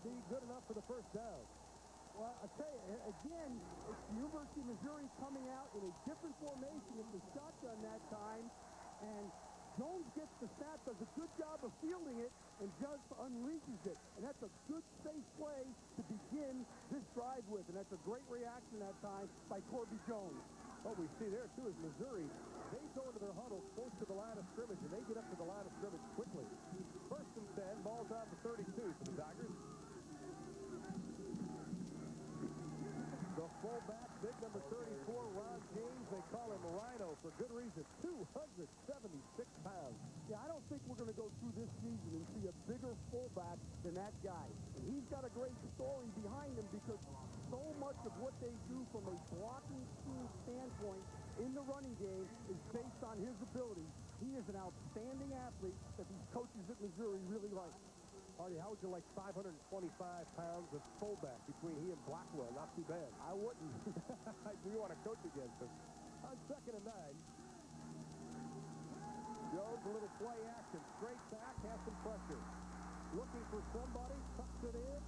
be good enough for the first down. Well, I tell you, again, it's the University of Missouri coming out in a different formation. It's a shotgun that time, and Jones gets the snap, does a good job of fielding it, and just unleashes it. And that's a good, safe play to begin this drive with, and that's a great reaction that time by Corby Jones. What we see there, too, is Missouri. They go into their huddle close to the line of scrimmage, and they get up to the line of scrimmage quickly. First and 10, ball's out to 32 for the Tigers. The fullback, big number 34, Ron James. They call him Rhino for good reason. 276 pounds. Yeah, I don't think we're going to go through this season and see a bigger fullback than that guy. And he's got a great story behind him because so much of what they do from a blocking scheme standpoint in the running game is based on his ability. He is an outstanding athlete that these coaches at Missouri really like. Hardy, how would you like 525 pounds of fullback between he and Blackwell? Not too bad. I wouldn't. You want to coach against him. On 2nd and 9. Jones, a little play action. Straight back, has some pressure. Looking for somebody, tucks it in.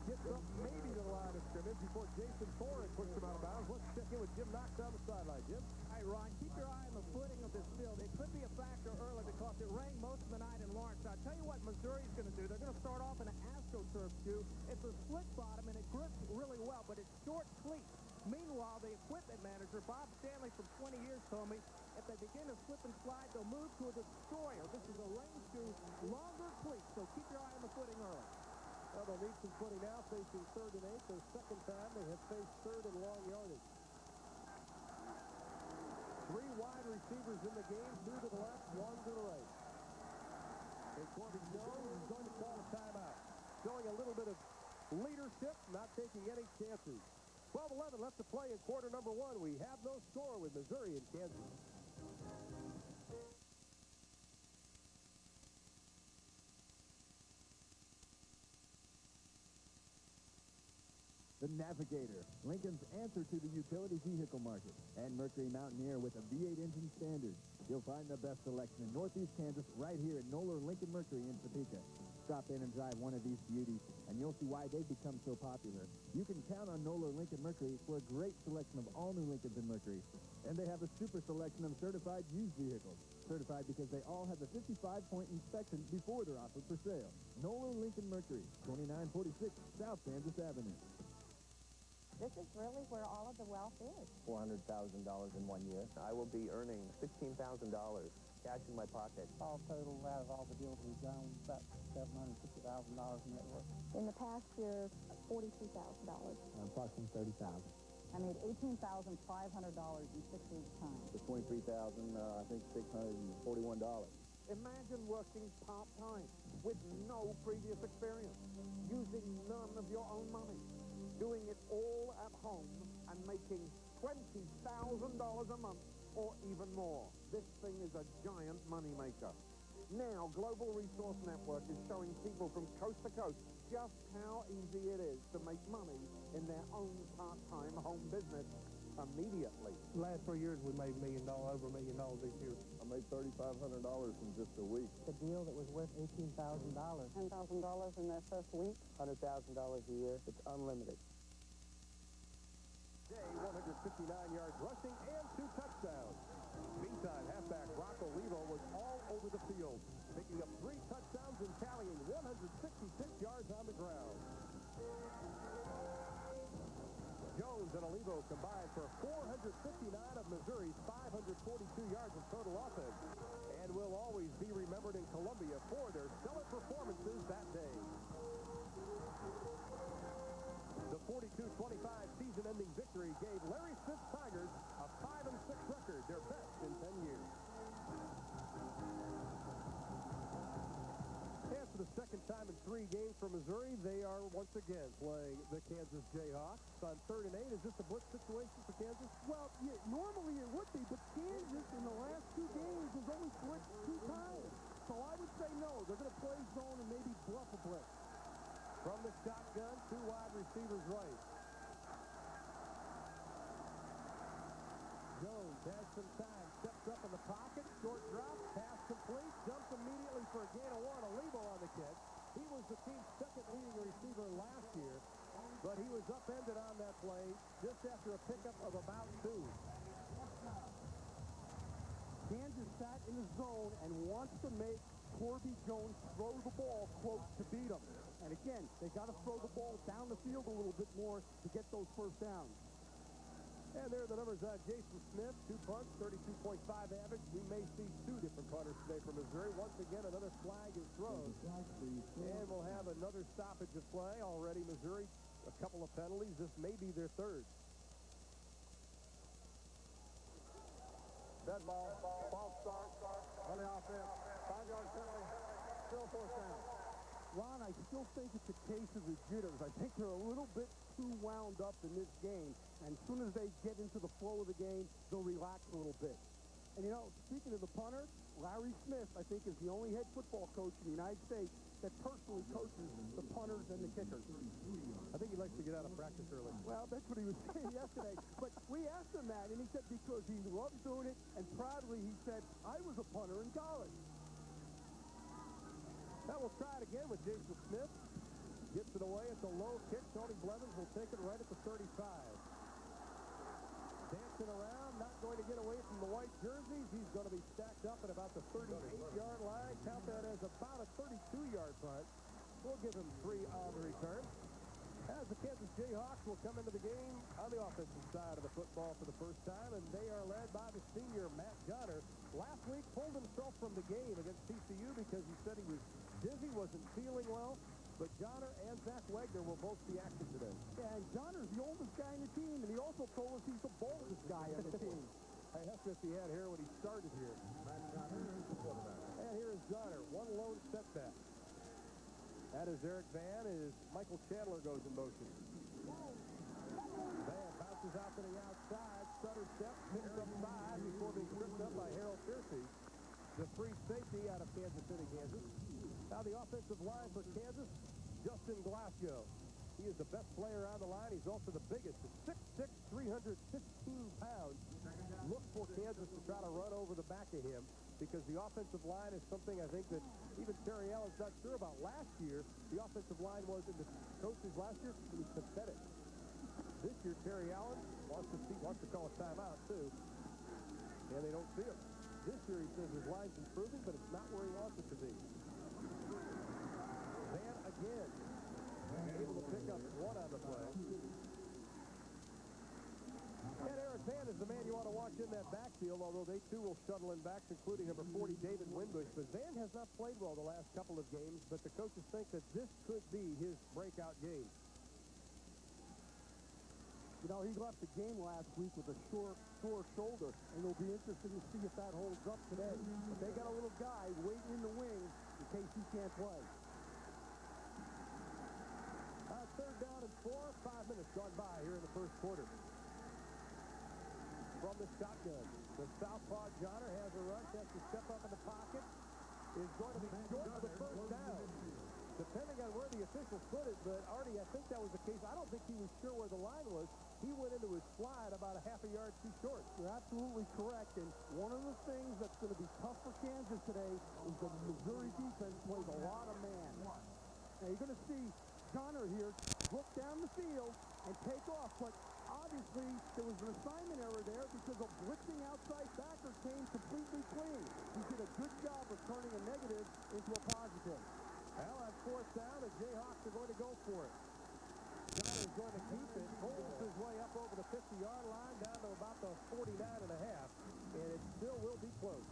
Gets up maybe to the line of scrimmage before Jason Foran puts him out of bounds. Let's check in with Jim Knox on the sideline. Jim? Hey, Ron, keep your eye on the footing of this field. It could be a factor early because it rained most of the night in Lawrence. I'll tell you what Missouri's going to do. They're going to start off in an AstroTurf shoe. It's a slick bottom, and it grips really well, but it's short cleats. Meanwhile, the equipment manager, Bob Stanley, from 20 years, told me if they begin to slip and slide, they'll move to a destroyer. This is a rain shoe, longer cleats, so keep your eye on the footing early. Well, they'll need some footing now, facing 3rd and 8. Their second time they have faced 3rd and long yardage. 3 wide receivers in the game, 2 to the left, 1 to the right. And Corby Jones is going to call a timeout. Showing a little bit of leadership, not taking any chances. 12-11 left to play in quarter number 1. We have no score with Missouri and Kansas. The Navigator, Lincoln's answer to the utility vehicle market, and Mercury Mountaineer with a V8 engine standard. You'll find the best selection in Northeast Kansas right here at Noller Lincoln Mercury in Topeka. Stop in and drive one of these beauties, and you'll see why they've become so popular. You can count on Noller Lincoln Mercury for a great selection of all new Lincolns and Mercury. And they have a super selection of certified used vehicles. Certified because they all have a 55-point inspection before they're offered for sale. Noller Lincoln Mercury, 2946 South Kansas Avenue. This is really where all of the wealth is. $400,000 in 1 year. I will be earning $16,000 cash in my pocket. All total out of all the deals we've done, about $750,000 net worth. In the past year, $42,000. Approximately $30,000. I made $18,500 in 6 weeks' time. For $23,000, I think $641. Imagine working part-time with no previous experience, using none of your own money, doing it all at home and making $20,000 a month or even more. This thing is a giant moneymaker. Now, Global Resource Network is showing people from coast to coast just how easy it is to make money in their own part-time home business immediately. The last 3 years, we made over $1 million each year. I made $3,500 in just a week. The deal that was worth $18,000. $10,000 in their first week. $100,000 a year. It's unlimited. Day, 159 yards rushing and 2 touchdowns. Meantime, halfback Brock Olivo was all over the field, picking up 3 touchdowns and tallying 166 yards on the ground. Jones and Olivo combined for 459 of Missouri's 542 yards of total offense, and will always be remembered in Columbia for their stellar performances that day. The 42-25 season-ending victory gave Larry Smith's Tigers a 5-6 record, their best in 10 years. And for the second time in 3 games for Missouri, they are once again playing the Kansas Jayhawks. On 3rd and 8, is this a blitz situation for Kansas? Well, yeah, normally it would be, but Kansas in the last 2 games has only blitzed 2 times. So I would say no. They're going to play zone and maybe bluff a blitz. From the shotgun, 2 wide receivers right. Jones has some time, steps up in the pocket, short drop, pass complete, jumps immediately for a gain of 1. Olivo on the catch. He was the team's second leading receiver last year, but he was upended on that play just after a pickup of about 2. Kansas sat in the zone and wants to make Corby Jones throw the ball, quote, to beat him. And again, they got to throw the ball down the field a little bit more to get those first downs. And there are the numbers on Jason Smith. 2 punts, 32.5 average. We may see 2 different punters today from Missouri. Once again, another flag is thrown. And we'll have another stoppage of play. Already Missouri, a couple of penalties. This may be their third. Dead ball. False start on the offense. 5-yard penalty. Still fourth down. Ron, I still think it's a case of the jitters. I think they're a little bit too wound up in this game. And as soon as they get into the flow of the game, they'll relax a little bit. And, you know, speaking of the punter, Larry Smith, I think, is the only head football coach in the United States that personally coaches the punters and the kickers. I think he likes to get out of practice early. Well, that's what he was saying yesterday. But we asked him that, and he said because he loves doing it, and proudly he said, I was a punter in college. Now we'll try it again with Jason Smith. Gets it away at the low kick. Tony Blevins will take it right at the 35. Dancing around, not going to get away from the white jerseys. He's going to be stacked up at about the 38-yard line. Count that as about a 32-yard punt. We'll give him 3 on the return. As the Kansas Jayhawks will come into the game on the offensive side of the football for the first time, and they are led by the senior Matt Johnner. Last week pulled himself from the game against TCU because he said he was dizzy, wasn't feeling well. But Johnner and Zach Wagner will both be active today. Yeah, and Johnner's the oldest guy in the team, and he also told us he's the boldest guy on the team. I asked if he had hair when he started here. And here is Johnner, one lone setback. That is Eric Van as Michael Chandler goes in motion. Van bounces out to the outside. Stutter step, picks up 5 before being tripped up by Harold Piercy, the free safety out of Kansas City, Kansas. Now the offensive line for Kansas, Justin Glasgow. He is the best player on the line. He's also the biggest at 6'6", 315 pounds. Look for Kansas to try to run over the back of him because the offensive line is something I think that even Terry Allen's not sure about. Last year, the offensive line was in the coaches last year. It was pathetic. This year, Terry Allen wants to call a timeout too, and they don't see him. This year, he says his line's improving, but it's not where he wants it to be. Van again, able to pick up 1 on the play. And Eric Van is the man you want to watch in that backfield, although they too will shuttle in backs, including number 40, David Winbush. But Van has not played well the last couple of games, but the coaches think that this could be his breakout game. You know, he left the game last week with a sore shoulder, and it'll be interesting to see if that holds up today. But they got a little guy waiting in the wings in case he can't play. Third down and 4, 5 minutes gone by here in the first quarter. From the shotgun, the southpaw Johnner has a rush, has to step up in the pocket, is going to be short of the first down. Depending on where the officials put it, but Artie, I think that was the case. I don't think he was sure where the line was. He went into his slide about a half a yard too short. You're absolutely correct, and one of the things that's going to be tough for Kansas today is the Missouri defense plays a lot of man. Now, you're going to see Johnner here look down the field and take off, but obviously there was an assignment error there because a blitzing outside backer came completely clean. He did a good job of turning a negative into a positive. Well, on 4th down, the Jayhawks are going to go for it. Johnner's going to keep it, pulls his way up over the 50-yard line down to about the 49.5, and it still will be close.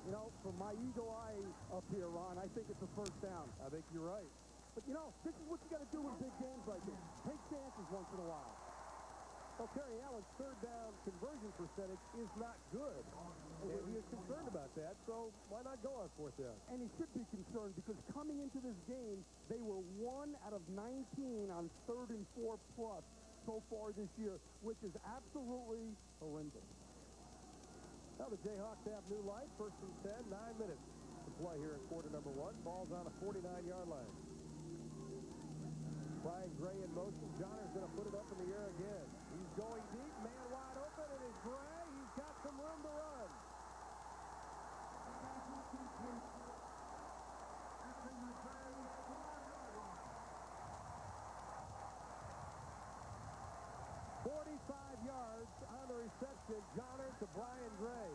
You know, from my eagle eye up here, Ron, I think it's a first down. I think you're right. But, you know, this is what you got to do in big games like this. Take chances once in a while. Well, Terry Allen's third down conversion percentage is not good, and he is concerned about that, so why not go on 4th down? And he should be concerned because coming into this game, they were 1 out of 19 on 3rd and 4 plus so far this year, which is absolutely horrendous. Now the Jayhawks have new life, 1st and 10, 9 minutes to play here in quarter number 1. Ball's on a 49-yard line. Brian Gray in motion. Johnner's going to put it up in the air again. He's going deep. Man wide open. It is Gray. He's got some room to run. interception. Johnner to Brian Gray.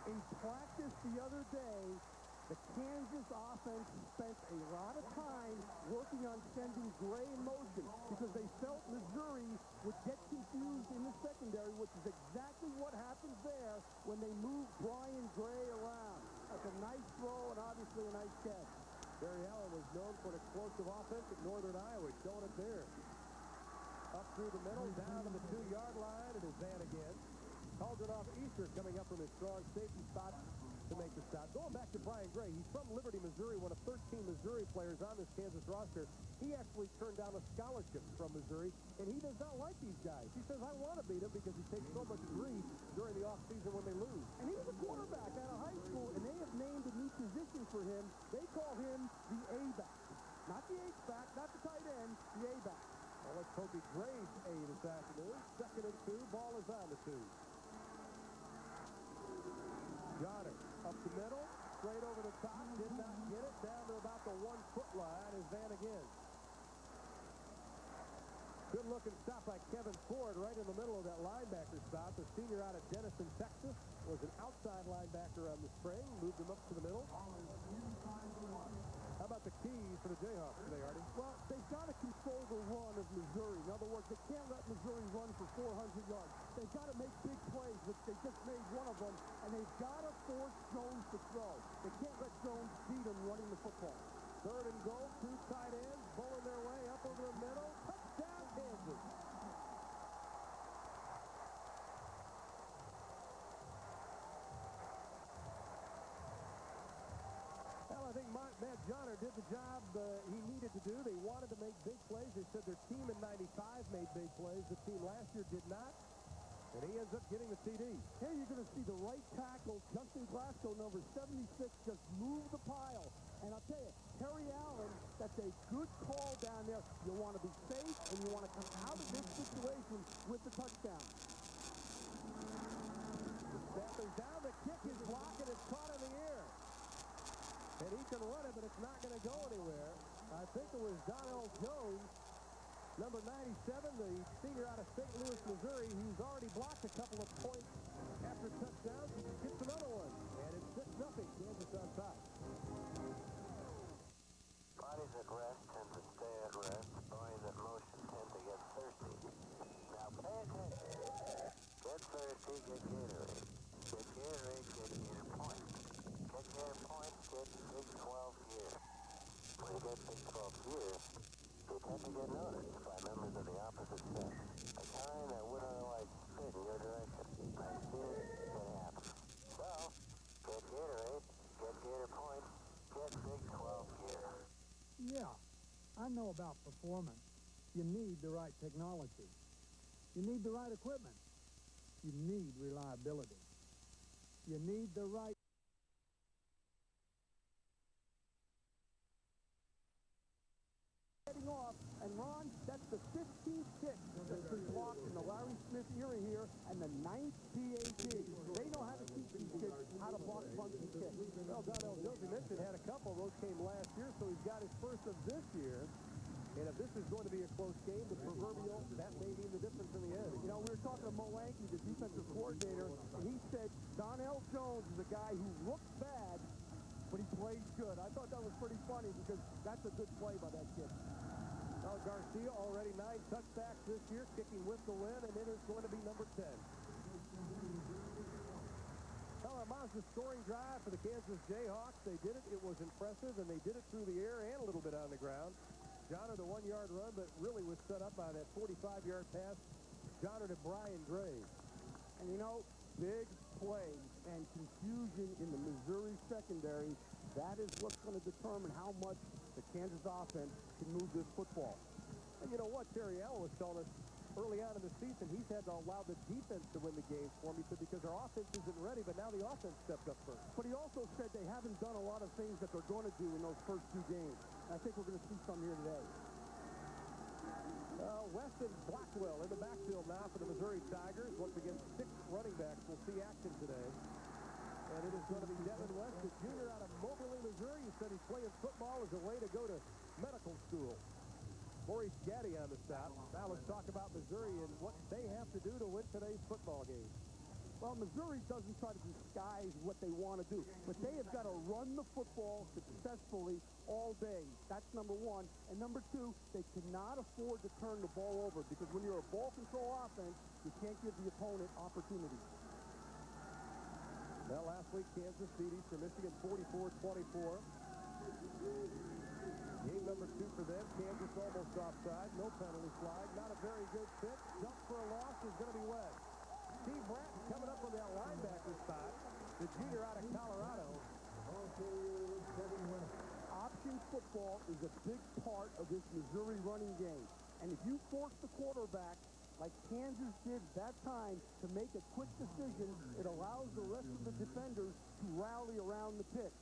In practice the other day, the Kansas offense spent a lot of time working on sending Gray in motion because they felt Missouri would get confused in the secondary, which is exactly what happens there when they move Brian Gray around. That's a nice throw and obviously a nice catch. Barry Allen was known for an explosive offense at Northern Iowa, showing it there. Up through the middle, down to the 2-yard line, and is Van again. Calls it off. Easter coming up from his strong safety spot to make the stop. Going back to Brian Gray, he's from Liberty, Missouri, one of 13 Missouri players on this Kansas roster. He actually turned down a scholarship from Missouri, and he does not like these guys. He says, I want to beat them because he takes so much grief during the offseason when they lose. And he was a quarterback out of high school, and they have named a new position for him. They call him the A-back. Not the H-back, not the tight end, the A-back. Well, let's hope he grades A this afternoon. 2nd and 2, ball is on the 2. Johnner up the middle, straight over the top, did not get it, down to about the 1-foot line is Van again. Good looking stop by Kevin Ford right in the middle of that linebacker stop. The senior out of Denison, Texas, was an outside linebacker on the spring, moved him up to the middle. How about the keys for the Jayhawks today, Artie? Well, they've got to control the run of Missouri. In other words, they can't let Missouri run for 400 yards. They've got to make big plays, which they just made one of them, and they've got to force Jones to throw. They can't let Jones beat him running the football. 3rd and goal, 2 tight ends, bowling their way up over the middle. Touchdown, Kansas. Well, I think Matt Johnner did the job he needed to do. They wanted to make big plays. They said their team in '95 made big plays. The team last year did not. And he ends up getting the TD. Here you're going to see the right tackle, Justin Glasgow, number 76, just move the pile. And I'll tell you, Terry Allen, that's a good call down there. You want to be safe, and you want to come out of this situation with the touchdown. The snap is down. The kick is blocked, and it's caught in the air. And he can run it, but it's not going to go anywhere. I think it was Donnell Jones, number 97, the senior out of St. Louis, Missouri, who's already blocked a couple of points after touchdowns. He gets another one, and it's 6-0. Kansas on top. Bodies at rest tend to stay at rest. Bodies at motion tend to get thirsty. Now pay attention. Get thirsty, get Gatorade. Get Gatorade, get Gator Point. Get Gator Point, get Big 12 Gear. When you get Big 12 Gear, you tend to get noticed by members of the opposite sex, a kind that wouldn't otherwise fit in your direction. I've seen it happen. So, get Gatorade, get Gator Point, get Big 12 Gear. Yeah, I know about performance. You need the right technology. You need the right equipment. You need reliability. You need the right heading off, and Ron, that's the 15th kick that's been blocked in the Larry Smith era here, and the 9th PAT. They know how to teach these kids how to block punts and kicks. Well, Donnell Jones, you mentioned, had a couple. Those came last year, so he's got his first of this year. And if this is going to be a close game, the proverbial, that may mean the difference in the end. You know, we were talking to Mo Lanke, the defensive coordinator, and he said Donnell Jones is a guy who looks bad, but he plays good. I thought that was pretty funny because that's a good play by that kid. Well, Garcia already 9 touchbacks this year, kicking with the win, and it is going to be number 10. Well, a Mazda scoring drive for the Kansas Jayhawks. They did it. It was impressive, and they did it through the air and a little bit on the ground. Johnner, the 1-yard run, but really was set up by that 45-yard pass. Johnner to Brian Gray. And, you know, big plays and confusion in the Missouri secondary, that is what's going to determine how much the Kansas offense can move this football. And you know what? Terry Allen was telling us early on in the season, he's had to allow the defense to win the games for him. He said because our offense isn't ready, but now the offense stepped up first. But he also said they haven't done a lot of things that they're going to do in those first 2 games. And I think we're going to see some here today. Weston Blackwell in the backfield now for the Missouri Tigers. Once again, 6 running backs will see action today. And it is going to be Devin West, a junior out of Moberly, Missouri. He said he's playing football as a way to go to medical school. Maurice Gaddy already on the stop. Now let's talk about Missouri and what they have to do to win today's football game. Well, Missouri doesn't try to disguise what they want to do, but they have got to run the football successfully all day. That's number one. And number two, they cannot afford to turn the ball over, because when you're a ball control offense, you can't give the opponent opportunities. Well, last week, Kansas beat Eastern Michigan 44-24. Game number 2 for them. Kansas almost offside. No penalty flag. Not a very good fit. Jump for a loss is going to be West. Steve Bratton coming up on that linebacker spot. The junior out of Colorado. Option football is a big part of this Missouri running game. And if you force the quarterback, like Kansas did that time, to make a quick decision, it allows the rest of the defenders to rally around the pitch.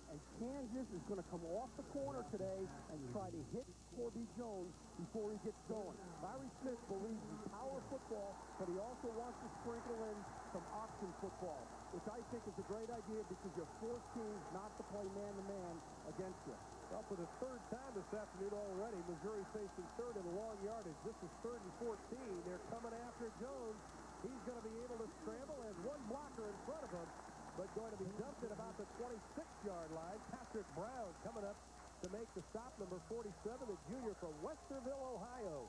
And Kansas is going to come off the corner today and try to hit Corby Jones before he gets going. Larry Smith believes in power football, but he also wants to sprinkle in some option football, which I think is a great idea, because you're forced teams not to play man-to-man against you. Well, for the third time this afternoon already, Missouri facing third in long yardage. This is 3rd and 14. They're coming after Jones. He's going to be able to scramble, and one blocker in front of him, but going to be dumped at about the 26-yard line. Patrick Brown coming up to make the stop, number 47, the junior from Westerville, Ohio.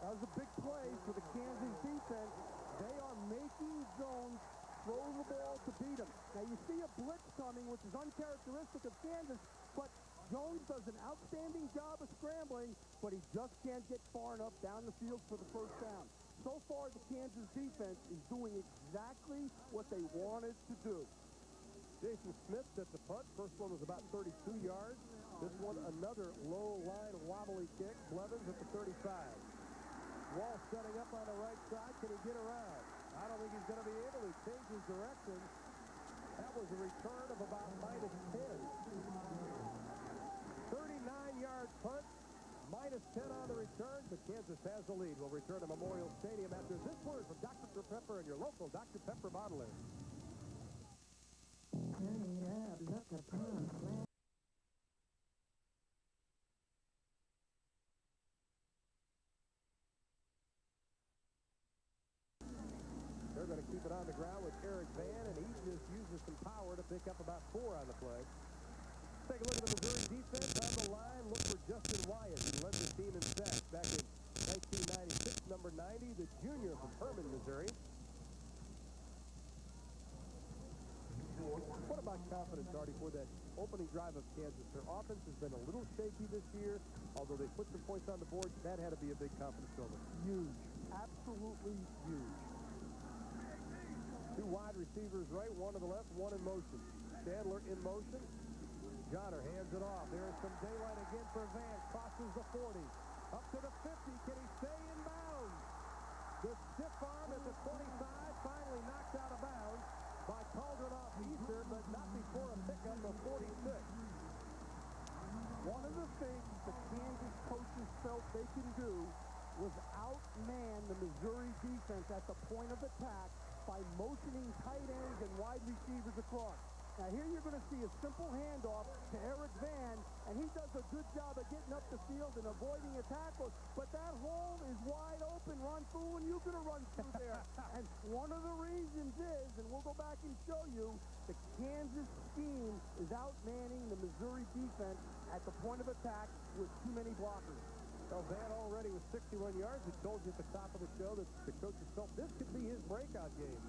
That was a big play for the Kansas defense. They are making Jones throw the ball to beat him. Now, you see a blitz coming, which is uncharacteristic of Kansas, but Jones does an outstanding job of scrambling, but he just can't get far enough down the field for the first down. So far, the Kansas defense is doing exactly what they wanted to do. Jason Smith at the punt. First one was about 32 yards. This one, another low line wobbly kick. Blevins at the 35. Wall setting up on the right side. Can he get around? I don't think he's going to be able to change his direction. That was a return of about -10. 39-yard punt. -10 on the return, but Kansas has the lead. We'll return to Memorial Stadium after this word from Dr. Pepper and your local Dr. Pepper bottler. Turn it up, look upon. They're going to keep it on the ground with Eric Van, and he just uses some power to pick up about 4 on the play. Take a look at the Missouri defense on the line. Look for Justin Wyatt, who led the team in sacks back in 1996. Number 90, the junior from Herman, Missouri. What about confidence, Artie, for that opening drive of Kansas? Their offense has been a little shaky this year. Although they put some points on the board, that had to be a big confidence builder. Huge. Absolutely huge. 2 wide receivers right, 1 to the left, 1 in motion. Chandler in motion. Johnner hands it off. There is some daylight again for Van. Crosses the 40. Up to the 50. Can he stay in bounds? The stiff arm at the 25. Finally knocked out of bounds by Cauldron off Easter, but not before a pickup of 46. One of the things the Kansas coaches felt they can do was outman the Missouri defense at the point of attack by motioning tight ends and wide receivers across. Now, here you're going to see a simple handoff to Eric Van, and he does a good job of getting up the field and avoiding a tackle, but that hole is wide open. Ron Fool, and you're going to run through there. And one of the reasons is, and we'll go back and show you, the Kansas scheme is outmanning the Missouri defense at the point of attack with too many blockers. Well, Van already with 61 yards. We told you at the top of the show that the coaches felt this could be his breakout game.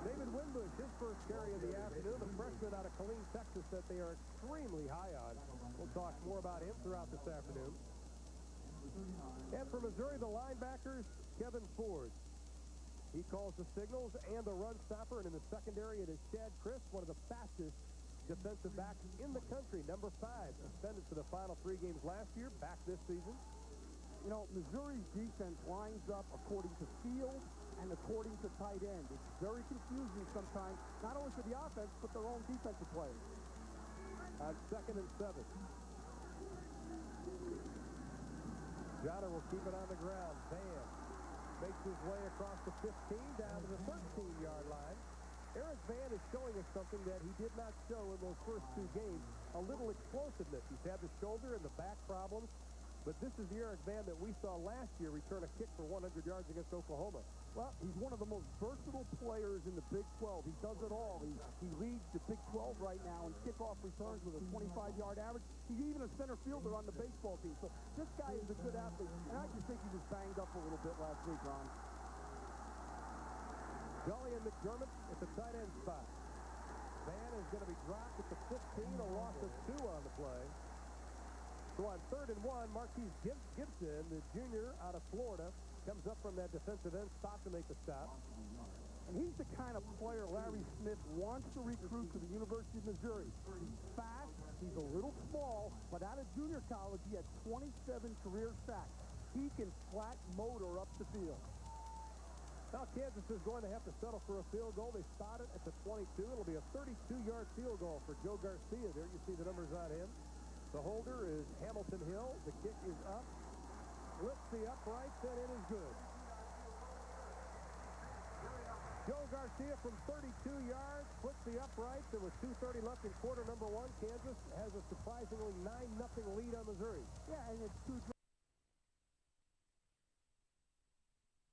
David Winbush, his first carry of the afternoon, the freshman out of Killeen, Texas, that they are extremely high on. We'll talk more about him throughout this afternoon. And for Missouri, the linebackers, Kevin Ford. He calls the signals and the run stopper, and in the secondary, it is Chad Crisp, one of the fastest defensive backs in the country, number 5, suspended for the final 3 games last year, back this season. You know, Missouri's defense lines up according to field and according to tight end. It's very confusing sometimes, not only for the offense, but their own defensive players. On 2nd and 7. Johnner will keep it on the ground. Van makes his way across the 15 down to the 13-yard line. Eric Van is showing us something that he did not show in those first 2 games, a little explosiveness. He's had the shoulder and the back problems. but this is the Eric Van that we saw last year return a kick for 100 yards against Oklahoma. Well, he's one of the most versatile players in the Big 12. He does it all. He leads the Big 12 right now in kickoff returns with a 25-yard average. He's even a center fielder on the baseball team. So this guy is a good athlete, and I just think he was banged up a little bit last week, Ron. Gully and McDermott at the tight end spot. Van is going to be dropped at the 15, a loss of 2 on the play. So on 3rd and 1, Marquise Gibson, the junior out of Florida, comes up from that defensive end spot to make the stop. And he's the kind of player Larry Smith wants to recruit to the University of Missouri. He's fast, he's a little small, but out of junior college, he had 27 career sacks. He can flat motor up the field. Now Kansas is going to have to settle for a field goal. They spot it at the 22. It'll be a 32-yard field goal for Joe Garcia. There you see the numbers on him. The holder is Hamilton Hill. The kick is up. Lifts the uprights, and it is good. Joe Garcia from 32 yards puts the uprights. There was 2:30 left in quarter number 1. Kansas has a surprisingly 9-0 lead on Missouri. Yeah, and it's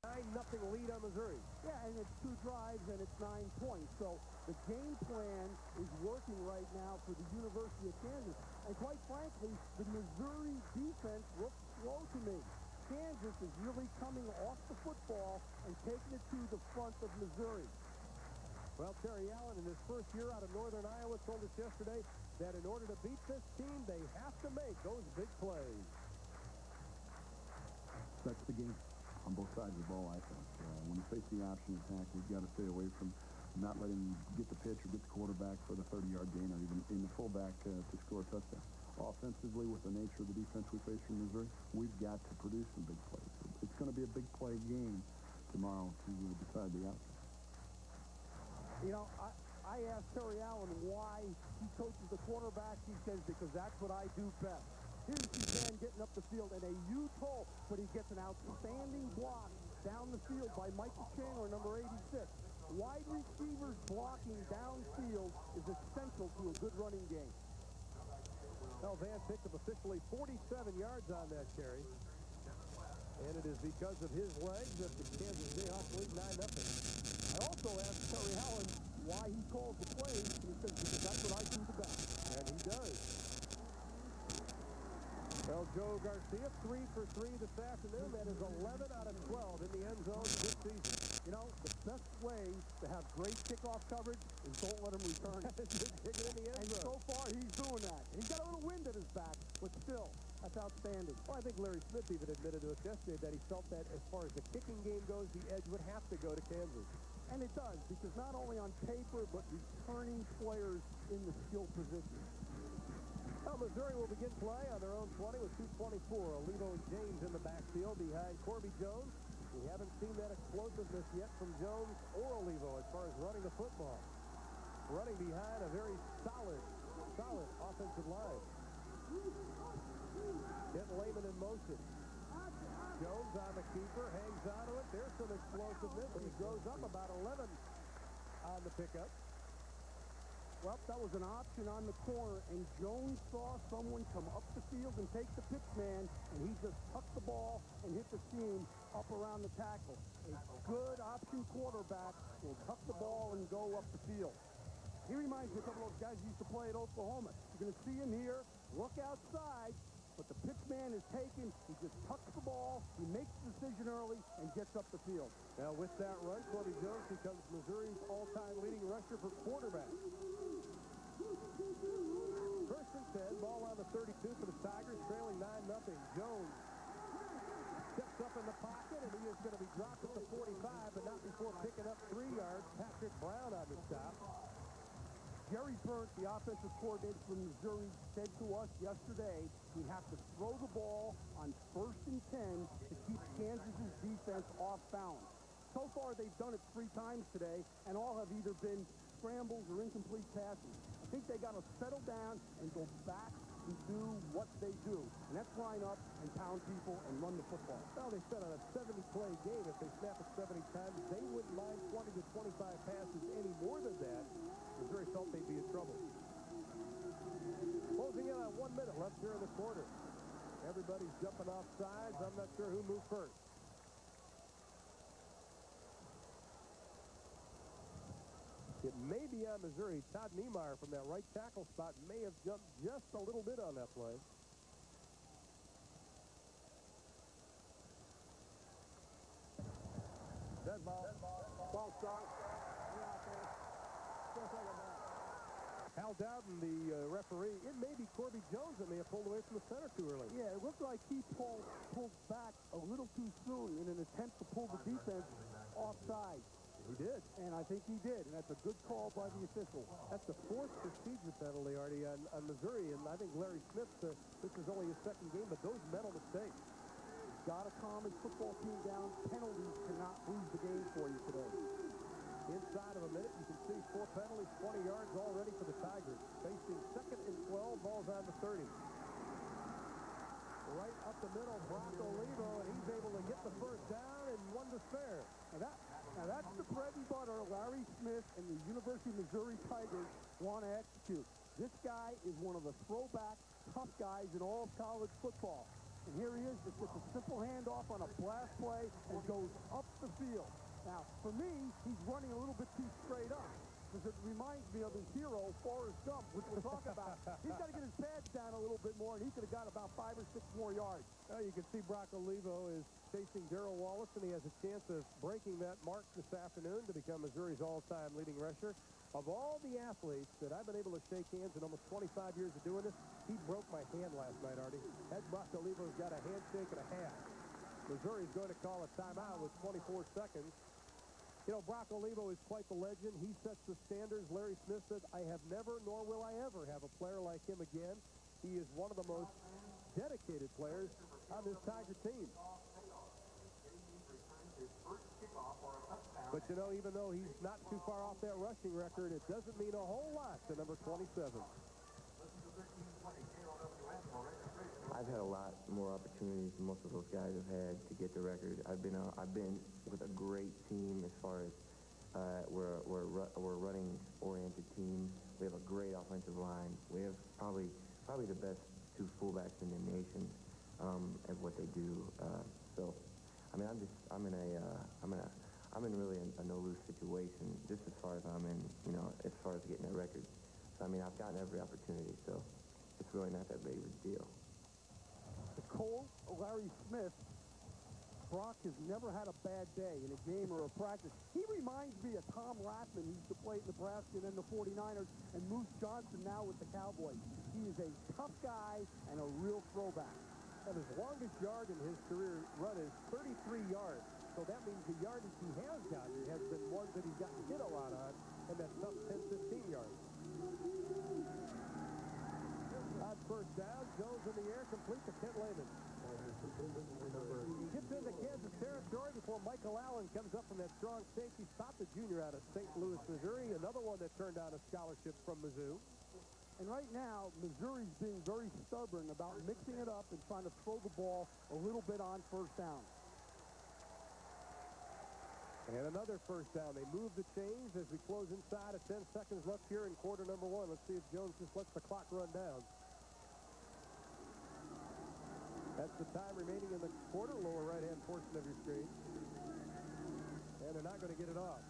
9-0 lead on Missouri. Yeah, and it's 2 drives and it's 9 points. So the game plan is working right now for the University of Kansas. And quite frankly, the Missouri defense looks slow to me. Kansas is really coming off the football and taking it to the front of Missouri. Well, Terry Allen, in his first year out of Northern Iowa, told us yesterday that in order to beat this team, they have to make those big plays. That's the game on both sides of the ball, I think. When you face the option attack, you've got to stay away from not letting him get the pitch or get the quarterback for the 30-yard gain or even in the fullback to score a touchdown. Offensively, with the nature of the defense we face from Missouri, we've got to produce some big plays. It's going to be a big play game tomorrow to decide the outcome. You know, I asked Terry Allen why he coaches the quarterback. He says, because that's what I do best. Here's Suzanne getting up the field in a huge hole, but he gets an outstanding block down the field by Michael Chandler, number 86. Wide receivers blocking downfield is essential to a good running game. Well, Van picked up officially 47 yards on that carry. And it is because of his legs that the Kansas Jayhawks lead 9-0. I also asked Terry Allen why he calls the plays, and he says, because that's what I do the best. And he does. Well, Joe Garcia, 3 for 3 this afternoon. That is 11 out of 12 in the end zone this season. You know, the best way to have great kickoff coverage is don't let him return it. And so far, he's doing that. And he's got a little wind at his back, but still, that's outstanding. Well, I think Larry Smith even admitted to us yesterday that he felt that as far as the kicking game goes, the edge would have to go to Kansas. And it does, because not only on paper, but returning players in the skill position. Well, Missouri will begin play on their own 20 with 2:24. Olivo James in the backfield behind Corby Jones. We haven't seen that explosiveness yet from Jones or Olivo as far as running the football. Running behind a very solid offensive line. Get Lehman in motion. Jones on the keeper, hangs onto it. There's some explosiveness. He grows up about 11 on the pickup. Well, that was an option on the corner, and Jones saw someone come up the field and take the pitch man, and he just tucked the ball and hit the seam up around the tackle. A good option quarterback will tuck the ball and go up the field. He reminds me of a couple of those guys who used to play at Oklahoma. You're going to see him here, look outside, but the pitch man is taken. He just tucks the ball, he makes the decision early, and gets up the field. Now, with that run, Corby Jones becomes Missouri's all-time leading rusher for quarterback. First and 10, ball on the 32 for the Tigers, trailing 9-0. Jones steps up in the pocket, and he is going to be dropped at the 45, but not before picking up 3 yards. Patrick Brown on the stop. Jerry Burnt, the offensive coordinator from Missouri, said to us yesterday we have to throw the ball on 1st and 10 to keep Kansas's defense off balance. So far, they've done it 3 times today, and all have either been scrambles or incomplete passes. I think they got to settle down and go back and do what they do, and that's line up and pound people and run the football. Well, they said on a 70-play game, if they snap it 70 times, they wouldn't mind 20 to 25 passes any more than that. Missouri felt they'd be in trouble. Closing in on 1 minute left here in the quarter. Everybody's jumping off sides. I'm not sure who moved first. It may be on Missouri. Todd Niemeyer from that right tackle spot may have jumped just a little bit on that play. Dead ball. Ball start. Hal Dowden, the referee. It may be Corby Jones that may have pulled away from the center too early. Yeah, it looked like he pulled back a little too soon in an attempt to pull the defense offside. He did. And I think he did, and that's a good call by the official. That's the fourth procedure penalty, Artie, on Missouri, and I think Larry Smith, this is only his second game, but those mental mistakes. He's got to calm his football team down. Penalties cannot lose the game for you today. Inside of a minute, you can see 4 penalties, 20 yards already for the Tigers. Facing 2nd and 12, ball's on the 30. Right up the middle, Brock Olivo, and he's able to get the first down and 1 to spare. Now that's the bread and butter Larry Smith and the University of Missouri Tigers want to execute. This guy is one of the throwback tough guys in all of college football. And here he is, just gets a simple handoff on a blast play and goes up the field. Now, for me, he's running a little bit too straight up, because it reminds me of his hero, Forrest Gump, which we'll talk about. He's got to get his pads down a little bit more, and he could have got about 5 or 6 more yards. Well, you can see Brock Olivo is chasing Darrell Wallace, and he has a chance of breaking that mark this afternoon to become Missouri's all-time leading rusher. Of all the athletes that I've been able to shake hands in almost 25 years of doing this, he broke my hand last night, Artie. That Brock Olivo's got a handshake and a half. Missouri's going to call a timeout with 24 seconds. You know, Brock Olivo is quite the legend. He sets the standards. Larry Smith said, I have never, nor will I ever have a player like him again. He is one of the most dedicated players on this Tiger team. But, you know, even though he's not too far off that rushing record, it doesn't mean a whole lot to number 27. I've had a lot more opportunities than most of those guys have had to get the record. I've been with a great team as far as we're a running-oriented team. We have a great offensive line. We have probably the best 2 fullbacks in the nation at what they do. So, I mean, I'm in really a no-lose situation just as far as I'm in, you know, as far as getting that record. So, I mean, I've gotten every opportunity, so it's really not that big of a deal. Cole, Larry Smith, Brock has never had a bad day in a game or a practice. He reminds me of Tom Rathman, who used to play at Nebraska and then the 49ers, and Moose Johnson now with the Cowboys. He is a tough guy and a real throwback. And his longest yard in his career run is 33 yards. So that means the yardage he has gotten has been ones that he's gotten hit a lot on, and that's tough 10, 15 yards. On first down, Jones in the air, complete to Kent Lehman. Gets into Kansas territory before Michael Allen comes up from that strong safety spot, the junior out of St. Louis, Missouri. Another one that turned down a scholarship from Missou. And right now, Missouri's being very stubborn about mixing it up and trying to throw the ball a little bit on first down. And another first down. They move the chains as we close inside of 10 seconds left here in quarter number 1. Let's see if Jones just lets the clock run down. That's the time remaining in the quarter, lower right-hand portion of your screen. And they're not going to get it off.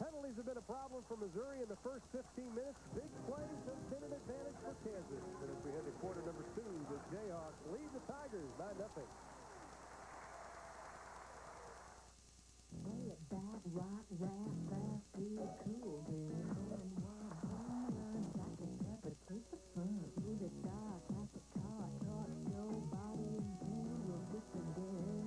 Penalties have been a problem for Missouri in the first 15 minutes. Big plays have been an advantage for Kansas. And as we head to quarter number 2, the Jayhawks lead the Tigers 9-0. Play it back, rock, rap, fast, feel cool, girl. Home run, got the pepper, take the fun. Move it dark, like a car, talk, show, body, and pain, will get the girl.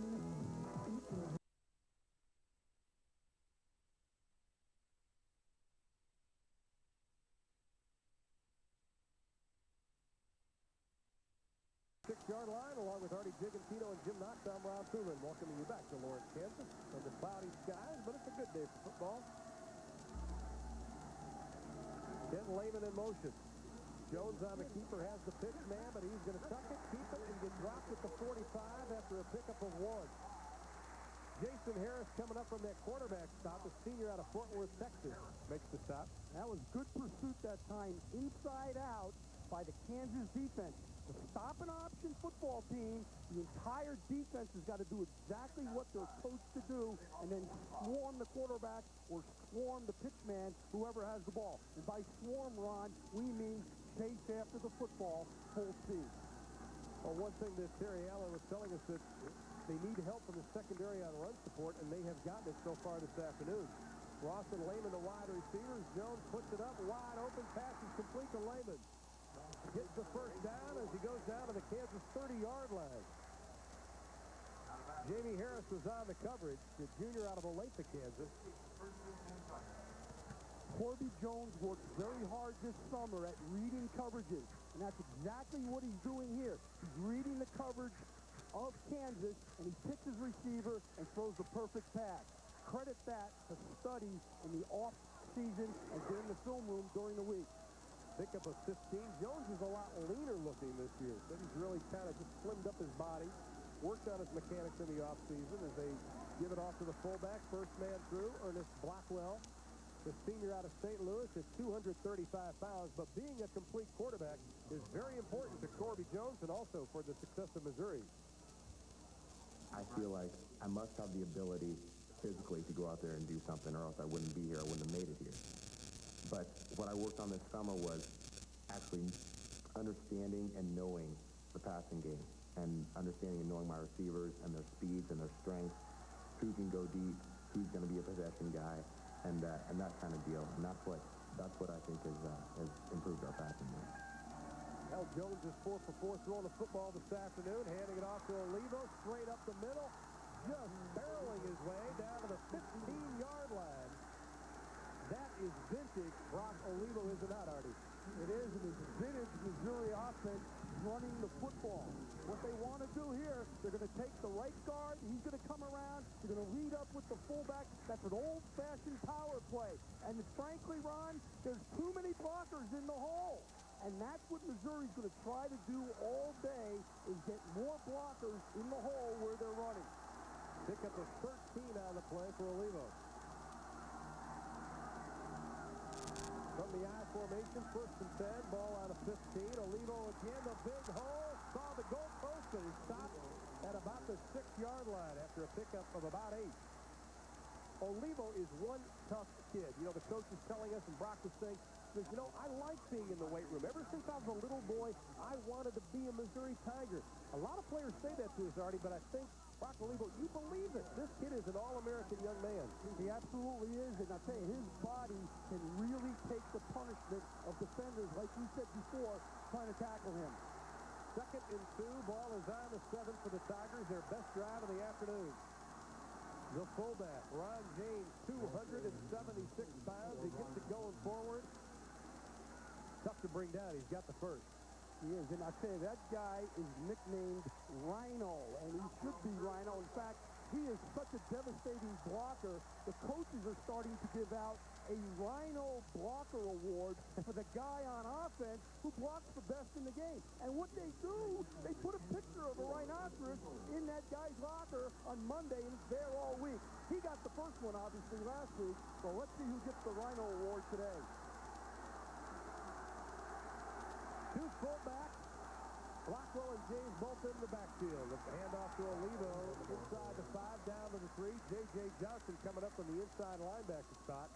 Six-yard line, along with Artie Gigantino and Jim Knox. I'm Ron Poulin, welcoming you back to Lawrence, Kansas. Under cloudy skies, but it's a good day for football. Kent Lehman in motion. Jones on the keeper, has the pitch man, but he's going to tuck it, keep it, and get dropped at the 45 after a pickup of 1. Jason Harris coming up from that quarterback stop, a senior out of Fort Worth, Texas, makes the stop. That was good pursuit that time, inside out, by the Kansas defense. To stop an option football team, the entire defense has got to do exactly what they're coached to do and then swarm the quarterback or swarm the pitch man, whoever has the ball. And by swarm, Ron, we mean chase after the football full speed. Well, one thing that Terry Allen was telling us that they need help from the secondary on run support, and they have gotten it so far this afternoon. Ross and Lehman, the wide receivers. Jones puts it up, wide open, pass is complete to Lehman. Gets the first down as he goes down to the Kansas 30-yard line. Jamie Harris was on the coverage, the junior out of Olathe, Kansas. Corby Jones worked very hard this summer at reading coverages, and that's exactly what he's doing here. He's reading the coverage of Kansas, and he picks his receiver and throws the perfect pass. Credit that to study in the off-season and during the film room during the week. Pick up a 15. Jones is a lot leaner looking this year. So he's really kind of just slimmed up his body, worked on his mechanics in the offseason as they give it off to the fullback. First man through, Ernest Blackwell, the senior out of St. Louis at 235 pounds. But being a complete quarterback is very important to Corby Jones and also for the success of Missouri. I feel like I must have the ability physically to go out there and do something, or else I wouldn't be here. I wouldn't have made it here. But what I worked on this summer was actually understanding and knowing the passing game, and understanding and knowing my receivers and their speeds and their strengths, who can go deep, who's going to be a possession guy, and that kind of deal. And that's what I think has improved our passing game. Al Jones is 4 for 4 throwing the football this afternoon, handing it off to Olivo, straight up the middle, just barreling his way down to the 15-yard line. That is vintage Brock Olivo, is it not, Artie? It is, and it's vintage Missouri offense running the football. What they want to do here, they're going to take the right guard, he's going to come around, they're going to lead up with the fullback. That's an old-fashioned power play. And frankly, Ron, there's too many blockers in the hole. And that's what Missouri's going to try to do all day, is get more blockers in the hole where they're running. Pick up a 13 on the play for Olivo. From the I formation, 1st and 10, ball out of 15. Olivo again, the big hole, saw the goalpost, and he stopped at about the 6-yard line after a pickup of about 8. Olivo is one tough kid. You know, the coach is telling us, and Brock was saying, you know, I like being in the weight room. Ever since I was a little boy, I wanted to be a Missouri Tiger. A lot of players say that to us, Artie, but I think, Brock Olivo, you believe it. This kid is an All-American young man. He absolutely is, and I tell you, his body can really take the punishment of defenders, like we said before, trying to tackle him. 2nd and 2, ball is on the 7 for the Tigers, their best drive of the afternoon. The fullback, Ron James, 276 pounds. He gets it going forward. Tough to bring down. He's got the first. He is, and I tell you, that guy is nicknamed Rhino, and he should be Rhino. In fact, he is such a devastating blocker. The coaches are starting to give out a Rhino Blocker Award for the guy on offense who blocks the best in the game. And what they do, they put a picture of a rhinoceros in that guy's locker on Monday, and it's there all week. He got the first one, obviously, last week, so let's see who gets the Rhino Award today. 2 fullbacks, Blackwell and James both in the backfield. The handoff to Olivo inside the 5, down to the 3. J.J. Johnson coming up from the inside linebacker spot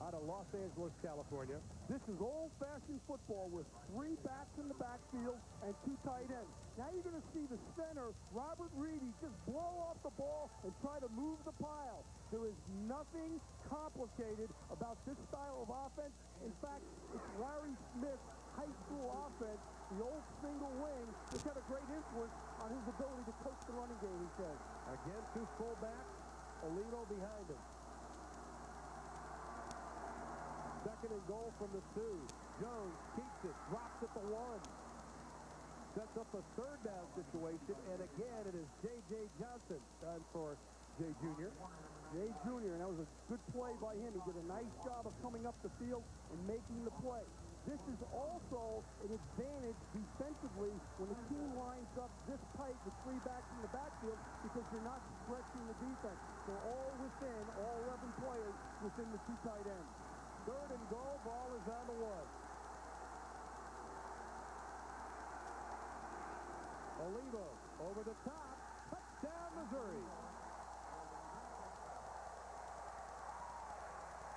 out of Los Angeles, California. This is old-fashioned football with 3 backs in the backfield and 2 tight ends. Now you're going to see the center, Robert Reedy, just blow off the ball and try to move the pile. There is nothing complicated about this style of offense. In fact, it's Larry Smith's high school offense, the old single wing, which had a great influence on his ability to coach the running game, he says. Again, 2 fullbacks, Olivo behind him. 2nd and goal from the 2. Jones keeps it, drops at the 1. Sets up a 3rd down situation, and again it is J.J. Johnson. Time for Jay Jr. Jay Jr., and that was a good play by him. He did a nice job of coming up the field and making the play. This is also an advantage defensively when the team lines up this tight with 3 backs in the backfield because you're not stretching the defense. They're all within, all 11 players within the 2 tight ends. 3rd and goal, ball is on the 1. Olivo over the top. Touchdown, Missouri.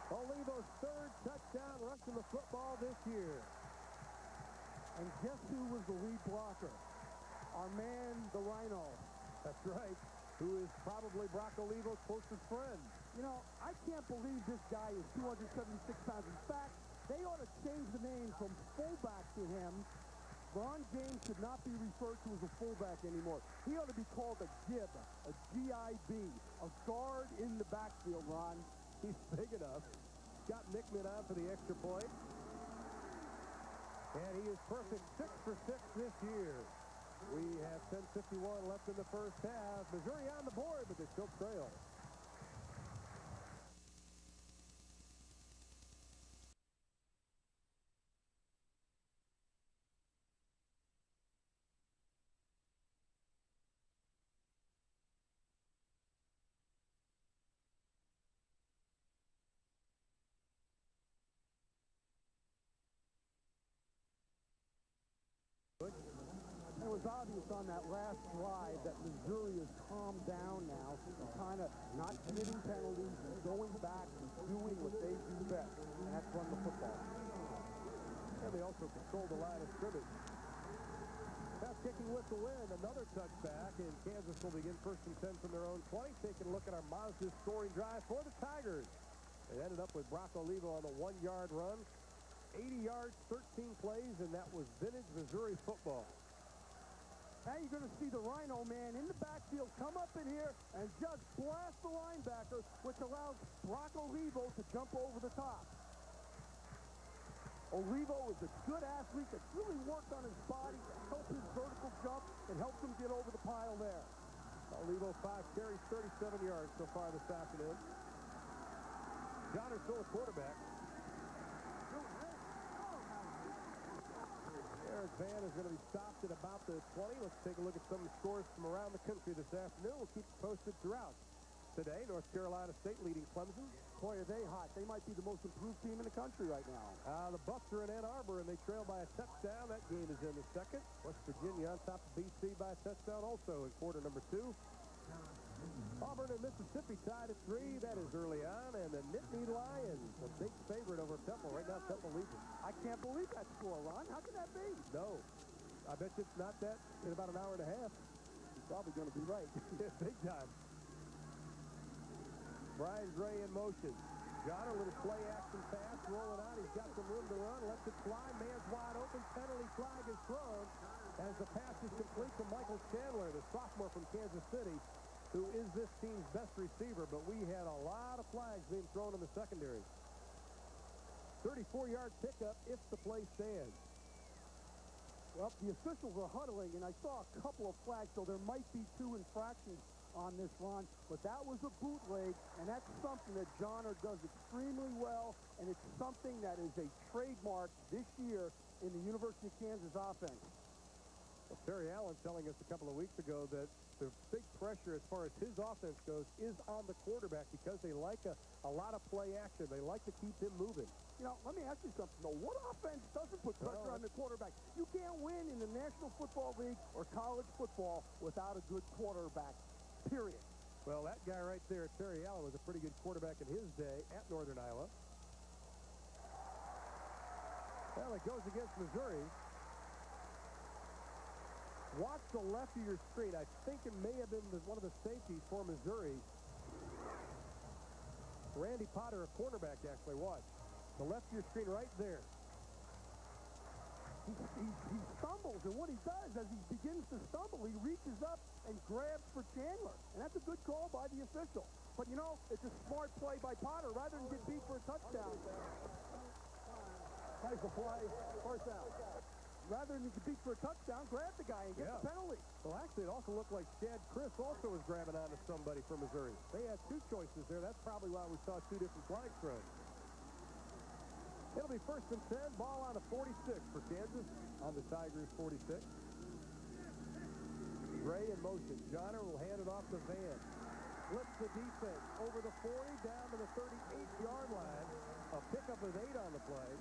Olivo's third touchdown rushing the football this year. And guess who was the lead blocker? Our man, the Rhino. That's right. Who is probably Brock Olivo's closest friend. You know, I can't believe this guy is 276 pounds. In fact, they ought to change the name from fullback to him. Ron James should not be referred to as a fullback anymore. He ought to be called a GIB, a G-I-B, a guard in the backfield, Ron. He's big enough. Got Nickman on for the extra point. And he is perfect 6 for 6 this year. We have 10:51 left in the first half. Missouri on the board, but they still trail. It was obvious on that last drive that Missouri has calmed down now, kind of not committing penalties, going back and doing what they do best, and that's run the football. And they also controlled the line of scrimmage. Now kicking with the win, another touchback, and Kansas will begin 1st and 10 from their own 20. Taking a look at our Mazda scoring drive for the Tigers. They ended up with Brock Olivo on the 1-yard run. 80 yards, 13 plays, and that was vintage Missouri football. Now you're going to see the Rhino man in the backfield come up in here and just blast the linebacker, which allows Brock Olivo to jump over the top. Olivo is a good athlete that's really worked on his body to help his vertical jump and helps him get over the pile there. Olivo 5 carries, 37 yards so far this afternoon. Johnner's still a quarterback. Eric Van is going to be stopped at about the 20. Let's take a look at some of the scores from around the country this afternoon. We'll keep you posted throughout. Today, North Carolina State leading Clemson. Boy, are they hot. They might be the most improved team in the country right now. The Bucks are in Ann Arbor, and they trail by a touchdown. That game is in the second. West Virginia on top of BC by a touchdown also in quarter number 2. Auburn and Mississippi tied at 3. That is early on. And the Nittany Lions, a big favorite over Temple. Right now, Temple leads it. I can't believe that score, Ron. How can that be? No. I bet you it's not that in about an hour and a half. You're probably going to be right. Big time. Brian Gray in motion. Got a little play action pass rolling out. He's got some room to run. Lets it fly. Man's wide open. Penalty flag is thrown as the pass is complete to Michael Chandler, the sophomore from Kansas City, who is this team's best receiver. But we had a lot of flags being thrown in the secondary. 34-yard pickup if the play stands. Well, the officials are huddling, and I saw a couple of flags, so there might be 2 infractions on this run, but that was a bootleg, and that's something that Johnner does extremely well, and it's something that is a trademark this year in the University of Kansas offense. Well, Terry Allen telling us a couple of weeks ago that the big pressure as far as his offense goes is on the quarterback because they like a lot of play action. They like to keep him moving. You know, let me ask you something, though. What offense doesn't put pressure on the quarterback? You can't win in the National Football League or college football without a good quarterback, period. Well, that guy right there, Terry Allen, was a pretty good quarterback in his day at Northern Iowa. Well, it goes against Missouri. Watch the left of your screen. I think it may have been one of the safeties for Missouri. Randy Potter, a cornerback, actually. Watch. The left of your screen right there. He stumbles, and what he does as he begins to stumble, he reaches up and grabs for Chandler. And that's a good call by the official. But, you know, it's a smart play by Potter rather than get beat for a touchdown. Nice play. First down. Rather than get beat for a touchdown, grab the guy and get the penalty. Well, actually, it also looked like Chad Chris also was grabbing onto somebody from Missouri. They had 2 choices there. That's probably why we saw 2 different flags thrown. It'll be 1st and 10. Ball on the 46 for Kansas on the Tigers 46. Gray in motion. Johnner will hand it off to Van. Flips the defense over the 40 down to the 38-yard line. A pickup of 8 on the play.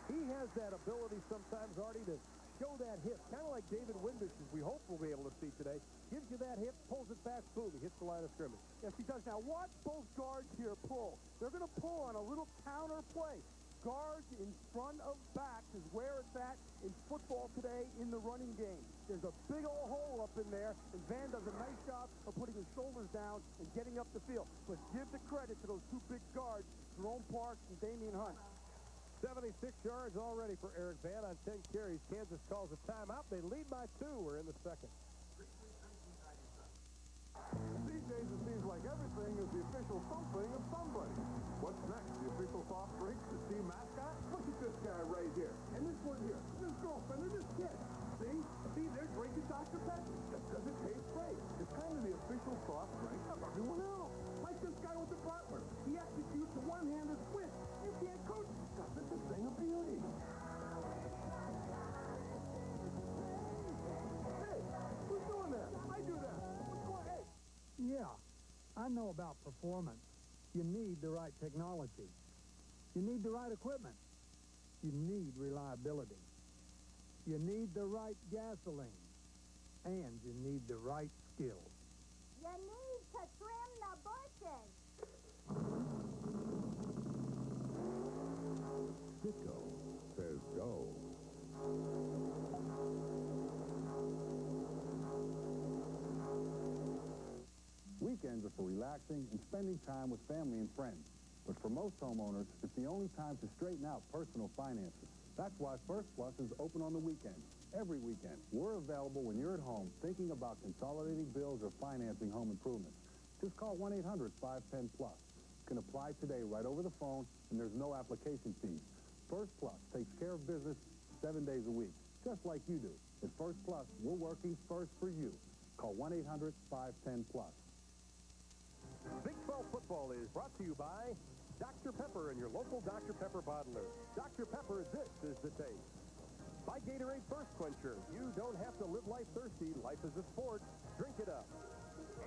He has that ability sometimes, Artie, to show that hip, kind of like David Windbush, as we hope we'll be able to see today. Gives you that hip, pulls it back, boom, he hits the line of scrimmage. Yes, he does. Now watch both guards here pull. They're going to pull on a little counter play. Guards in front of backs is where it's at in football today in the running game. There's a big old hole up in there, and Van does a nice job of putting his shoulders down and getting up the field. But give the credit to those two big guards, Jerome Parks and Damian Hunt. 76 yards already for Eric Van on 10 carries. Kansas calls a timeout. They lead by 2. We're in the second. These days, it seems like everything is the official something of somebody. What's next? The official soft drinks? The team mascot? Look at this guy right here. And this one here. This girlfriend and this kid. See, they're drinking Dr. Pepper. Just because it tastes great. It's kind of the official soft drink of everyone else. Like this guy with the butler. He executes a one-handed switch. You can't coach stuff. It's a thing of beauty. Hey, who's doing that? I do that. What's going on? Yeah, I know about performance. You need the right technology. You need the right equipment. You need reliability. You need the right gasoline. And you need the right skills. You need to trim the bushes. Cisco says go. Weekends are for relaxing and spending time with family and friends. But for most homeowners, it's the only time to straighten out personal finances. That's why First Plus is open on the weekend. Every weekend, we're available when you're at home thinking about consolidating bills or financing home improvements. Just call 1-800-510-PLUS. You can apply today right over the phone, and there's no application fees. First Plus takes care of business 7 days a week, just like you do. At First Plus, we're working first for you. Call 1-800-510-PLUS. Big 12 football is brought to you by Dr. Pepper and your local Dr. Pepper bottler. Dr. Pepper, this is the taste. By Gatorade Thirst Quencher. You don't have to live life thirsty. Life is a sport. Drink it up.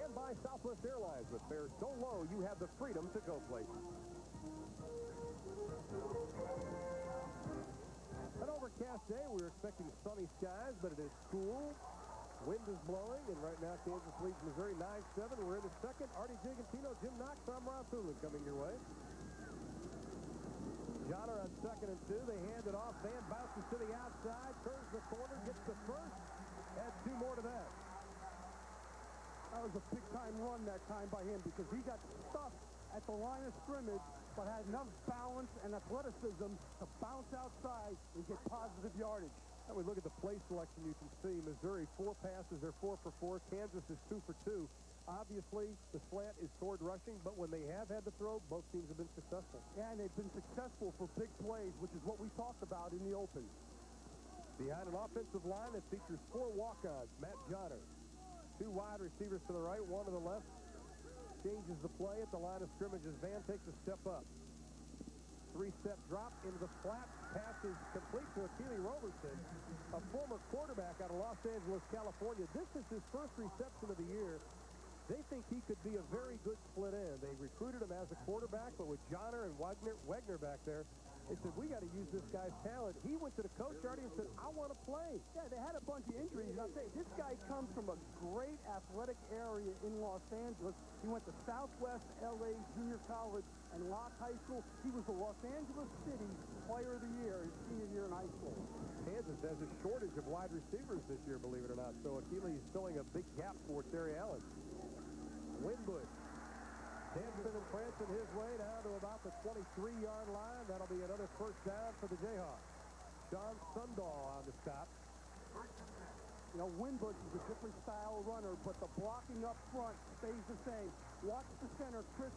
And by Southwest Airlines. With fares so low, you have the freedom to go places. An overcast day. We're expecting sunny skies, but it is cool. Wind is blowing, and right now Kansas leads Missouri 9-7. We're in the second. Artie Gigantino, Jim Knox, I'm Rob Thulin coming your way. Johnner on 2nd and 2. They hand it off. Van bounces to the outside, turns the corner, gets the first. Add 2 more to that. That was a big-time run that time by him because he got stuffed at the line of scrimmage but had enough balance and athleticism to bounce outside and get positive yardage. When we look at the play selection, you can see Missouri 4 passes, they're 4 for 4. Kansas is 2 for 2. Obviously, the slant is toward rushing, but when they have had to throw, both teams have been successful. Yeah, and they've been successful for big plays, which is what we talked about in the open. Behind an offensive line that features 4 walk-ons, Matt Johnner. 2 wide receivers to the right, 1 to the left. Changes the play at the line of scrimmage as Van takes a step up. 3-step drop into the flat. Pass is complete to Akili Robertson, a former quarterback out of Los Angeles, California. This is his first reception of the year. They think he could be a very good split end. They recruited him as a quarterback, but with Johnner and Wagner back there, they said, we got to use this guy's talent. He went to the coach, Artie, and said, I want to play. Yeah, they had a bunch of injuries. I'll tell you, this guy comes from a great athletic area in Los Angeles. He went to Southwest LA Junior College and Locke High School. He was the Los Angeles City Player of the Year his senior year in high school. Kansas has a shortage of wide receivers this year, believe it or not. So Akili is filling a big gap for Terry Allen. Windbush. Danson and Franson his way down to about the 23-yard line. That'll be another first down for the Jayhawks. Sean Sundahl on the stop. You know, Windbush is a different style runner, but the blocking up front stays the same. Watch the center, Chris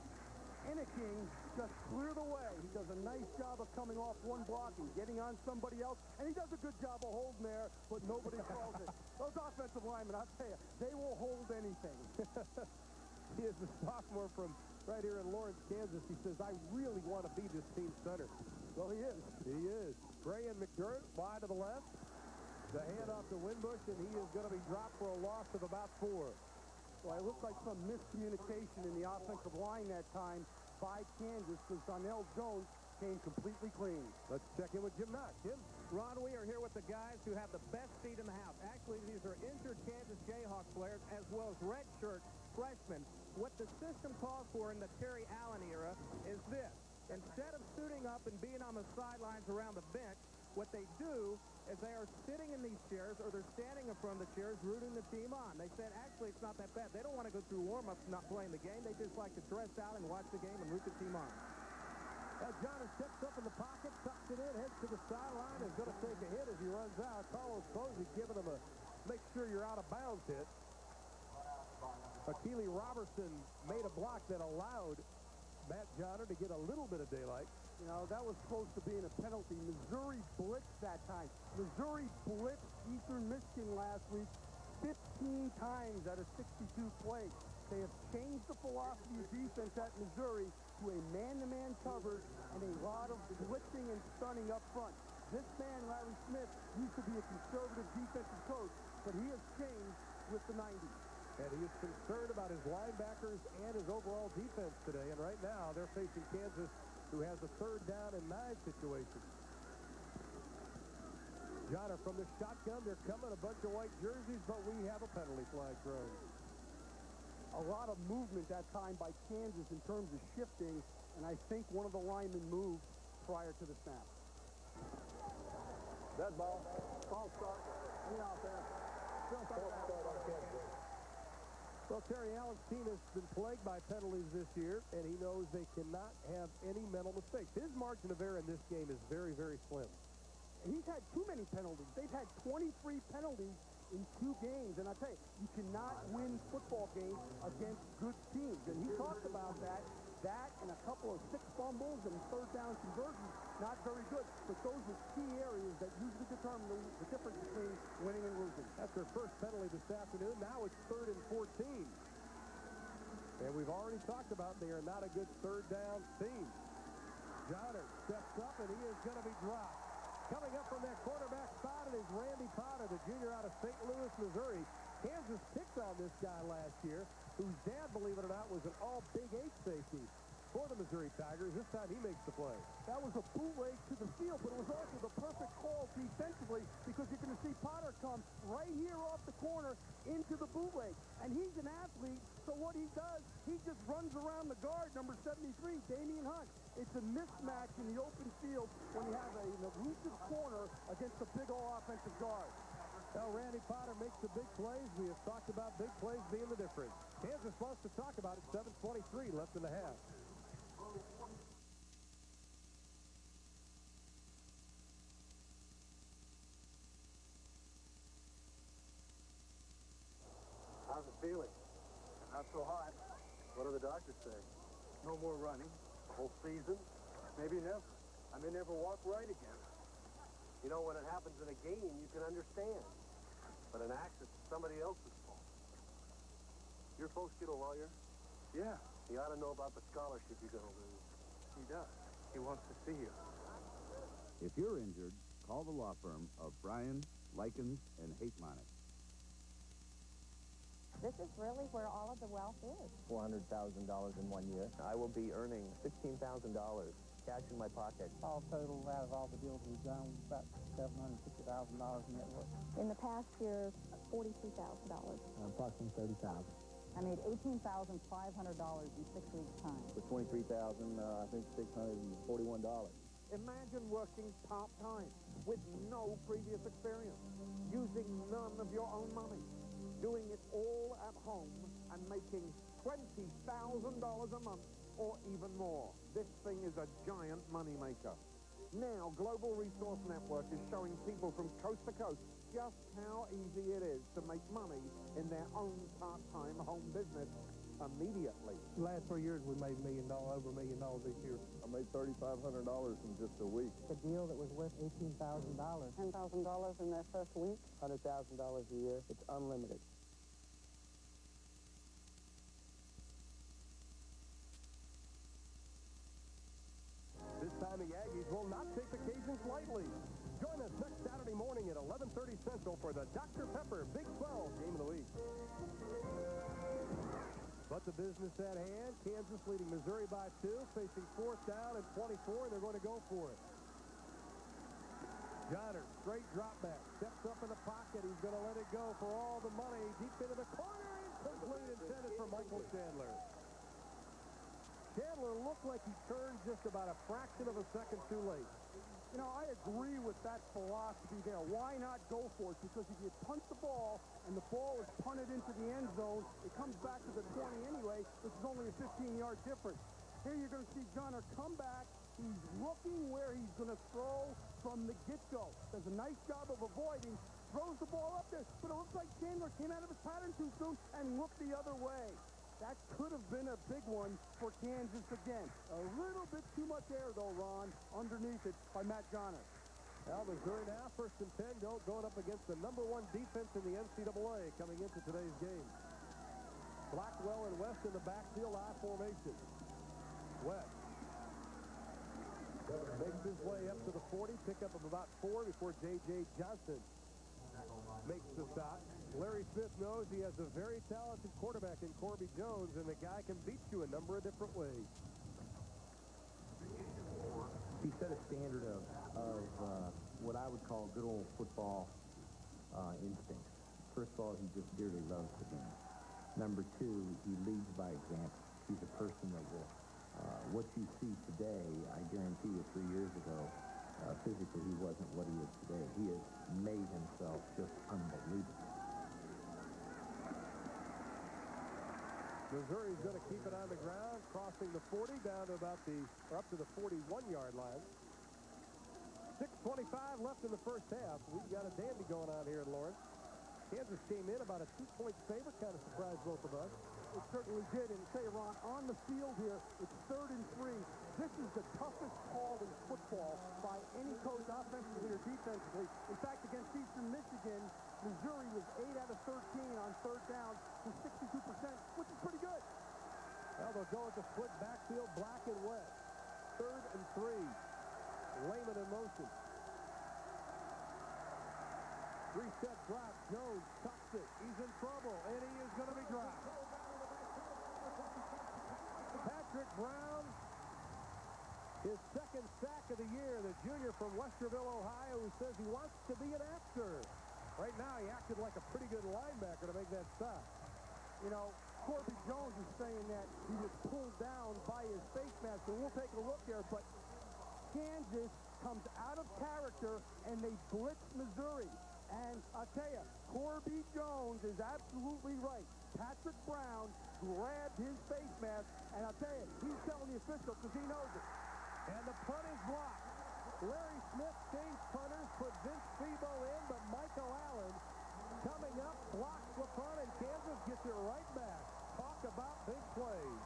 Inniking, just clear the way. He does a nice job of coming off one blocking, getting on somebody else, and he does a good job of holding there, but nobody calls it. Those offensive linemen, I'll tell you, they will hold anything. He is a sophomore from right here in Lawrence, Kansas. He says, I really want to be this team's center. Well, he is. He is. Gray and McDermott wide to the left. The handoff to Windbush, and he is going to be dropped for a loss of about 4. Well, it looked like some miscommunication in the offensive line that time by Kansas because Donnell Jones came completely clean. Let's check in with Jim Knox. Jim? Ron, we are here with the guys who have the best seat in the house. Actually, these are injured Kansas Jayhawks players as well as redshirt freshmen. What the system calls for in the Terry Allen era is this. Instead of suiting up and being on the sidelines around the bench, what they do is they are sitting in these chairs or they're standing in front of the chairs rooting the team on. They said, actually, it's not that bad. They don't want to go through warm-ups not playing the game. They just like to dress out and watch the game and root the team on. Johnner steps up in the pocket, tucks it in, heads to the sideline, is going to take a hit as he runs out. Carlos Posey giving him a make sure you're out of bounds hit. Akili Robertson made a block that allowed Matt Johnner to get a little bit of daylight. You know, that was supposed to be in a penalty. Missouri blitzed that time. Missouri blitzed Eastern Michigan last week 15 times out of 62 plays. They have changed the philosophy of defense at Missouri to a man-to-man cover and a lot of blitzing and stunning up front. This man, Larry Smith, used to be a conservative defensive coach, but he has changed with the 90s. And he is concerned about his linebackers and his overall defense today. And right now, they're facing Kansas, who has a 3rd down and 9 situation. Johnner from the shotgun. They're coming, a bunch of white jerseys, but we have a penalty flag thrown. A lot of movement that time by Kansas in terms of shifting, and I think one of the linemen moved prior to the snap. Dead ball. Ball start. Get out there. Still start on Kansas. Well, Terry Allen's team has been plagued by penalties this year, and he knows they cannot have any mental mistakes. His margin of error in this game is very, very slim. He's had too many penalties. They've had 23 penalties in 2 games, and I tell you, you cannot win football games against good teams, and he talked about that and a couple of 6 fumbles and 3rd down conversions, not very good, but those are key areas that usually determine the difference between winning and losing. That's their first penalty this afternoon. Now it's 3rd and 14. And we've already talked about they are not a good 3rd down team. Johnner steps up, and he is going to be dropped. Coming up from that quarterback spot, it is Randy Potter, the junior out of St. Louis, Missouri. Kansas picked on this guy last year, whose dad, believe it or not, was an all-Big 8 safety for the Missouri Tigers. This time he makes the play. That was a bootleg to the field, but it was also the perfect call defensively because you're going to see Potter come right here off the corner into the bootleg. And he's an athlete, so what he does, he just runs around the guard, number 73, Damian Hunt. It's a mismatch in the open field when you have an elusive corner against a big all-offensive guard. Well, Randy Potter makes the big plays. We have talked about big plays being the difference. Kansas wants to talk about it. 7:23 left in the half. How's it feeling? Not so hot. What do the doctors say? No more running. The whole season? Maybe never. I may never walk right again. You know, when it happens in a game, you can understand. But an accident is somebody else's fault. Your folks get a lawyer? Yeah. He ought to know about the scholarship you're going to lose. He does. He wants to see you. If you're injured, call the law firm of Bryan, Likens, and Hatemonix. This is really where all of the wealth is. $400,000 in 1 year. I will be earning $16,000 cash in my pocket. All total, out of all the deals we've done, about $750,000 in net worth. In the past year, $42,000. Approximately $30,000. I made $18,500 in 6 weeks' time. For $23,000, I think $641. Imagine working part-time with no previous experience, using none of your own money, doing it all at home and making $20,000 a month or even more. This thing is a giant moneymaker. Now, Global Resource Network is showing people from coast to coast just how easy it is to make money in their own part-time home business immediately. The last 3 years, we made over $1 million this year. I made $3,500 in just a week. A deal that was worth $18,000. $10,000 in their first week. $100,000 a year. It's unlimited. This time the Aggies will not take occasions lightly. Join us next Saturday morning at 11:30 Central for the Dr. Pepper Big 12 Game of the Week. But the business at hand, Kansas leading Missouri by 2, facing 4th down and 24, and they're going to go for it. Johnner, straight drop back, steps up in the pocket. He's going to let it go for all the money. Deep into the corner, incomplete, intended for Michael Chandler. Chandler looked like he turned just about a fraction of a second too late. You know, I agree with that philosophy there. Why not go for it? Because if you punt the ball and the ball is punted into the end zone, it comes back to the 20 anyway, which is only a 15-yard difference. Here you're going to see Johnner come back. He's looking where he's going to throw from the get-go. Does a nice job of avoiding, throws the ball up there, but it looks like Chandler came out of his pattern too soon and looked the other way. That could have been a big one for Kansas again. A little bit too much air, though, Ron, underneath it by Matt Johnner. Well, Missouri now, 1st and 10, going up against the #1 defense in the NCAA coming into today's game. Blackwell and West in the backfield, I formation. West makes his way up to the 40, pickup of about 4 before J.J. Johnson makes the stop. Larry Smith knows he has a very talented quarterback in Corby Jones, and the guy can beat you a number of different ways. He set a standard of what I would call good old football instincts. First of all, he just dearly loves the game. Number 2, he leads by example. He's a person that will, what you see today, I guarantee you 3 years ago, physically he wasn't what he is today. He has made himself just unbelievable. Missouri's going to keep it on the ground, crossing the 40 down to about up to the 41-yard line. 6:25 left in the first half. We've got a dandy going on here in Lawrence. Kansas came in about a 2-point favorite, kind of surprised both of us. It certainly did. And say, Ron, on the field here, it's 3rd and 3. This is the toughest call in football by any coach, offensively or defensively. In fact, against Eastern Michigan, Missouri was 8 out of 13 on 3rd down to 62%, which is pretty good. Well, they'll go with the split backfield, Black and West. 3rd and 3. Lehman in motion. 3-step drop. Jones tucks it. He's in trouble, and he is going to be dropped. Patrick Brown, his 2nd sack of the year, the junior from Westerville, Ohio, who says he wants to be an actor. Right now, he acted like a pretty good linebacker to make that stop. You know, Corby Jones is saying that he was pulled down by his face mask, and we'll take a look there, but Kansas comes out of character, and they blitz Missouri. And I'll tell you, Corby Jones is absolutely right. Patrick Brown grabbed his face mask, and I'll tell you, he's telling the official because he knows it. And the punt is blocked. Larry Smith changed punters, put Vince Febo in, but Michael Allen coming up, blocks the punt, and Kansas gets it right back. Talk about big plays.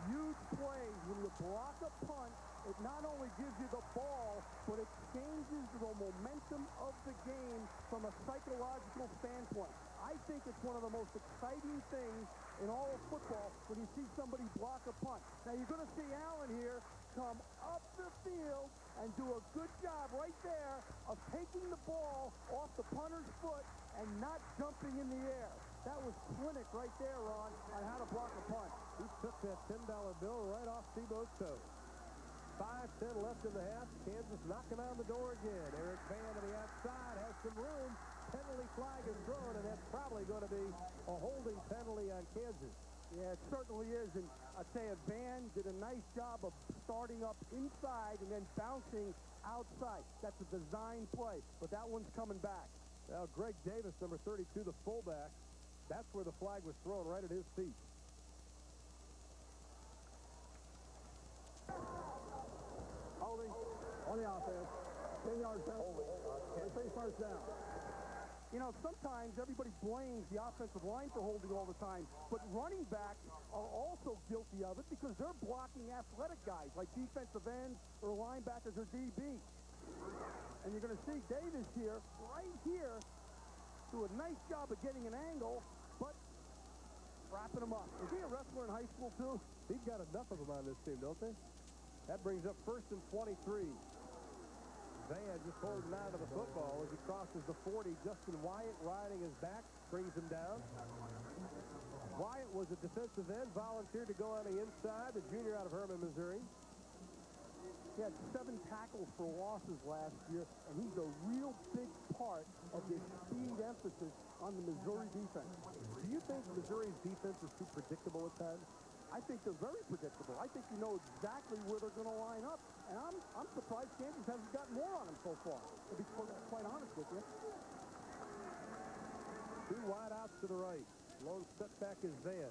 Huge plays. When you block a punt, it not only gives you the ball, but it changes the momentum of the game from a psychological standpoint. I think it's one of the most exciting things in all of football when you see somebody block a punt. Now, you're going to see Allen here come up the field and do a good job right there of taking the ball off the punter's foot and not jumping in the air. That was clinic right there, Ron, on how to block a punt. He took that $10 bill right off Febo's toe. 5:10 left in the half. Kansas knocking on the door again. Eric Van to the outside has some room. Penalty flag is thrown, and that's probably going to be a holding penalty on Kansas. Yeah, it certainly is. And I'll tell you, Van did a nice job of starting up inside and then bouncing outside. That's a design play, but that one's coming back. Now, Greg Davis, number 32, the fullback, that's where the flag was thrown, right at his feet. Holding on the offense. 10 yards down. They say first down. You know, sometimes everybody blames the offensive line for holding all the time, but running backs are also guilty of it because they're blocking athletic guys like defensive ends or linebackers or DBs. And you're going to see Davis here, right here, do a nice job of getting an angle, but wrapping him up. Was he a wrestler in high school, too? He's got enough of them on this team, don't they? That brings up 1st and 23. Van just holding on to the football as he crosses the 40. Justin Wyatt riding his back, brings him down. Wyatt was a defensive end, volunteered to go on the inside, the junior out of Herman, Missouri. He had 7 tackles for losses last year, and he's a real big part of this speed emphasis on the Missouri defense. Do you think Missouri's defense is too predictable at times? I think they're very predictable. I think you know exactly where they're going to line up, and I'm surprised Kansas hasn't gotten more on them so far, to be quite honest with you. 2 wide outs to the right. Lone setback is Van.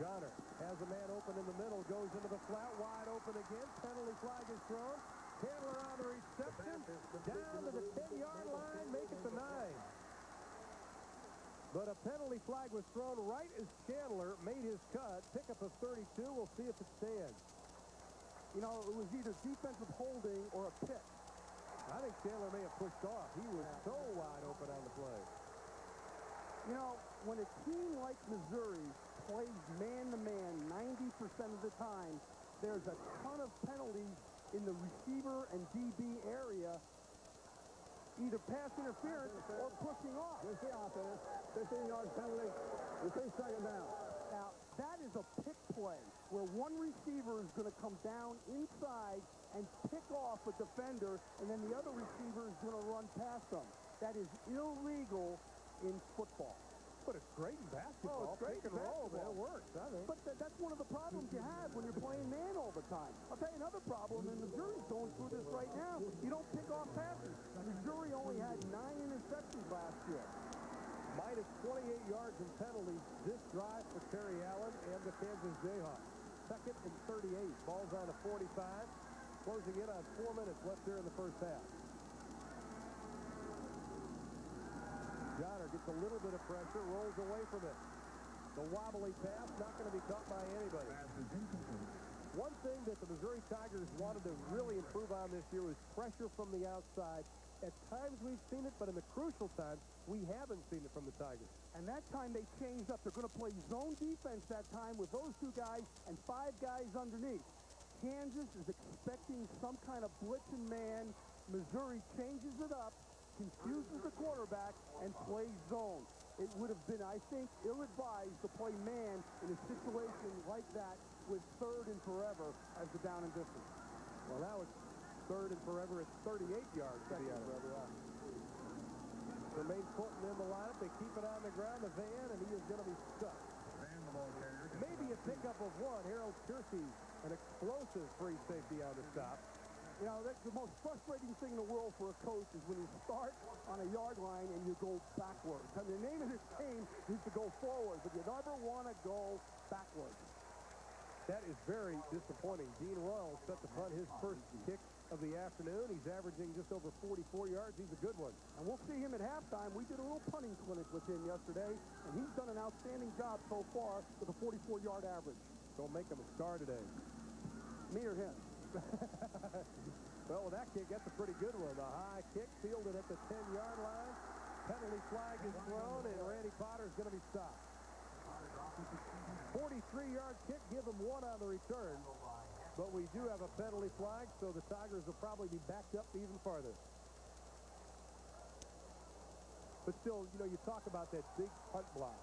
Johnner has a man open in the middle, goes into the flat, wide open again. Penalty flag is thrown. Chandler on the reception, down to the 10-yard line, make it the 9. But a penalty flag was thrown right as Chandler made his cut. Pickup of 32. We'll see if it stands. You know, it was either defensive holding or a pick. I think Chandler may have pushed off. He was so wide open on the play. You know, when a team like Missouri plays man-to-man 90% of the time, there's a ton of penalties in the receiver and DB area, either pass interference or pushing off. Here's the offense. 15-yard penalty. You see second down. Now, that is a pick play where one receiver is going to come down inside and pick off a defender, and then the other receiver is going to run past them. That is illegal in football. But it's great in basketball. Oh, it's great Pick and roll, man. It basketball. works, I think. But that's one of the problems you have when you're playing man all the time. I'll tell you another problem, and Missouri's going through this right now. You don't pick off passes. Missouri only had 9 interceptions last year. Minus 28 yards in penalties this drive for Terry Allen and the Kansas Jayhawks. 2nd and 38. Ball's on a 45. Closing in on 4 minutes left here in the first half. Johnner gets a little bit of pressure, rolls away from it. The wobbly pass, not going to be caught by anybody. One thing that the Missouri Tigers wanted to really improve on this year was pressure from the outside. At times we've seen it, but in the crucial times, we haven't seen it from the Tigers. And that time they changed up. They're going to play zone defense that time with those 2 guys and 5 guys underneath. Kansas is expecting some kind of blitz and man. Missouri changes it up, confuses the quarterback, and plays zone. It would have been, I think, ill-advised to play man in a situation like that with 3rd and forever as the down and distance. Well, now it's 3rd and forever. It's 38 yards to be on it. Jermaine Fulton in the lineup. They keep it on the ground. The Van, and he is going to be stuck. Maybe a pickup of 1. Harold Kersey, an explosive free safety on the stop. You know, that's the most frustrating thing in the world for a coach is when you start on a yard line and you go backwards. I mean, the name of this game is to go forward, but you never want to go backwards. That is very disappointing. Dean Royal set to punt his first kick of the afternoon. He's averaging just over 44 yards. He's a good one. And we'll see him at halftime. We did a little punting clinic with him yesterday, and he's done an outstanding job so far with a 44-yard average. Don't make him a star today. Me or him? Well, with that kick, that's a pretty good one. The high kick fielded at the 10-yard line. Penalty flag is thrown, and Randy Potter is going to be stopped. 43-yard kick, give him 1 on the return. But we do have a penalty flag, so the Tigers will probably be backed up even farther. But still, you know, you talk about that big punt block.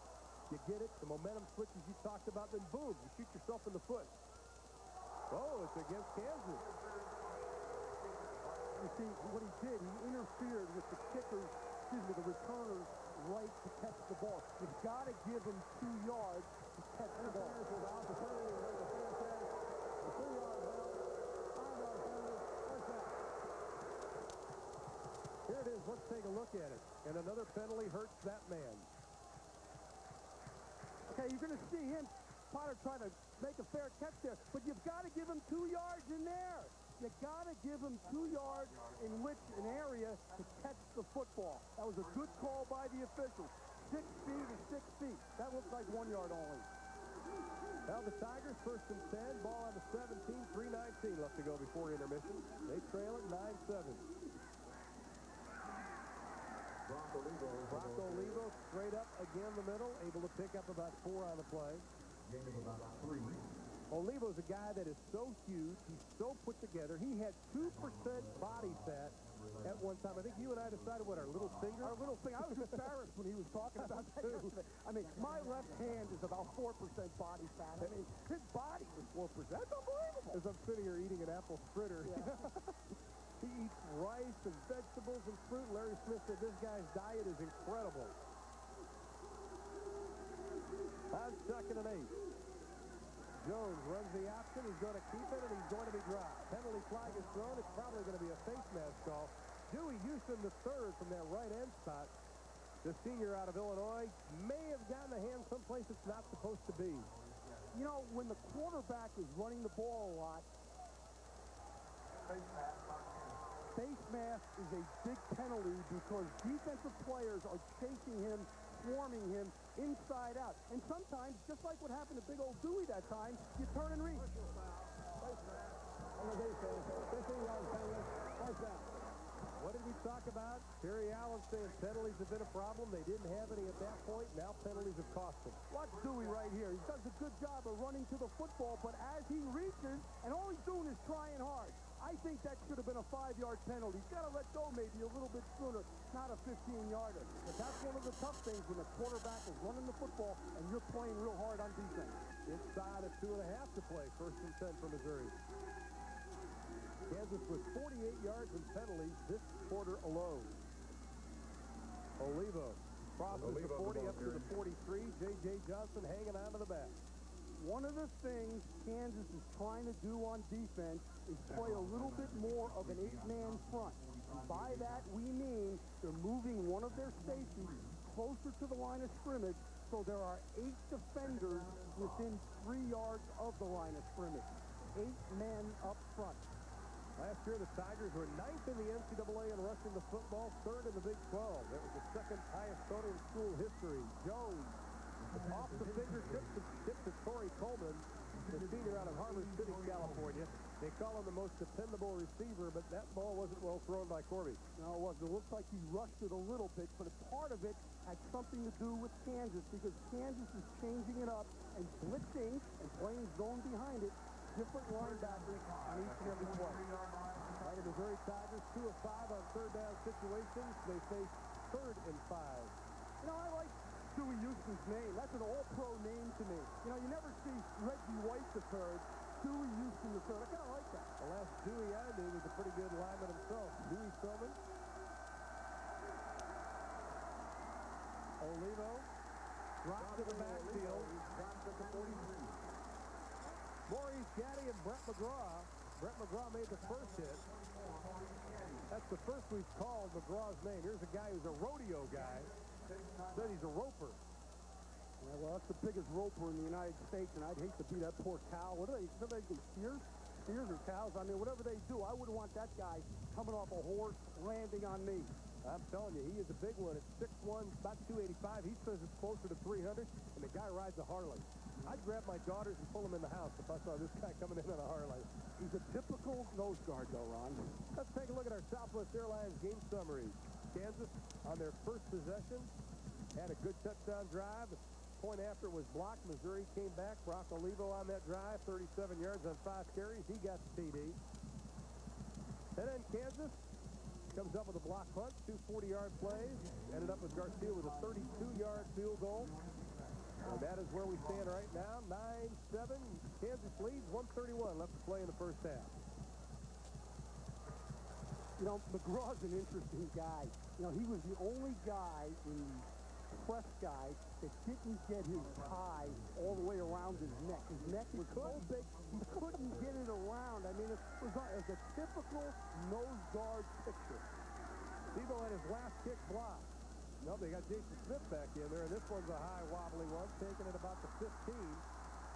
You get it, the momentum switches you talked about, then boom, you shoot yourself in the foot. Oh, it's against Kansas. You see, what he did, he interfered with the kicker's, the returner's right to catch the ball. You've got to give him 2 yards to catch the ball. Here it is. Let's take a look at it. And another penalty hurts that man. Okay, you're going to see him, Potter, trying to make a fair catch there, but you've got to give him 2 yards in there. You got to give him 2 yards in which an area to catch the football. That was a good call by the official. 6 feet is 6 feet. That looks like 1 yard only. Now the Tigers first and 10, ball on the 17, 3:19 left to go before intermission. They trail it 9-7. Bronco Levo straight up again the middle, able to pick up about 4 on the play. Olivo's a guy that is so huge, he's so put together. He had 2% body fat at one time. I think you and I decided what our little finger. Our little thing. I was embarrassed when he was talking about that yesterday. I mean, my left hand is about 4% body fat. I mean, his body was 4%. That's unbelievable. As I'm sitting here eating an apple fritter. Yeah. He eats rice and vegetables and fruit. Larry Smith said this guy's diet is incredible. On 2nd and 8. Jones runs the option. He's going to keep it, and he's going to be dropped. Penalty flag is thrown. It's probably going to be a face mask call. Dewey Houston, the third from that right end spot. The senior out of Illinois may have gotten a hand someplace it's not supposed to be. You know, when the quarterback is running the ball a lot, face mask is a big penalty because defensive players are chasing him, swarming him inside out. And sometimes, just like what happened to big old Dewey that time, you turn and reach. What did we talk about? Terry Allen saying penalties have been a problem. They didn't have any at that point. Now penalties have cost them. Watch Dewey right here. He does a good job of running to the football, but as he reaches, and all he's doing is trying hard. I think that should have been a 5-yard penalty. He's got to let go maybe a little bit sooner, not a 15-yarder. But that's one of the tough things when the quarterback is running the football and you're playing real hard on defense. Inside of 2.5 to play. 1st and 10 for Missouri. Kansas with 48 yards in penalties this quarter alone. Olivo crosses the 40 up to the 43. J.J. Johnson hanging on to the back. One of the things Kansas is trying to do on defense is play a little bit more of an 8-man front. And by that, we mean they're moving one of their safeties closer to the line of scrimmage, so there are 8 defenders within 3 yards of the line of scrimmage. 8 men up front. Last year, the Tigers were 9th in the NCAA in rushing the football, 3rd in the Big 12. That was the 2nd highest total in school history. Jones, off the fingertips, tip to Torrey Coleman, the senior out of Harvard City, California. They call him the most dependable receiver, but that ball wasn't well thrown by Corby. No, it wasn't. It looks like he rushed it a little bit, but part of it had something to do with Kansas because Kansas is changing it up and blitzing and playing zone behind it. Different linebackers on each and every play. Right, the Missouri Tigers, 2 of 5 on 3rd down situations. They face 3rd and 5. You know, I like Dewey Houston's name. That's an all-pro name to me. You know, you never see Reggie White the third, Dewey Houston the third. I kind of like that. The last Dewey I knew was a pretty good lineman himself. Dewey Philman. Olivo dropped to the backfield. Maurice Gaddy and Brett McGraw. Brett McGraw made the first hit. That's the first we've called McGraw's name. Here's a guy who's a rodeo guy. Said he's a roper. Yeah, well, that's the biggest roper in the United States, and I'd hate to be that poor cow. What do they do, steers? Steers or cows? I mean, whatever they do, I wouldn't want that guy coming off a horse landing on me. I'm telling you, he is a big one. At 6'1", about 285. He says it's closer to 300, and the guy rides a Harley. I'd grab my daughters and pull them in the house if I saw this guy coming in on a Harley. He's a typical nose guard, though, Ron. Let's take a look at our Southwest Airlines game summary. Kansas, on their first possession, had a good touchdown drive. Point after was blocked. Missouri came back. Brock Olivo on that drive, 37 yards on 5 carries. He got the TD. And then Kansas comes up with a block punt, 2 40-yard plays. Ended up with Garcia with a 32-yard field goal. And that is where we stand right now, 9-7. Kansas leads, 1:31 left to play in the first half. You know, McGraw's an interesting guy. You know, he was the only guy in press guy that didn't get his tie all the way around his neck. His neck was so big, he couldn't get it around. I mean, it was a typical nose guard picture. Tebow had his last kick blocked. No, they got Jason Smith back in there, and this one's a high, wobbly one, taken at about the 15.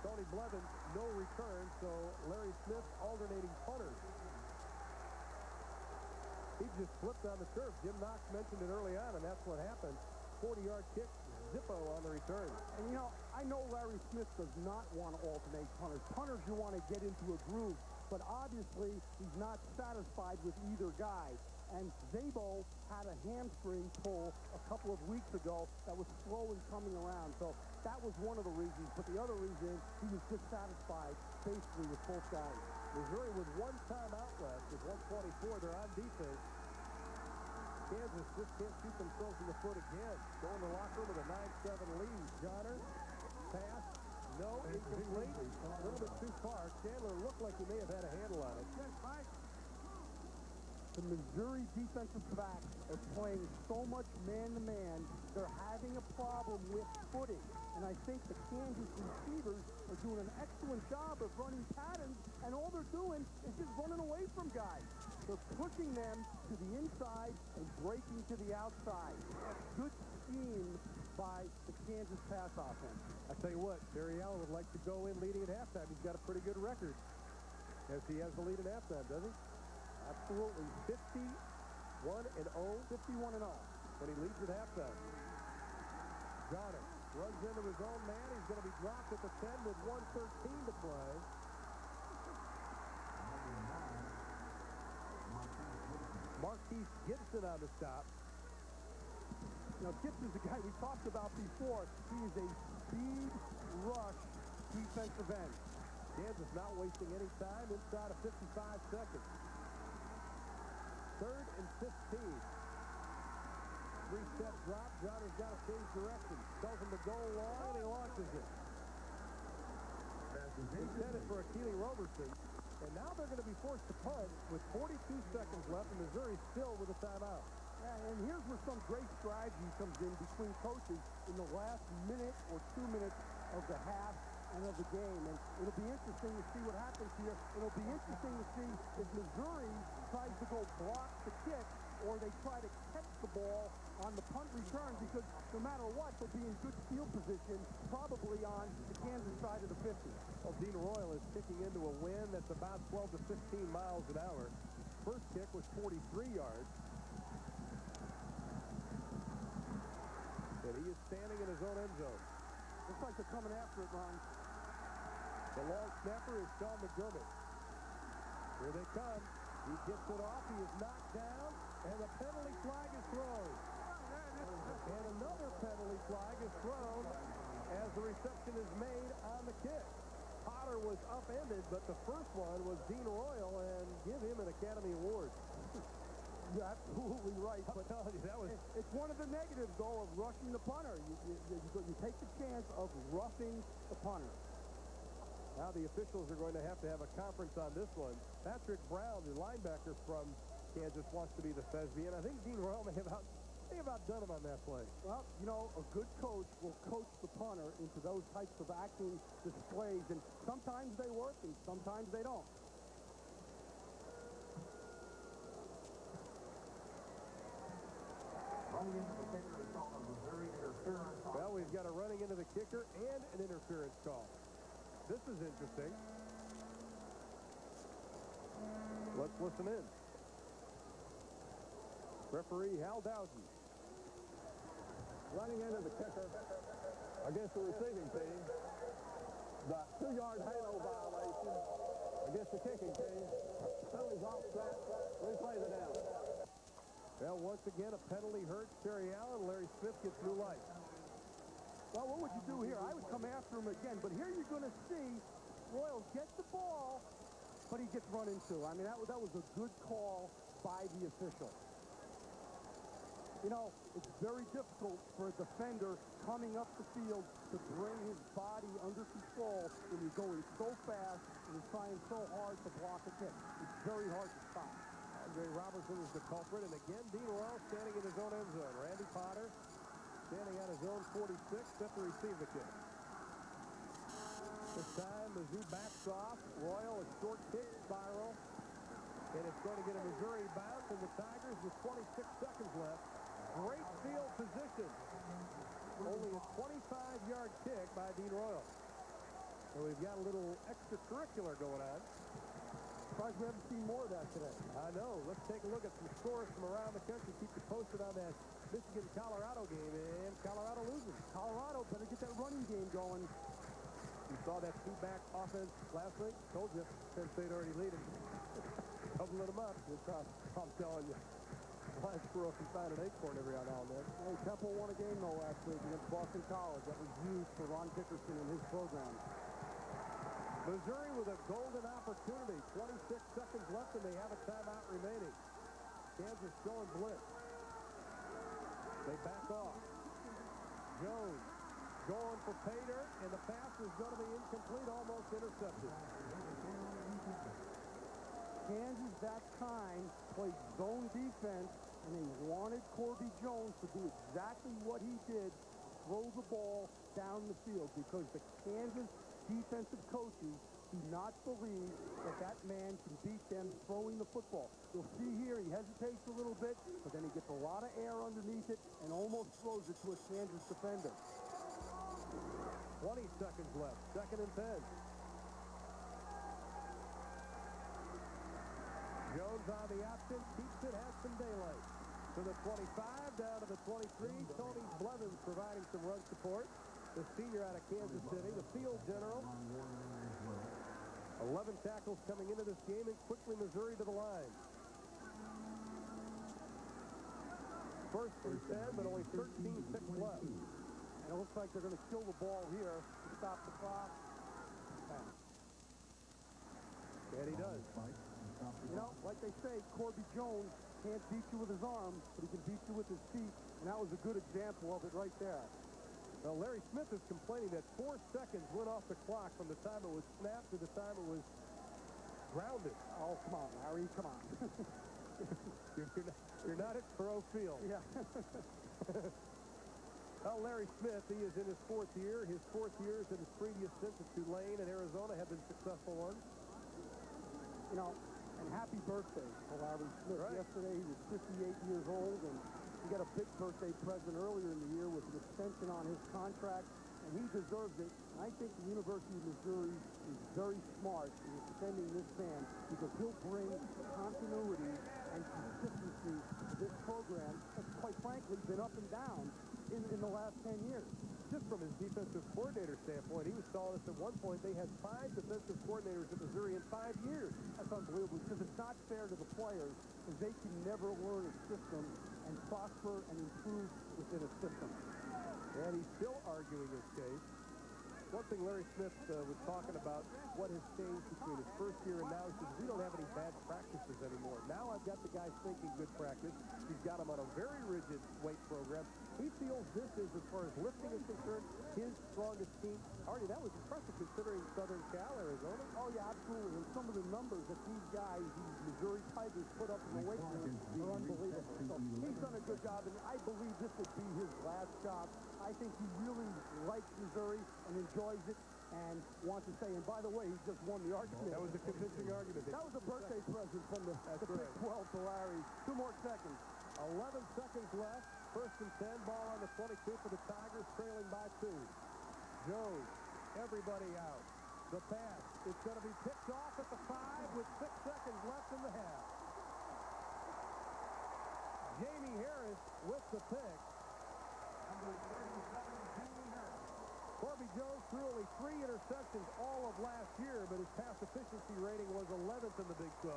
Tony Blevins, no return, so Larry Smith alternating punters. He just flipped on the turf. Jim Knox mentioned it early on, and that's what happened. 40-yard kick, Zippo on the return. And, you know, I know Larry Smith does not want to alternate punters. Punters, you want to get into a groove, but obviously he's not satisfied with either guy. And Zabo had a hamstring pull a couple of weeks ago that was slow in coming around. So that was one of the reasons. But the other reason, he was dissatisfied basically with both guys. Missouri with 1 timeout left with 1:24. They're on defense. Kansas just can't shoot themselves in the foot again. Going to the locker room with a 9-7 lead. Johnner, pass, no, incomplete. A little bit too far. Chandler looked like he may have had a handle on it. The Missouri defensive backs are playing so much man-to-man, they're having a problem with footing. And I think the Kansas receivers are doing an excellent job of running patterns, and all they're doing is just running away from guys. They're pushing them to the inside and breaking to the outside. Good scheme by the Kansas pass offense. I tell you what, Barry Allen would like to go in leading at halftime. He's got a pretty good record, as he has the lead at halftime, doesn't he? Absolutely. 51-0. 51-0. And he leads at halftime. Johnner runs into his own man. He's going to be dropped at the 10 with 1:13 to play. Marquise Gibson on the stop. Now, Gibson's a guy we talked about before. He is a speed rush defensive end. Kansas not wasting any time inside of 55 seconds. 3rd and 15. 3-step drop. Johnner's got to change direction. Tells him to go long, and he launches it. Intended for Akili Roberson. And now they're going to be forced to punt with 42 seconds left, and Missouri still with a timeout. Yeah, and here's where some great strategy comes in between coaches in the last minute or 2 minutes of the half and of the game. And it'll be interesting to see what happens here. It'll be interesting to see if Missouri tries to go block the kick or they try to catch the ball on the punt return, because no matter what, they'll be in good field position, probably on the Kansas side of the 50. Well, Dean Royal is kicking into a wind that's about 12 to 15 miles an hour. First kick was 43 yards. And he is standing in his own end zone. Looks like they're coming after it, Ron. The long snapper is Sean McDermott. Here they come. He gets it off. He is knocked down, and the penalty flag is thrown. And another penalty flag is thrown as the reception is made on the kick. Potter was upended, but the first one was Dean Royal, and give him an Academy Award. You're absolutely right. But that was... It's one of the negatives, though, of rushing the punter. You take the chance of roughing the punter. Now the officials are going to have a conference on this one. Patrick Brown, the linebacker from Kansas, wants to be the thespian. I think Dean Royal may have outdone him on that play. Well, you know, a good coach will coach the punter into those types of acting displays, and sometimes they work and sometimes they don't. Well, we've got a running into the kicker and an interference call. This is interesting. Let's listen in. Referee Hal Dowden. Running into the kicker against the receiving team. The 2-yard halo violation against the kicking team. Penalty's offset. Replay the down. Well, once again, a penalty hurts Terry Allen. Larry Smith gets new life. Well, what would you do here? I would come after him again. But here you're going to see Royals get the ball, but he gets run into. I mean, that was a good call by the official. You know, it's very difficult for a defender coming up the field to bring his body under control when you're going so fast and you're trying so hard to block a kick. It's very hard to stop. Andre Robertson is the culprit, and again, Dean Royal standing in his own end zone. Randy Potter standing on his own 46, set to receive the kick. This time, Missou backs off. Royal, a short kick spiral, and it's going to get a Missouri bounce, and the Tigers with 26 seconds left. Great field position. Only a 25-yard kick by Dean Royal. So we've got a little extracurricular going on. Surprised we haven't seen more of that today. I know. Let's take a look at some scores from around the country. Keep you posted on that Michigan-Colorado game, and Colorado loses. Colorado better get that running game going. You saw that two-back offense last week? Told you. Penn State already leading. Doubling them up. I'm telling you. Lions screw up and find an acorn every now and then. Hey, Temple won a game, though, last week against Boston College. That was huge for Ron Dickerson and his program. Missouri with a golden opportunity. 26 seconds left, and they have a timeout remaining. Kansas showing blitz. They back off. Jones going for Pater, and the pass is going to be incomplete, almost intercepted. Kansas that time played zone defense, and they wanted Corby Jones to do exactly what he did, throw the ball down the field, because the Kansas defensive coaches do not believe that that man can beat them throwing the football. You'll see here he hesitates a little bit, but then he gets a lot of air underneath it and almost throws it to a Kansas defender. 20 seconds left. 2nd and 10. Jones on the option, keeps it, has some daylight. To the 25, down to the 23. Tony Blevins providing some run support. The senior out of Kansas City, the field general. 11 tackles coming into this game, and quickly Missouri to the line. 1st and 10, but only 13 ticks left. And it looks like they're going to kill the ball here to stop the clock. And he does. You know, like they say, Corby Jones can't beat you with his arm, but he can beat you with his feet, and that was a good example of it right there. Well, Larry Smith is complaining that 4 seconds went off the clock from the time it was snapped to the time it was grounded. Oh, come on, Larry, come on. you're not at Pro Field. Yeah. Well, Larry Smith, he is in his 4th year. His 4th years in his previous stint at Tulane and Arizona have been successful ones. You know, and happy birthday to Larry Smith. Right. Yesterday he was 58 years old, and he got a big birthday present earlier in the year with an extension on his contract, and he deserves it. And I think the University of Missouri is very smart in extending this man, because he'll bring continuity and consistency to this program that's, quite frankly, been up and down in the last 10 years. Just from his defensive coordinator standpoint, he was telling us at one point they had 5 defensive coordinators at Missouri in 5 years. That's unbelievable, because it's not fair to the players, because they can never learn a system and prosper and improve within a system. And he's still arguing his case. One thing Larry Smith was talking about, what has changed between his first year and now, he says, we don't have any bad practices anymore. Now I've got the guys thinking good practice. He's got them on a very rigid weight program. He feels this is, as far as lifting is concerned, his strongest team. Artie, that was impressive considering Southern Cal, Arizona. Oh, yeah, absolutely. And some of the numbers that these guys, these Missouri Tigers, put up in the weight room are unbelievable. So he's done a good job, and I believe this would be his last job. I think he really likes Missouri and enjoys it and wants to stay. And by the way, he just won the argument. That was a convincing argument. That was a birthday present from the Big 12 to Larry. 2 more seconds. 11 seconds left. 1st and 10. Ball on the 22 for the Tigers, trailing by 2. Jones, everybody out. The pass. It's going to be picked off at the 5 with 6 seconds left in the half. Jamie Harris with the pick. Corby Jones threw only 3 interceptions all of last year, but his pass efficiency rating was 11th in the Big 12.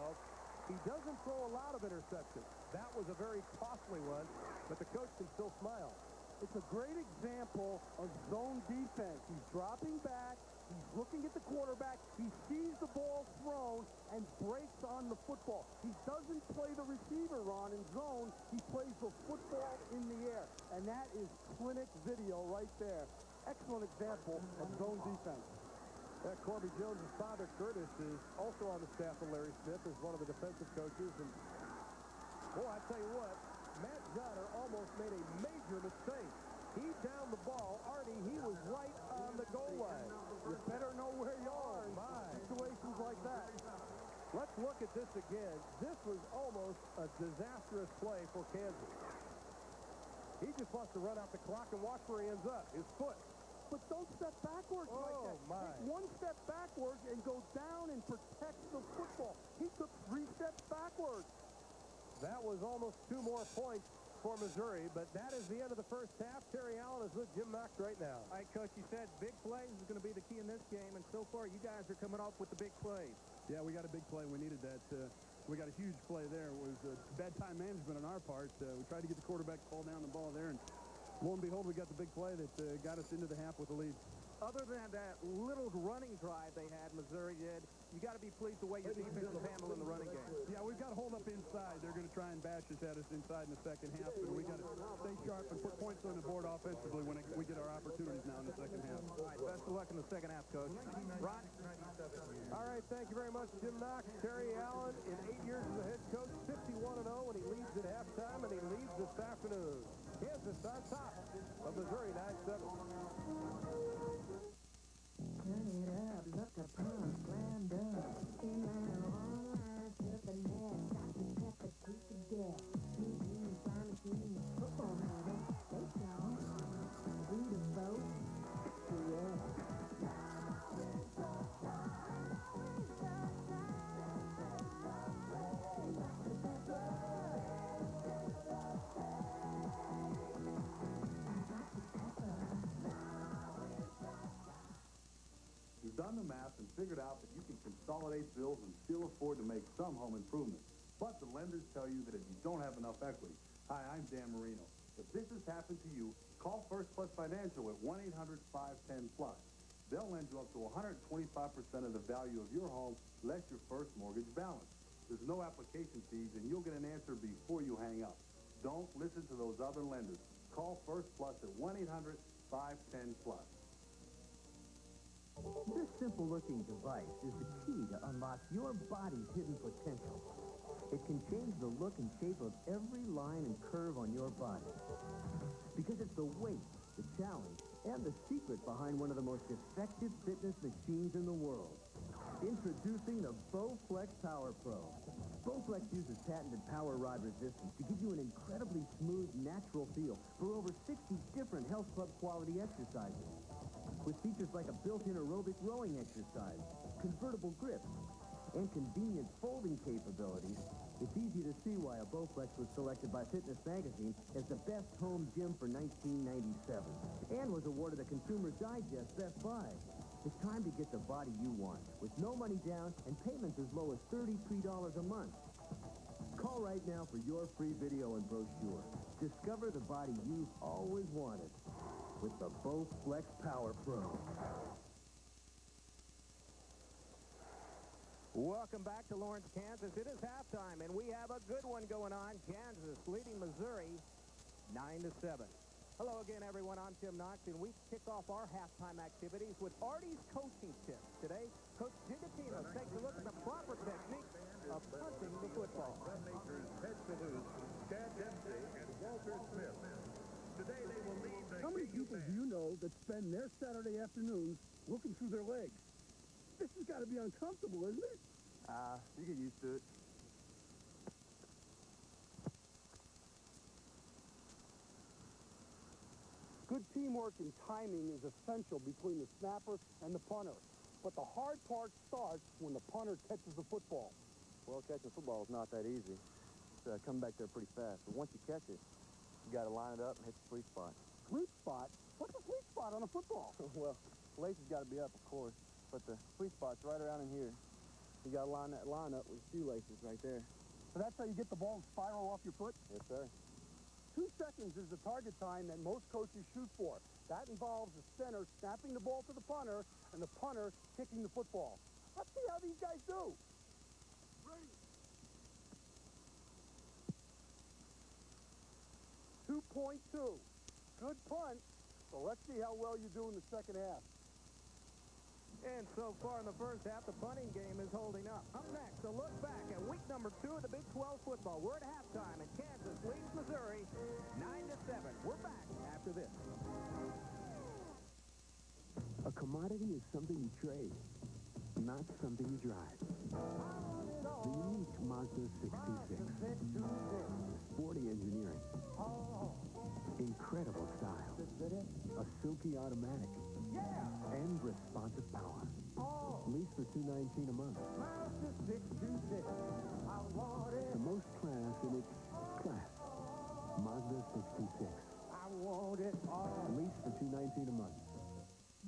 He doesn't throw a lot of interceptions. That was a very costly one, but the coach can still smile. It's a great example of zone defense. He's dropping back. He's looking at the quarterback. He sees the ball thrown and breaks on the football. He doesn't play the receiver, Ron, in zone. He plays the football in the air. And that is clinic video right there. Excellent example of zone defense. Corby Jones' father, Curtis, is also on the staff of Larry Smith as one of the defensive coaches. And, boy, I tell you what, Matt Johnner almost made a major mistake. He downed the ball. Artie, he was right on the goal line. You better know where you are in situations like that. Let's look at this again. This was almost a disastrous play for Kansas. He just wants to run out the clock and watch where he ends up. His foot. But don't step backwards like that. My. Take 1 step backwards and go down and protect the football. He took 3 steps backwards. That was almost 2 more points for Missouri, but that is the end of the first half. Terry Allen is with Jim Knox right now. All right, Coach, you said big plays is going to be the key in this game, and so far you guys are coming off with the big plays. Yeah, we got a big play. We needed that. We got a huge play there. It was bad time management on our part. We tried to get the quarterback to fall down the ball there, and lo and behold, we got the big play that got us into the half with the lead. Other than that little running drive they had, Missouri did, you got to be pleased the way your defense is handling the running game. Yeah, we've got to hold up inside. They're going to try and bash us at us inside in the second half, but we got to stay sharp and put points on the board offensively when we get our opportunities now in the second half. All right, best of luck in the second half, Coach. Ron? All right, thank you very much, Jim Knox. Terry Allen, in 8 years as a head coach, 51-0, and he leads at halftime, and he leads this afternoon. Kansas on top of Missouri, 9-7. Turn it up, look the pump, slammed up. In line, all lines, to the net. Dr. Pepper, taste the death. Sneaky, time machine, football habit. They go. We the vote. Yeah. We've done the math and figured out that you can consolidate bills and still afford to make some home improvements. But the lenders tell you that if you don't have enough equity. Hi, I'm Dan Marino. If this has happened to you, call First Plus Financial at 1-800-510-PLUS. They'll lend you up to 125% of the value of your home, less your first mortgage balance. There's no application fees, and you'll get an answer before you hang up. Don't listen to those other lenders. Call First Plus at 1-800-510-PLUS. This simple-looking device is the key to unlock your body's hidden potential. It can change the look and shape of every line and curve on your body. Because it's the weight, the challenge, and the secret behind one of the most effective fitness machines in the world. Introducing the Bowflex Power Pro. Bowflex uses patented power rod resistance to give you an incredibly smooth, natural feel for over 60 different health club quality exercises. With features like a built-in aerobic rowing exercise, convertible grips, and convenient folding capabilities, it's easy to see why a Bowflex was selected by Fitness Magazine as the best home gym for 1997, and was awarded a Consumer's Digest Best Buy. It's time to get the body you want, with no money down and payments as low as $33 a month. Call right now for your free video and brochure. Discover the body you've always wanted with the Bowflex Power Pro. Welcome back to Lawrence, Kansas. It is halftime, and we have a good one going on. Kansas leading Missouri 9-7. Hello again, everyone. I'm Tim Knox, and we kick off our halftime activities with Artie's coaching tips. Today, Coach Gigatino takes a look at the proper technique of punting the football. Makers head coaches Chad Dempsey and Walter Smith. Today they will lead the How many people do you know that spend their Saturday afternoons looking through their legs? This has got to be uncomfortable, isn't it? You get used to it. Good teamwork and timing is essential between the snapper and the punter. But the hard part starts when the punter catches the football. Well, catching football is not that easy. It's come back there pretty fast. But once you catch it, you got to line it up and hit the sweet spot. Sweet spot? What's a sweet spot on a football? Well, laces got to be up, of course, but the sweet spot's right around in here. You got to line that line up with shoelaces right there. So that's how you get the ball to spiral off your foot? Yes, sir. 2 seconds is the target time that most coaches shoot for. That involves the center snapping the ball to the punter and the punter kicking the football. Let's see how these guys do. 2.2. Good punt. So let's see how well you do in the second half. And so far in the first half, the punting game is holding up. Up next, a look back at week number 2 of the Big 12 football. We're at halftime, and Kansas leads Missouri 9-7. We're back after this. A commodity is something you trade, not something you drive. The unique Mazda 626. Sporty engineering. Incredible style. A silky automatic. And responsive power. Lease for $219 a month. The most class in its class. Mazda 626. I want it all. Lease for $219 a month.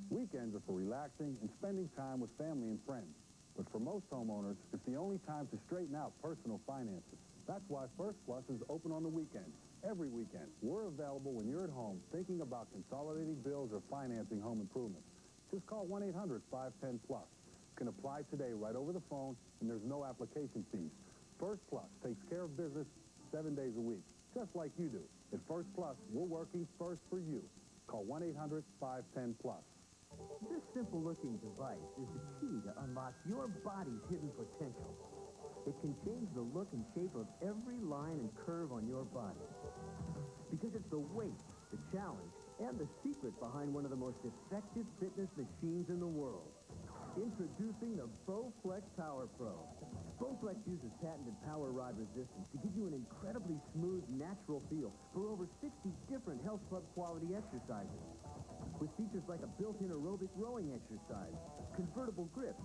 Weekends are for relaxing and spending time with family and friends. But for most homeowners, it's the only time to straighten out personal finances. That's why First Plus is open on the weekends. Every weekend, we're available when you're at home thinking about consolidating bills or financing home improvements. Just call 1-800-510-PLUS. You can apply today right over the phone, and there's no application fees. First Plus takes care of business 7 days a week, just like you do. At First Plus, we're working first for you. Call 1-800-510-PLUS. This simple-looking device is the key to unlock your body's hidden potential. It can change the look and shape of every line and curve on your body. Because it's the weight, the challenge, and the secret behind one of the most effective fitness machines in the world. Introducing the Bowflex Power Pro. Bowflex uses patented power rod resistance to give you an incredibly smooth, natural feel for over 60 different health club quality exercises. With features like a built-in aerobic rowing exercise, convertible grips,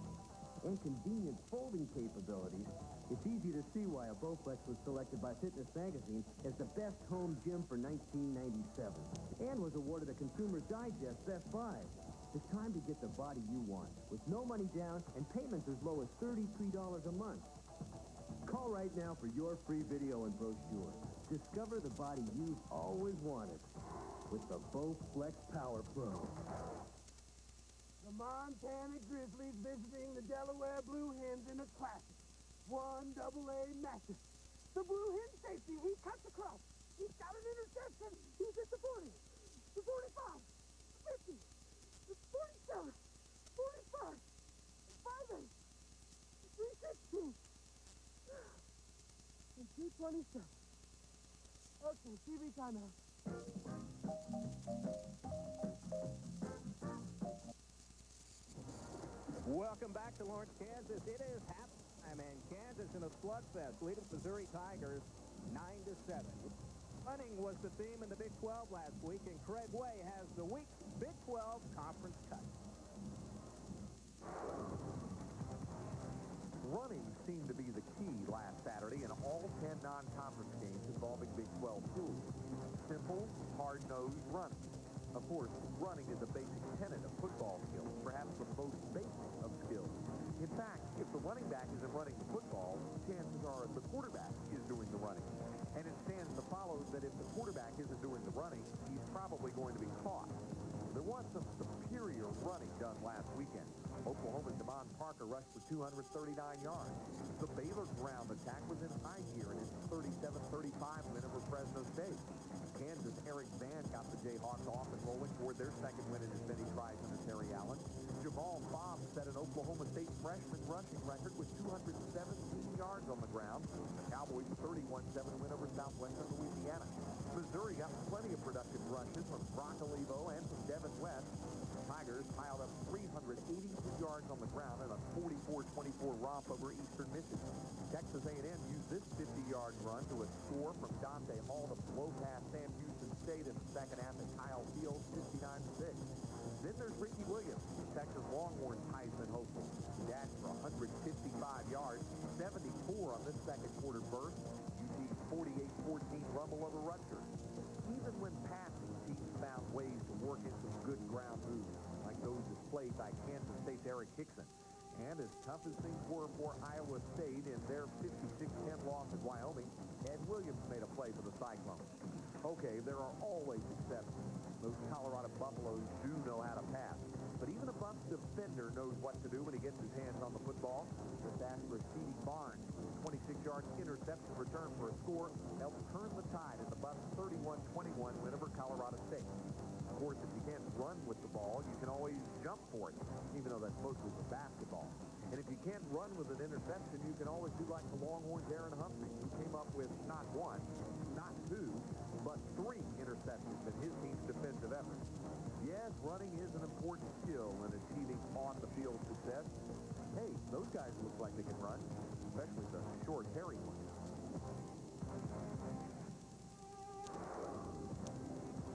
and convenient folding capabilities, it's easy to see why a Bowflex was selected by Fitness Magazine as the best home gym for 1997, and was awarded a Consumer's Digest Best Buy. It's time to get the body you want, with no money down and payments as low as $33 a month. Call right now for your free video and brochure. Discover the body you've always wanted with the Bowflex Power Pro. The Montana Grizzlies visiting the Delaware Blue Hens in a classic 1AA matchup. The Blue Hen safety, he cuts across. He's got an interception. He's at the 40, the 45, 50, the 47, 45, 58, 316, and 227. Okay, TV timeout. Welcome back to Lawrence, Kansas. It is halftime, and Kansas in a slugfest, leading Missouri Tigers 9-7. Running was the theme in the Big 12 last week, and Craig Way has the week's Big 12 conference cut. Running seemed to be the key last Saturday in all 10 non-conference games involving Big 12 schools. Simple, hard-nosed running. Of course, running is a basic tenet of football skills, perhaps the most basic of skills. In fact, if the running back isn't running the football, chances are the quarterback is doing the running. And it stands to follow that if the quarterback isn't doing the running, he's probably going to be caught. There was some superior running done last weekend. Oklahoma's Devon Parker rushed for 239 yards. The Baylor ground attack was in high gear in its 37-35 win over Fresno State. Kansas' Eric Van got the Jayhawks off and rolling toward their second win in as many tries under Terry Allen. Jamal Bob set an Oklahoma State freshman rushing record with 217 yards on the ground. The Cowboys' 31-7 win over Southwestern Louisiana. Missouri got plenty of productive rushes from Brock Olivo and from Devin West. The Tigers piled up 382 yards on the ground in a 44-24 romp over Eastern Michigan. Texas A&M used this 50-yard run to a score from Dante Hall to blow past Sam Houston State in the second half at Kyle Field, 59-6. Then there's Ricky Williams, Texas Longhorns Heisman hopeful. He dashed for 155 yards, 74 on this second quarter burst. UT's 48-14 rumble over Rutgers. Even when passing, teams found ways to work in some good ground moves, like those displayed by Kansas State's Eric Hickson. And as tough as things were for Iowa State in their 56-10 loss at Wyoming, Ed Williams made a play for the Cyclones. Okay, there are always exceptions. Those Colorado Buffaloes do know how to pass. But even a Buffs defender knows what to do when he gets his hands on the football. Just ask for C.D. Barnes, 26-yard interception return for a score, helped turn the tide in the Buffs' 31-21 win over Colorado State. Of course, if you can't run with the ball, you can always jump for it, even though that's mostly for basketball. And if you can't run with an interception, you can always do like the Longhorns' Aaron Humphrey, who came up with not one, not two, but 3 interceptions in his team's defensive effort. Yes, running is an important skill in achieving on-the-field success. Hey, those guys look like they can run, especially the short, hairy ones.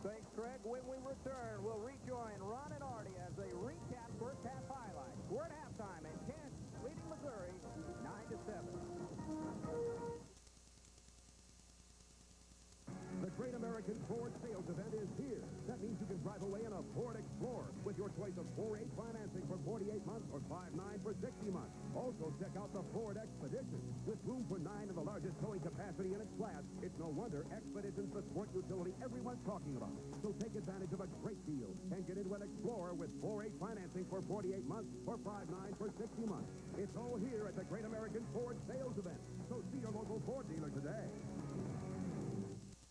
Thanks, Craig. When we return, we'll rejoin Ron and Artie as they recap first half highlights. We're at halftime, and Kansas leading Missouri 9-7. The Great American Ford Sales Event is here. That means you can drive away in a Ford Explorer with your choice of 4.8 financing for 48 months or 5.9 for 60 months. Also, check out the Ford Expedition. With room for 9 and the largest towing capacity in its class, it's no wonder Expedition's the sport utility everyone's talking about. So take advantage of a great deal and get into an Explorer with 4.8 financing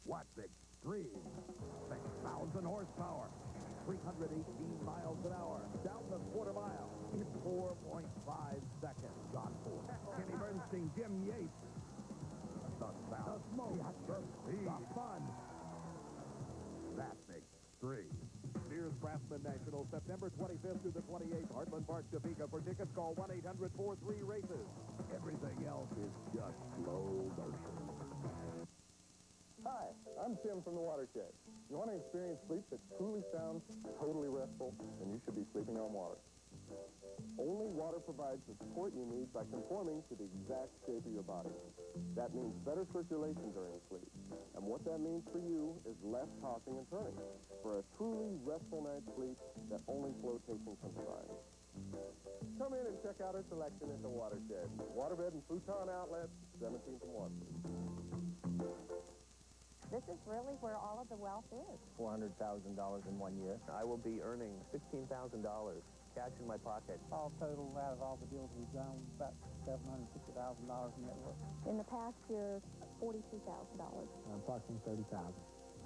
What's extreme? 6,000 horsepower, 318 miles an hour, down the quarter mile in 4.5 seconds. John Ford, Kenny Bernstein, Jim Yates. The sound, the smoke, the speed, the fun. That's extreme. Sears Craftsman National, September 25th through the 28th, Heartland Park, Topeka. For tickets, call 1-800-43-RACES. Everything else is just slow motion. Hi, I'm Tim from the Watershed. You want to experience sleep that truly sounds totally restful? Then you should be sleeping on water. Only water provides the support you need by conforming to the exact shape of your body. That means better circulation during sleep. And what that means for you is less tossing and turning for a truly restful night's sleep that only flotation can provide. Come in and check out our selection at the Watershed. Waterbed and futon outlets, 17th and Watson. This is really where all of the wealth is. $400,000 in 1 year. I will be earning $16,000 cash in my pocket. All total, out of all the deals we've done, about $750,000 in net worth. In the past year, $42,000. Approximately $30,000.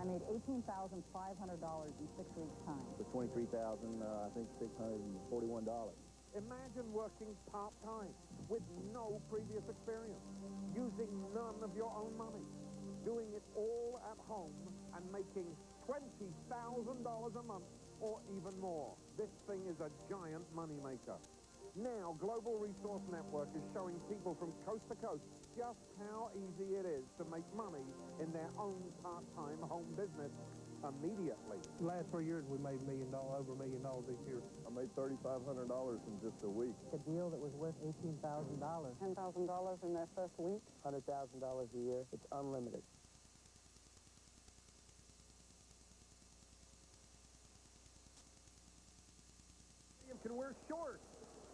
I made $18,500 in 6 weeks' time. For $23,000, I think $641. Imagine working part-time with no previous experience, using none of your own money, doing it all at home and making $20,000 a month or even more. This thing is a giant moneymaker. Now, Global Resource Network is showing people from coast to coast just how easy it is to make money in their own part-time home business immediately. The last 3 years, we made over $1 million each year. I made $3,500 in just a week. A deal that was worth $18,000. $10,000 in their first week. $100,000 a year. It's unlimited. Can wear shorts.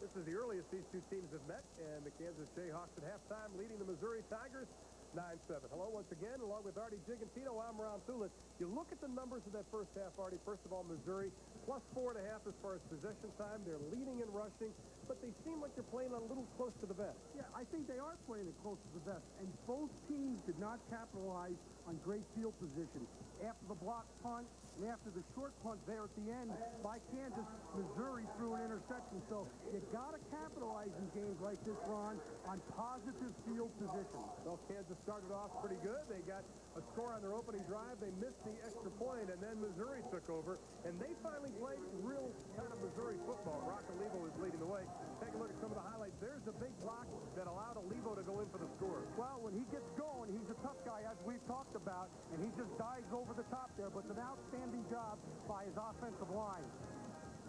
This is the earliest these two teams have met, and the Kansas Jayhawks at halftime leading the Missouri Tigers 9-7. Hello once again, along with Artie Gigantino, I'm Ron Thulis. You look at the numbers of that first half, Artie. First of all, Missouri plus 4.5 as far as possession time. They're leading in rushing, but they seem like they're playing a little close to the vest. Yeah, I think they are playing it close to the vest, and both teams did not capitalize on great field position. After the block punt and after the short punt there at the end by Kansas, Missouri threw an interception. So you got to capitalize in games like this, Ron, on positive field position. Well, Kansas started off pretty good. They got a score on their opening drive. They missed the extra point, and then Missouri took over, and they finally played real kind of Missouri football. Rock Olivo is leading the way. Take a look at some of the highlights. There's a big block that allowed Olivo to go in for the score. Well, when he gets going, he's a tough guy, as we've talked about, and he just dives over the top there, but it's an outstanding job by his offensive line.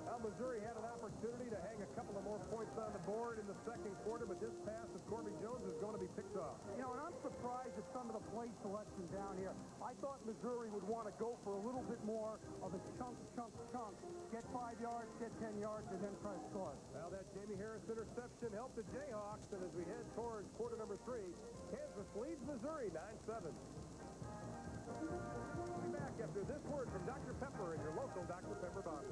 Well, Missouri had an opportunity to hang a couple of more points on the board in the second quarter, but this pass of Corby Jones is going to be picked off. You know, and I'm surprised at some of the play selection down here. I thought Missouri would want to go for a little bit more of a chunk. Get 5 yards, get 10 yards, and then try to score. Well, that Jamie Harris interception helped the Jayhawks, and as we head towards quarter number 3, Kansas leads Missouri 9-7. We'll be back after this word from Dr. Pepper and your local Dr. Pepper bottle.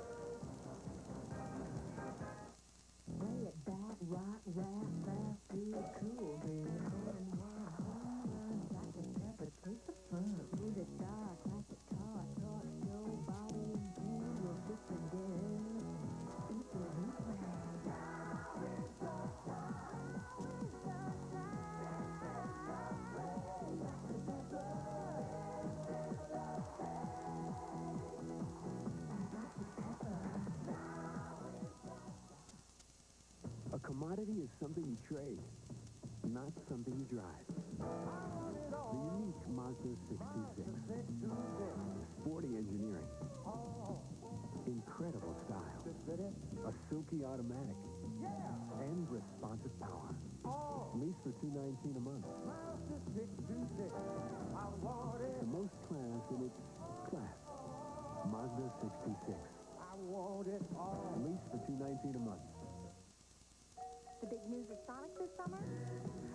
Play it back, rock, rap, fast, good, cool, then home run, Dr. Pepper, taste the fun. Move it, dark, classic car, talk, show, body, and pain, will this again. Eat the replay. A commodity is something you trade, not something you drive. The unique Mazda 626. Sporty engineering. Incredible style. A silky automatic. And responsive power. Lease for $219 a month. The most class in its class. Mazda 626. Lease for $219 a month. The big news at Sonic this summer?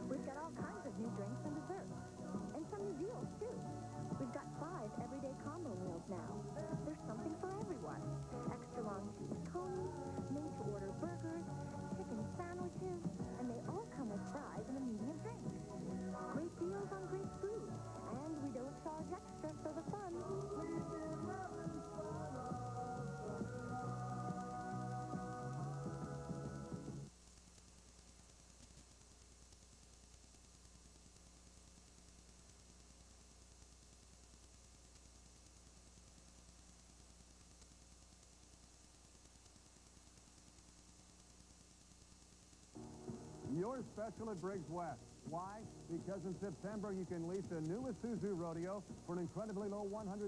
We've got all kinds of new drinks and desserts. And some new deals, too. We've got 5 everyday combo meals now. There's something for everyone. Extra long cheese cones, made-to-order burgers, chicken sandwiches, and they all come with fries and a medium drink. Great deals on great food. your special at Briggs West. Why? Because in September you can lease a new Missou rodeo for an incredibly low $160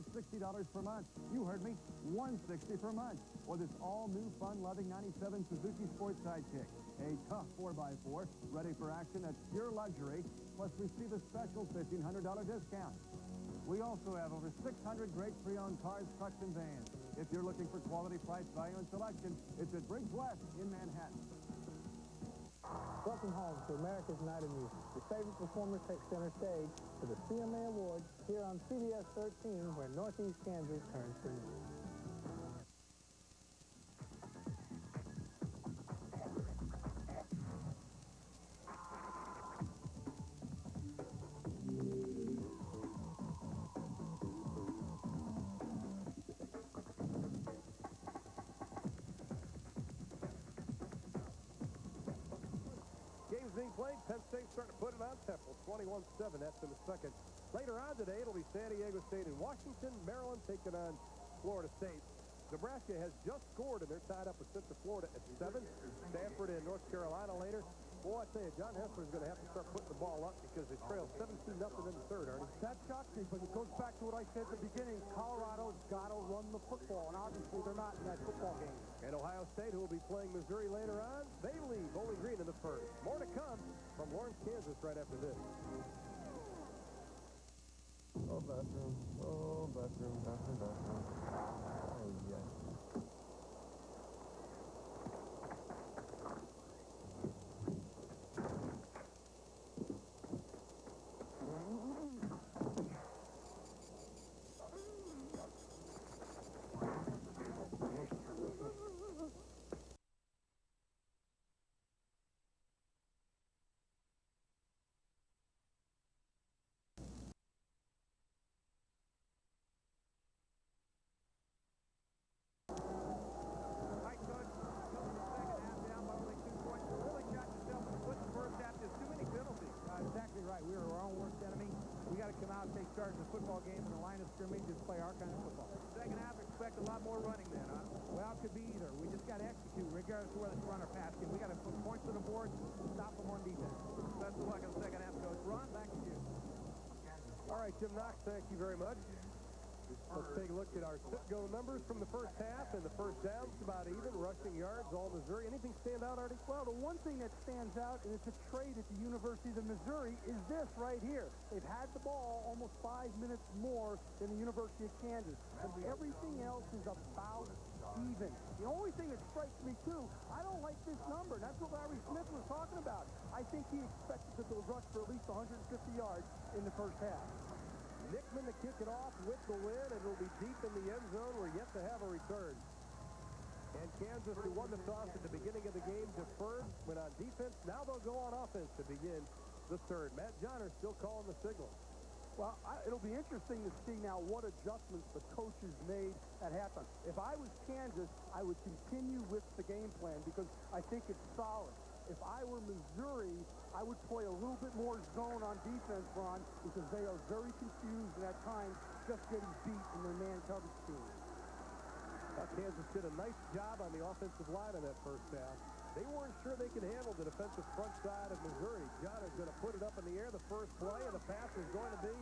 per month. You heard me, $160 per month. Or this all-new fun-loving 97 Suzuki Sport Sidekick. A tough 4x4, ready for action at pure luxury, plus receive a special $1,500 discount. We also have over 600 great pre-owned cars, trucks, and vans. If you're looking for quality, price, value, and selection, it's at Briggs West in Manhattan. Welcome home to America's Night of Music. Your favorite performers take center stage for the CMA Awards here on CBS 13, where Northeast Kansas turns green. Being played, Penn State starting to put it on Temple, 21-7. That's in the second. Later on today, it'll be San Diego State and Washington, Maryland taking on Florida State. Nebraska has just scored, and they're tied up with Central Florida at 7. Stanford and North Carolina later. Boy, I tell you, John Heffler is going to have to start putting the ball up because they trail 17-0 in the third, Artie. That shocks me, but it goes back to what I said at the beginning. Colorado's got to run the football, and obviously they're not in that football game. And Ohio State, who will be playing Missouri later on, they lead Bowling Green in the first. More to come from Lawrence, Kansas right after this. Oh, bathroom. Oh, bathroom, bathroom, bathroom. Oh, yes. We are our own worst enemy. We got to come out and take charge of the football game in the line of scrimmage and play our kind of football. Second half, expect a lot more running then, huh? Well, it could be either. We just got to execute, regardless of whether it's run or pass game. We got to put points on the board, stop them on defense. Best of luck in the second half, Coach. Ron, back to you. All right, Jim Knox, thank you very much. Let's take a look at our sit-go numbers from the first half, and the first down's about even. Rushing yards, all Missouri. Anything stand out, Artie? Well, the one thing that stands out, and it's a trade at the University of Missouri, is this right here. They've had the ball almost 5 minutes more than the University of Kansas. And everything else is about even. The only thing that strikes me, too, I don't like this number. That's what Larry Smith was talking about. I think he expected that they'll rush for at least 150 yards in the first half. Nickman to kick it off with the win, and it'll be deep in the end zone. We're yet to have a return. And Kansas, who won the toss at the beginning of the game, deferred, went on defense. Now they'll go on offense to begin the third. Matt Johnner still calling the signal. Well, it'll be interesting to see now what adjustments the coaches made at halftime. If I was Kansas, I would continue with the game plan because I think it's solid. If I were Missouri, I would play a little bit more zone on defense, Ron, because they are very confused and at times just getting beat in their man coverage scheme. Kansas did a nice job on the offensive line in that first half. They weren't sure they could handle the defensive front side of Missouri. John is going to put it up in the air the first play, and the pass is going to be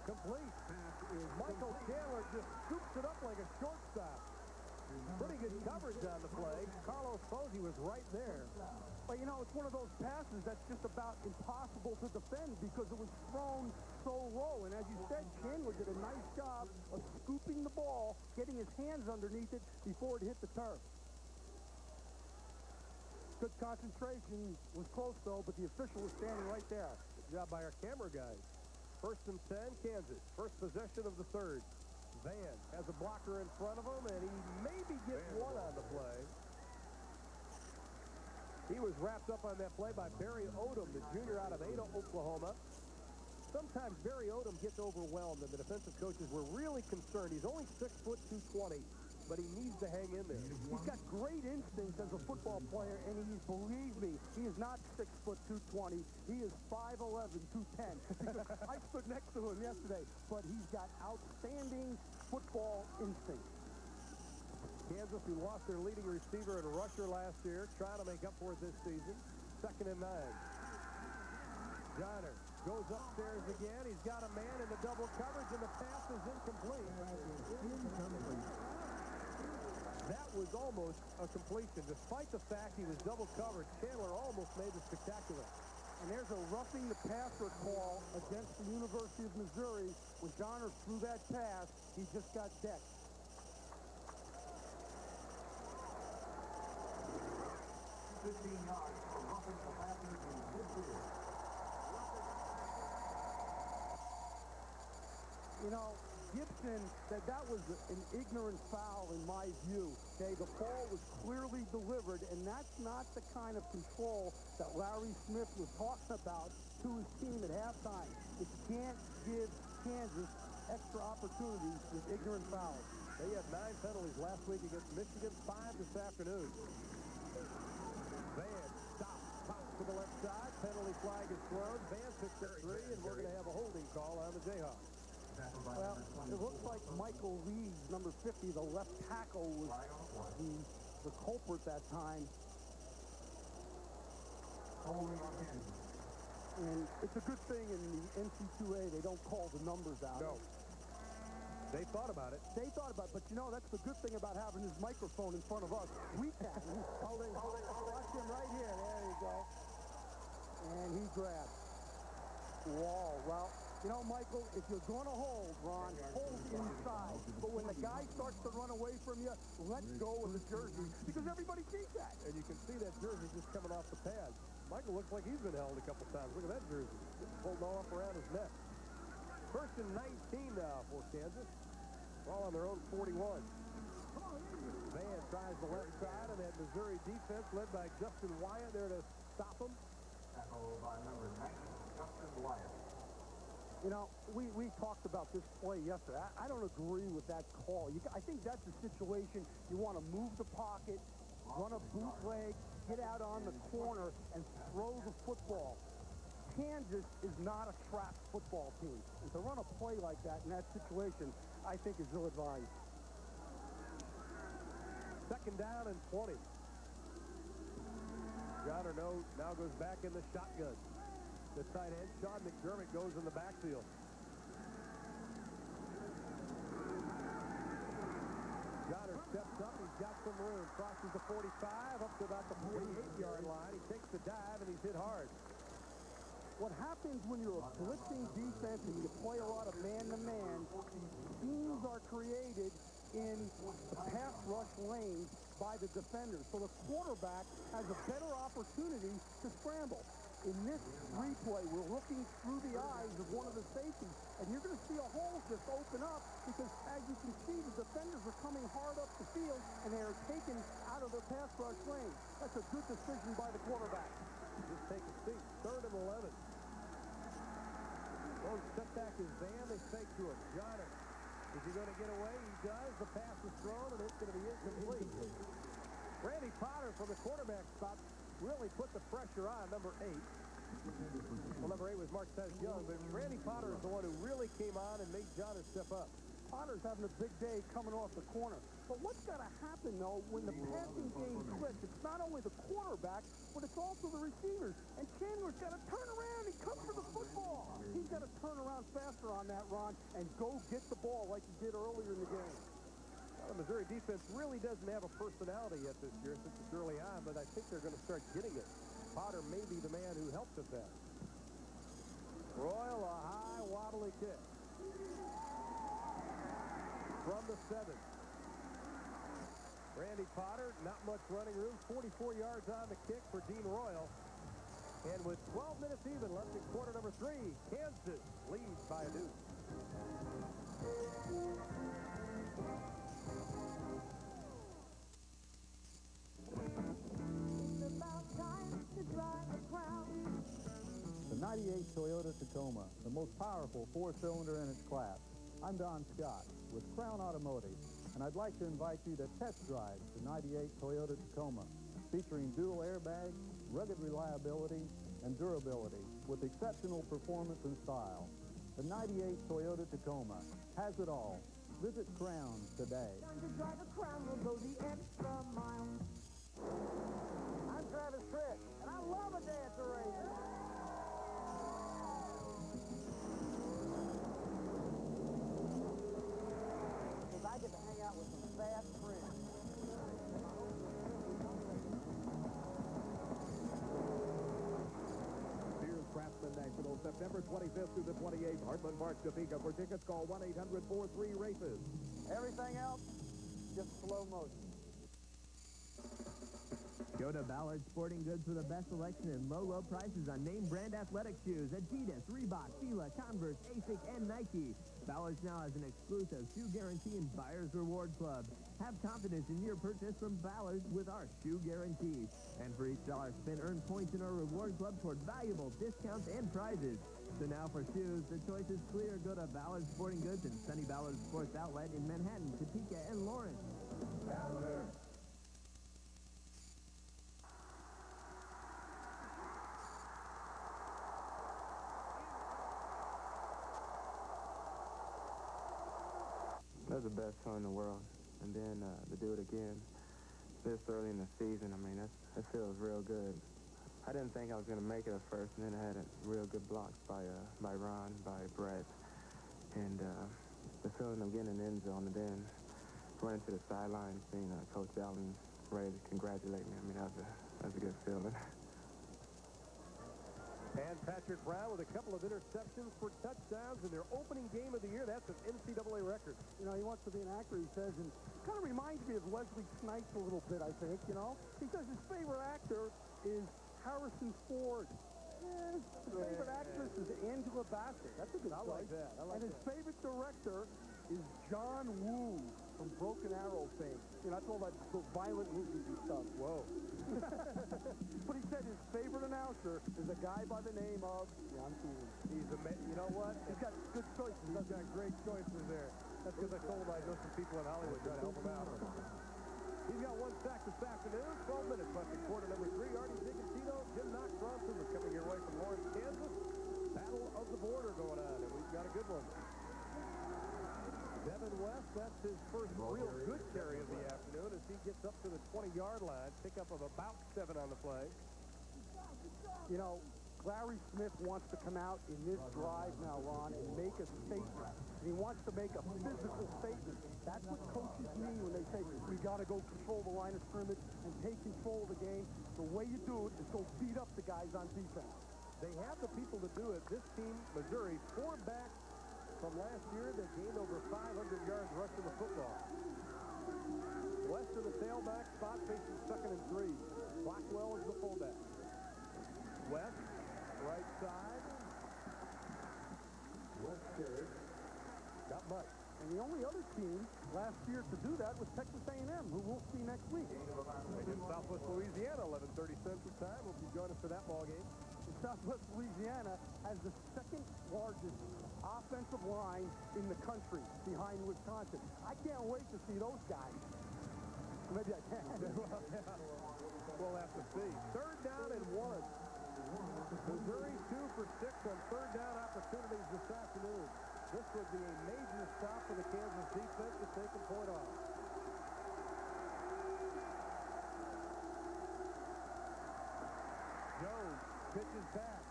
complete. Michael Chandler just scoops it up like a shortstop. Pretty good coverage on the play. Carlos Posey was right there. But, you know, it's one of those passes that's just about impossible to defend because it was thrown so low. And as you said, Chandler did a nice job of scooping the ball, getting his hands underneath it before it hit the turf. Good concentration. Was close, though, but the official was standing right there. Good job by our camera guys. First and 10, Kansas. First possession of the third. Van has a blocker in front of him, and he maybe gets one on the play. He was wrapped up on that play by Barry Odom, the junior out of Ada, Oklahoma. Sometimes Barry Odom gets overwhelmed, and the defensive coaches were really concerned. He's only 6 foot 220, but he needs to hang in there. He's got great instincts as a football player, and believe me, he is not 6 foot 220. He is 5'11", 210. Because I stood next to him yesterday, but he's got outstanding football instincts. Kansas, who lost their leading receiver and rusher last year, trying to make up for it this season. 2nd and 9. Johnner goes upstairs again. He's got a man in the double coverage, and the pass is incomplete. That was almost a completion. Despite the fact he was double covered, Chandler almost made the spectacular. And there's a roughing the passer call against the University of Missouri. When Johnner threw that pass, he just got decked. 15 yards for roughing the passer in midfield. You know, Gibson said that was an ignorant foul in my view. Okay, the ball was clearly delivered, and that's not the kind of control that Larry Smith was talking about to his team at halftime. You can't give Kansas extra opportunities with ignorant fouls. They had 9 penalties last week against Michigan, 5 this afternoon. Van stops, pops to the left side. Penalty flag is thrown. Van picks up 3, and we're going to have a holding call on the Jayhawks. Well, it looks like Michael Leeds, number 50, the left tackle, was the culprit that time. And it's a good thing in the NC2A they don't call the numbers out. No. They thought about it. They thought about it, but you know, that's the good thing about having his microphone in front of us. We can. Watch him right here. There you go. And he grabs. Wall. Well, you know, Michael, if you're going to hold, Ron, hold inside. But when the guy starts to run away from you, let go of the jersey, because everybody sees that. And you can see that jersey just coming off the pad. Michael looks like he's been held a couple times. Look at that jersey. Getting pulled off around his neck. First and 19 now for Kansas. All on their own 41. Van tries the left side, and that Missouri defense led by Justin Wyatt there to stop him. Tackle by number 90, Justin Wyatt. You know, we talked about this play yesterday. I don't agree with that call. I think that's a situation you want to move the pocket, run a bootleg, get out on the corner, and throw the football. Kansas is not a trap football team. And to run a play like that in that situation, I think is ill-advised. Second down and 20. Johnner now goes back in the shotgun. The tight end, Sean McDermott, goes in the backfield. Johnner steps up. He's got some room. Crosses the 45 up to about the 48-yard line. He takes the dive, and he's hit hard. What happens when you're a blitzing defense and you play a lot of man-to-man, schemes are created in the pass rush lanes by the defenders. So the quarterback has a better opportunity to scramble. In this replay, we're looking through the eyes of one of the safeties, and you're going to see a hole just open up because, as you can see, the defenders are coming hard up the field, and they are taken out of their pass rush lane. That's a good decision by the quarterback. Just take a seat. 3rd and 11. Those setback is Van. They fake to him. Johnner. Is he going to get away? He does. The pass is thrown, and it's going to be incomplete. Randy Potter from the quarterback spot really put the pressure on number 8. Well, number 8 was Marquez Young, but Randy Potter is the one who really came on and made Johnner step up. Potter's having a big day coming off the corner. But what's got to happen, though, when the passing game clicks, it's not only the quarterback, but it's also the receivers. And Chandler's got to turn around and come for the football. He's got to turn around faster on that, Ron, and go get the ball like he did earlier in the game. Well, the Missouri defense really doesn't have a personality yet this year since it's early on, but I think they're going to start getting it. Potter may be the man who helped with that. Royal, a high, wobbly kick. From the 7. Randy Potter, not much running room. 44 yards on the kick for Dean Royal. And with 12 minutes even left in quarter number 3, Kansas leads by a deuce. The 98 Toyota Tacoma, the most powerful 4-cylinder in its class. I'm Don Scott with Crown Automotive, and I'd like to invite you to test drive the 98 Toyota Tacoma, featuring dual airbags, rugged reliability, and durability with exceptional performance and style. The 98 Toyota Tacoma has it all. Visit Crown today. Learn to drive a Crown will go the extra mile. I'm Travis Tritt, and I love a dancer race. 25th through the 28th. Heartland Park, Topeka. For tickets, call 1-800-43-RACES. Everything else, just slow motion. Go to Ballard Sporting Goods for the best selection and low prices on name brand athletic shoes. Adidas, Reebok, Fila, Converse, ASIC, and Nike. Ballard's now has an exclusive shoe guarantee and Buyer's Reward Club. Have confidence in your purchase from Ballard's with our shoe guarantee. And for each dollar spent, earn points in our Reward Club toward valuable discounts and prizes. So now for shoes, the choice is clear. Go to Ballard Sporting Goods and Sunny Ballard Sports Outlet in Manhattan, Topeka, and Lawrence. Ballard. That was the best fun in the world. And then to do it again this early in the season, I mean, that feels real good. I didn't think I was going to make it at first, and then I had a real good blocks by Ron, by Brett. And the feeling of getting in the end zone and then running to the sideline, seeing Coach Allen ready to congratulate me, I mean, that was a good feeling. And Patrick Brown with a couple of interceptions for touchdowns in their opening game of the year. That's an NCAA record. You know, he wants to be an actor, he says, and kind of reminds me of Wesley Snipes a little bit, I think, you know. He says his favorite actor is Harrison Ford. Yeah, his favorite actress is Angela Bassett. That's a good choice. I like that. And his favorite director is John Woo from Broken Arrow fame. You know, that's all that those violent movies and stuff. Whoa. But he said his favorite announcer is a guy by the name of Ron Cooley. He's you know what? He's got good choices. He's got great choices there. That's because I told I know some people in Hollywood trying to help him out. He's got one sack this afternoon. 12 minutes left in quarter number 3. Artie Gigantino, Jim Knox, Ron Sulis coming your way from Lawrence, Kansas. Battle of the border going on, and we've got a good one. Devin West, that's his first real good carry of the afternoon as he gets up to the 20-yard line. Pickup of about 7 on the play. You know, Larry Smith wants to come out in this drive now, Ron, and make a statement. And he wants to make a physical statement. That's what coaches mean when they say, we got to go control the line of scrimmage and take control of the game. The way you do it is go beat up the guys on defense. They have the people to do it. This team, Missouri, 4 back from last year. They gained over 500 yards rushing the football. West of the tailback spot facing 2nd and 3. Blackwell is the fullback. West, right side. West carry. Not much. And the only other team last year to do that was Texas A&M, who we'll see next week. In Southwest Louisiana, 11:30 Central Time. Hope you join us for that ball game. Southwest Louisiana has the 2nd largest offensive line in the country behind Wisconsin. I can't wait to see those guys. Maybe I can. We'll have to see. 3rd down and 1. Missouri 2 for 6 on 3rd down opportunities this afternoon. This would be a major stop for the Kansas defense to take a point off. Jones pitches back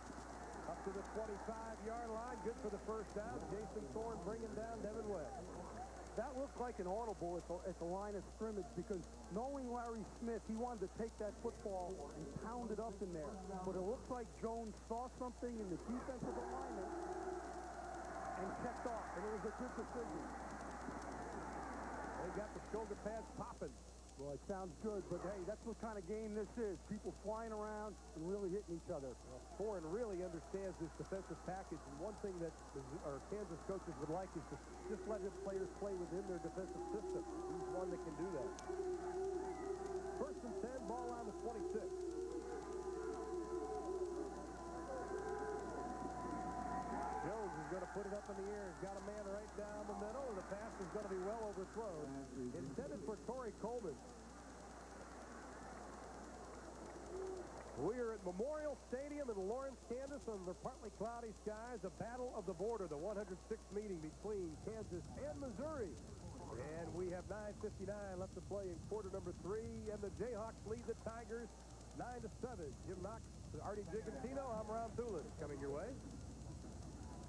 up to the 25-yard line. Good for the first down. Jason Thorne bringing down Devin West. That looked like an audible at the line of scrimmage because knowing Larry Smith, he wanted to take that football and pound it up in there. But it looks like Jones saw something in the defensive alignment and checked off, and it was a good decision. They got the shoulder pads popping. Well, it sounds good, but hey, that's what kind of game this is. People flying around and really hitting each other. Thorne really understands this defensive package, and one thing that our Kansas coaches would like is to just let his players play within their defensive system. He's one that can do that. 1st and 10, ball on the 26. Jones is going to put it up in the air. He's got a man right down the middle, and the pass is going to be well overthrown. Intended for Torrey Coleman. We are at Memorial Stadium in Lawrence, Kansas, under partly cloudy skies. A battle of the border, the 106th meeting between Kansas and Missouri. And we have 9:59 left to play in quarter number 3, and the Jayhawks lead the Tigers 9-7. Jim Knox, Artie Gigantino, I'm Ron Sulis coming your way.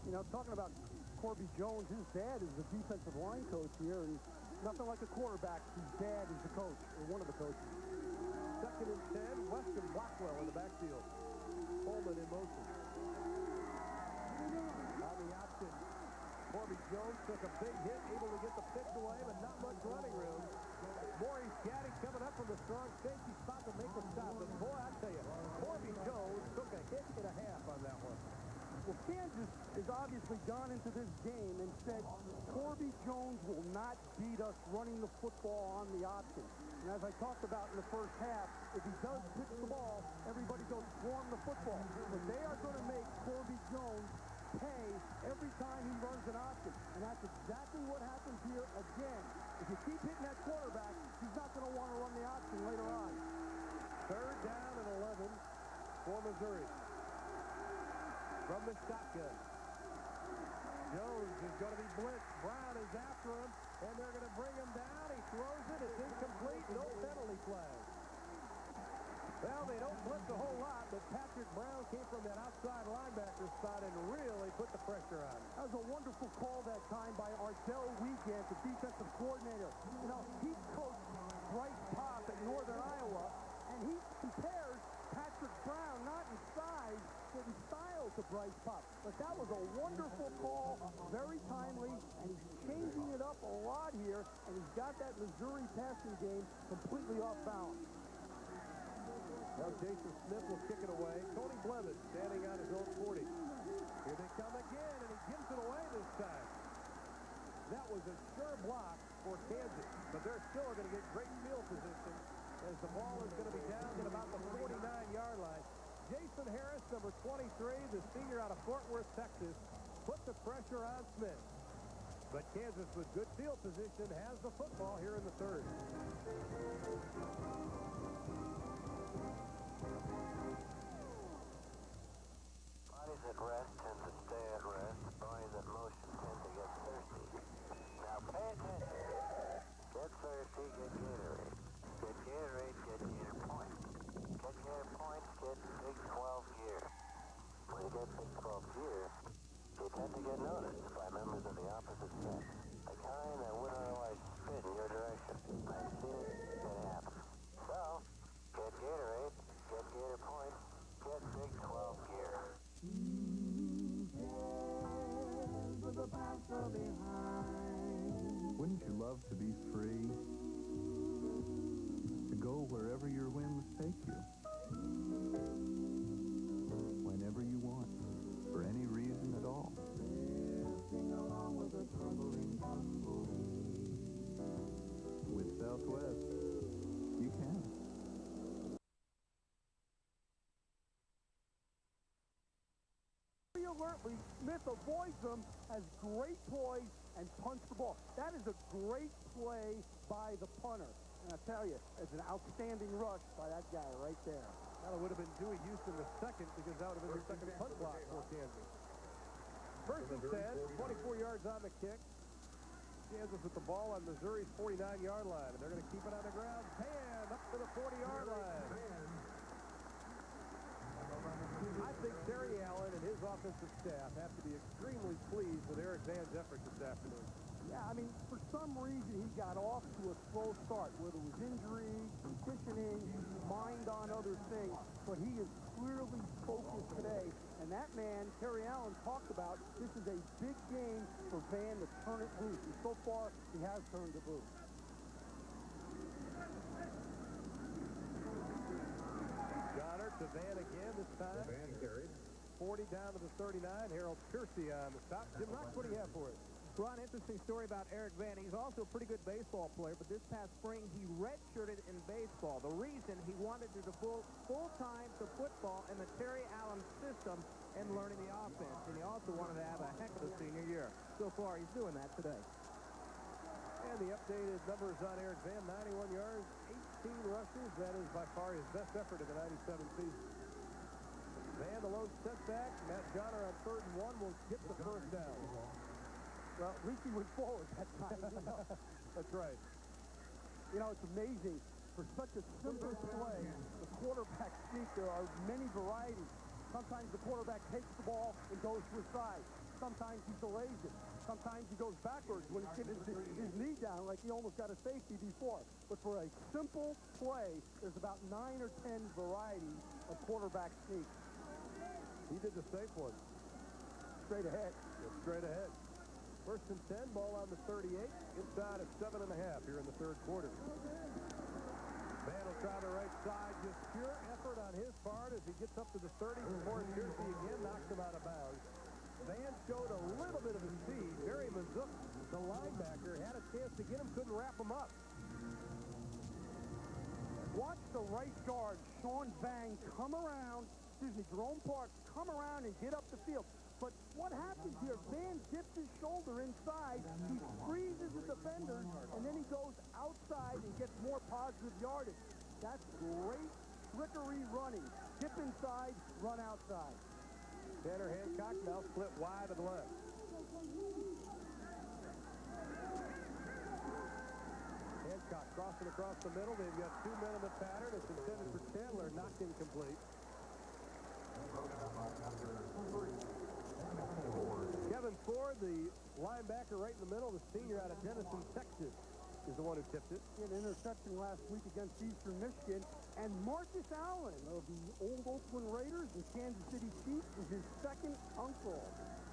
You know, talking about Corby Jones, his dad is the defensive line coach here, and nothing like a quarterback. His dad is the coach, or one of the coaches. 2nd and 10, Weston Blackwell in the backfield. Coleman in motion. Corby Jones took a big hit, able to get the pitch away, but not much running room. Maurice Gaddy coming up from the strong safety spot to make the stop. But boy, I tell you, Corby Jones took a hit and a half on that one. Well, Kansas has obviously gone into this game and said Corby Jones will not beat us running the football on the option. And as I talked about in the first half, if he does pitch the ball, everybody goes swarm the football. But they are going to make Corby Jones pay every time he runs an option. And that's exactly what happens here again. If you keep hitting that quarterback, he's not going to want to run the option later on. 3rd down and 11 for Missouri. From the shotgun. Jones is going to be blitzed. Brown is after him, and they're going to bring him down. He throws it. It's incomplete. No penalty flag. Well, they don't blitz a whole lot, but Patrick Brown came from that outside linebacker spot and really put the pressure on him. That was a wonderful call that time by Ardell Wiegand, the defensive coordinator. You know, he coached Bryce Pop at Northern Iowa, and he compares Patrick Brown, not in size, but in style to Bryce Pop. But that was a wonderful call, very timely, and he's changing it up a lot here, and he's got that Missouri passing game completely off balance. Now Jason Smith will kick it away. Tony Blevins standing on his own 40. Here they come again, and he gives it away this time. That was a sure block for Kansas, but they're still going to get great field position as the ball is going to be down at about the 49-yard line. Jason Harris, number 23, the senior out of Fort Worth, Texas, put the pressure on Smith. But Kansas, with good field position, has the football here in the 3rd. Bodies at rest tend to stay at rest. Bodies at motion tend to get thirsty. Now pay attention. Get thirsty, get Gatorade. Get Gatorade, get Gator Points. Get Gator Points, get Big 12 gear. When you get Big 12 gear, you tend to get noticed by members of the opposite sex. The kind that wouldn't otherwise spit in your direction. I've seen it, it happens. So, get Gatorade, get Gator Points, get Big 12 gear. Wouldn't you love to be free? To go wherever your whims take you. Whenever you want. For any reason at all. With Southwest, you can. Alertly, Smith avoids them, has great poise, and punts the ball. That is a great play by the punter. And I tell you, it's an outstanding rush by that guy right there. Well, it would have been Dewey Houston the second because that would have been the second punt block for Kansas. First and 10, 24 yards on the kick. Kansas with the ball on Missouri's 49-yard line, and they're going to keep it on the ground. Pan up to the 40-yard line. I think Terry Allen and his offensive staff have to be extremely pleased with Eric Van's effort this afternoon. Yeah, I mean, for some reason he got off to a slow start, whether it was injury, conditioning, mind on other things, but he is clearly focused today. And that man, Terry Allen, talked about this is a big game for Van to turn it loose. And so far, he has turned it loose. Goddard to Van again this time. Van carried. 40 down to the 39. Harold Kersey on the stop. Jim Knox, what do you have for us? Ron, interesting story about Eric Van. He's also a pretty good baseball player, but this past spring he redshirted in baseball. The reason he wanted to devote full time to football in the Terry Allen system and learning the offense. And he also wanted to have a heck of a senior year. So far, he's doing that today. And the updated numbers on Eric Van, 91 yards, 18 rushes. That is by far his best effort in the 97 season. Van, the low setback. Matt Johnner on 3rd and 1 will get the first down. Well, at least he went forward that time. You know? That's right. You know, it's amazing. For such a simple play, the quarterback sneak, there are many varieties. Sometimes the quarterback takes the ball and goes to his side. Sometimes he delays it. Sometimes he goes backwards when he's getting his knee down like he almost got a safety before. But for a simple play, there's about 9 or 10 varieties of quarterback sneaks. He did the safe one. Straight ahead. Straight ahead. First and 10, ball on the 38, inside of 7.5 here in the third quarter. Van will try the right side, just pure effort on his part as he gets up to the 30 before Jersey again knocks him out of bounds. Van showed a little bit of his speed. Barry Missou, the linebacker, had a chance to get him, couldn't wrap him up. Watch the right guard, Sean Vang, Jerome Park, come around and get up the field. But what happens here, Van dips his shoulder inside, he freezes the defenders, and then he goes outside and gets more positive yardage. That's great trickery running. Dip inside, run outside. Tanner Hancock now split wide to the left. Hancock crossing across the middle. They've got 2 men in the pattern. It's intended for Chandler, knocked incomplete. Kevin Ford, the linebacker right in the middle, the senior out of Denison, Texas, is the one who tipped it. He had an interception last week against Eastern Michigan. And Marcus Allen of the old Oakland Raiders and Kansas City Chiefs is his second uncle.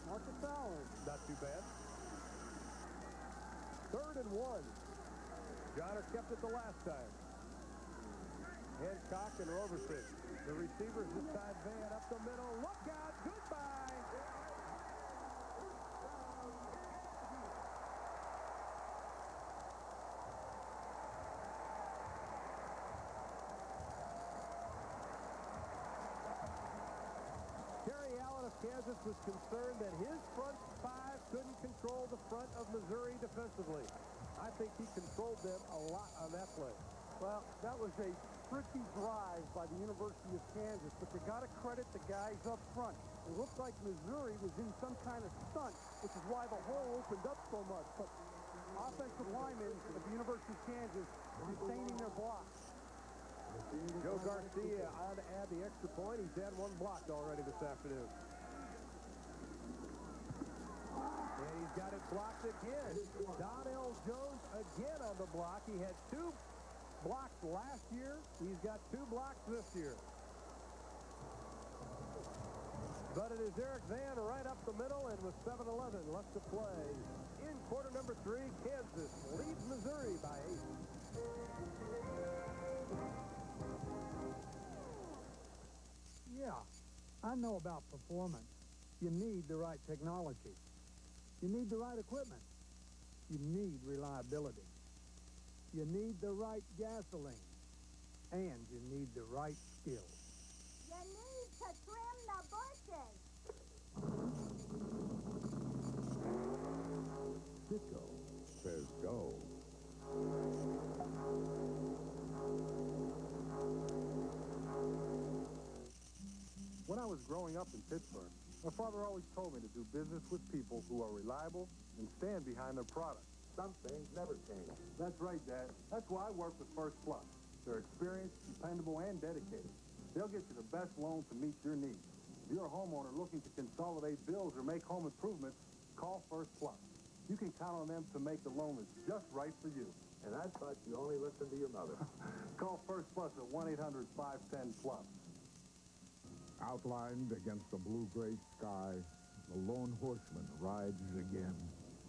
Marcus Allen. Not too bad. 3rd and 1. Johnner kept it the last time. Hancock and Roberson. The receivers this time, Van up the middle. Look out. Goodbye. Terry Allen of Kansas was concerned that his front 5 couldn't control the front of Missouri defensively. I think he controlled them a lot on that play. Well, that was a tricky drive by the University of Kansas, but you got to credit the guys up front. It looked like Missouri was in some kind of stunt, which is why the hole opened up so much. But offensive linemen at the University of Kansas sustaining their blocks. Joe Garcia on to add the extra point. He's had 1 blocked already this afternoon. And he's got it blocked again. Donnell Jones again on the block. He had 2 blocks last year. He's got 2 blocks this year. But it is Eric Van right up the middle, and with 7:11 left to play in quarter number 3, Kansas leads Missouri by 8. Yeah, I know about performance. You need the right technology. You need the right equipment. You need reliability. You need the right gasoline. And you need the right skills. You need to trim the bushes. Ditko says go. When I was growing up in Pittsburgh, my father always told me to do business with people who are reliable and stand behind their product. Some things never change. That's right, Dad. That's why I work with First Plus. They're experienced, dependable, and dedicated. They'll get you the best loan to meet your needs. If you're a homeowner looking to consolidate bills or make home improvements, call First Plus. You can count on them to make the loan that's just right for you. And I thought you only listened to your mother. Call First Plus at 1-800-510-PLUS. Outlined against the blue-gray sky, the lone horseman rides again.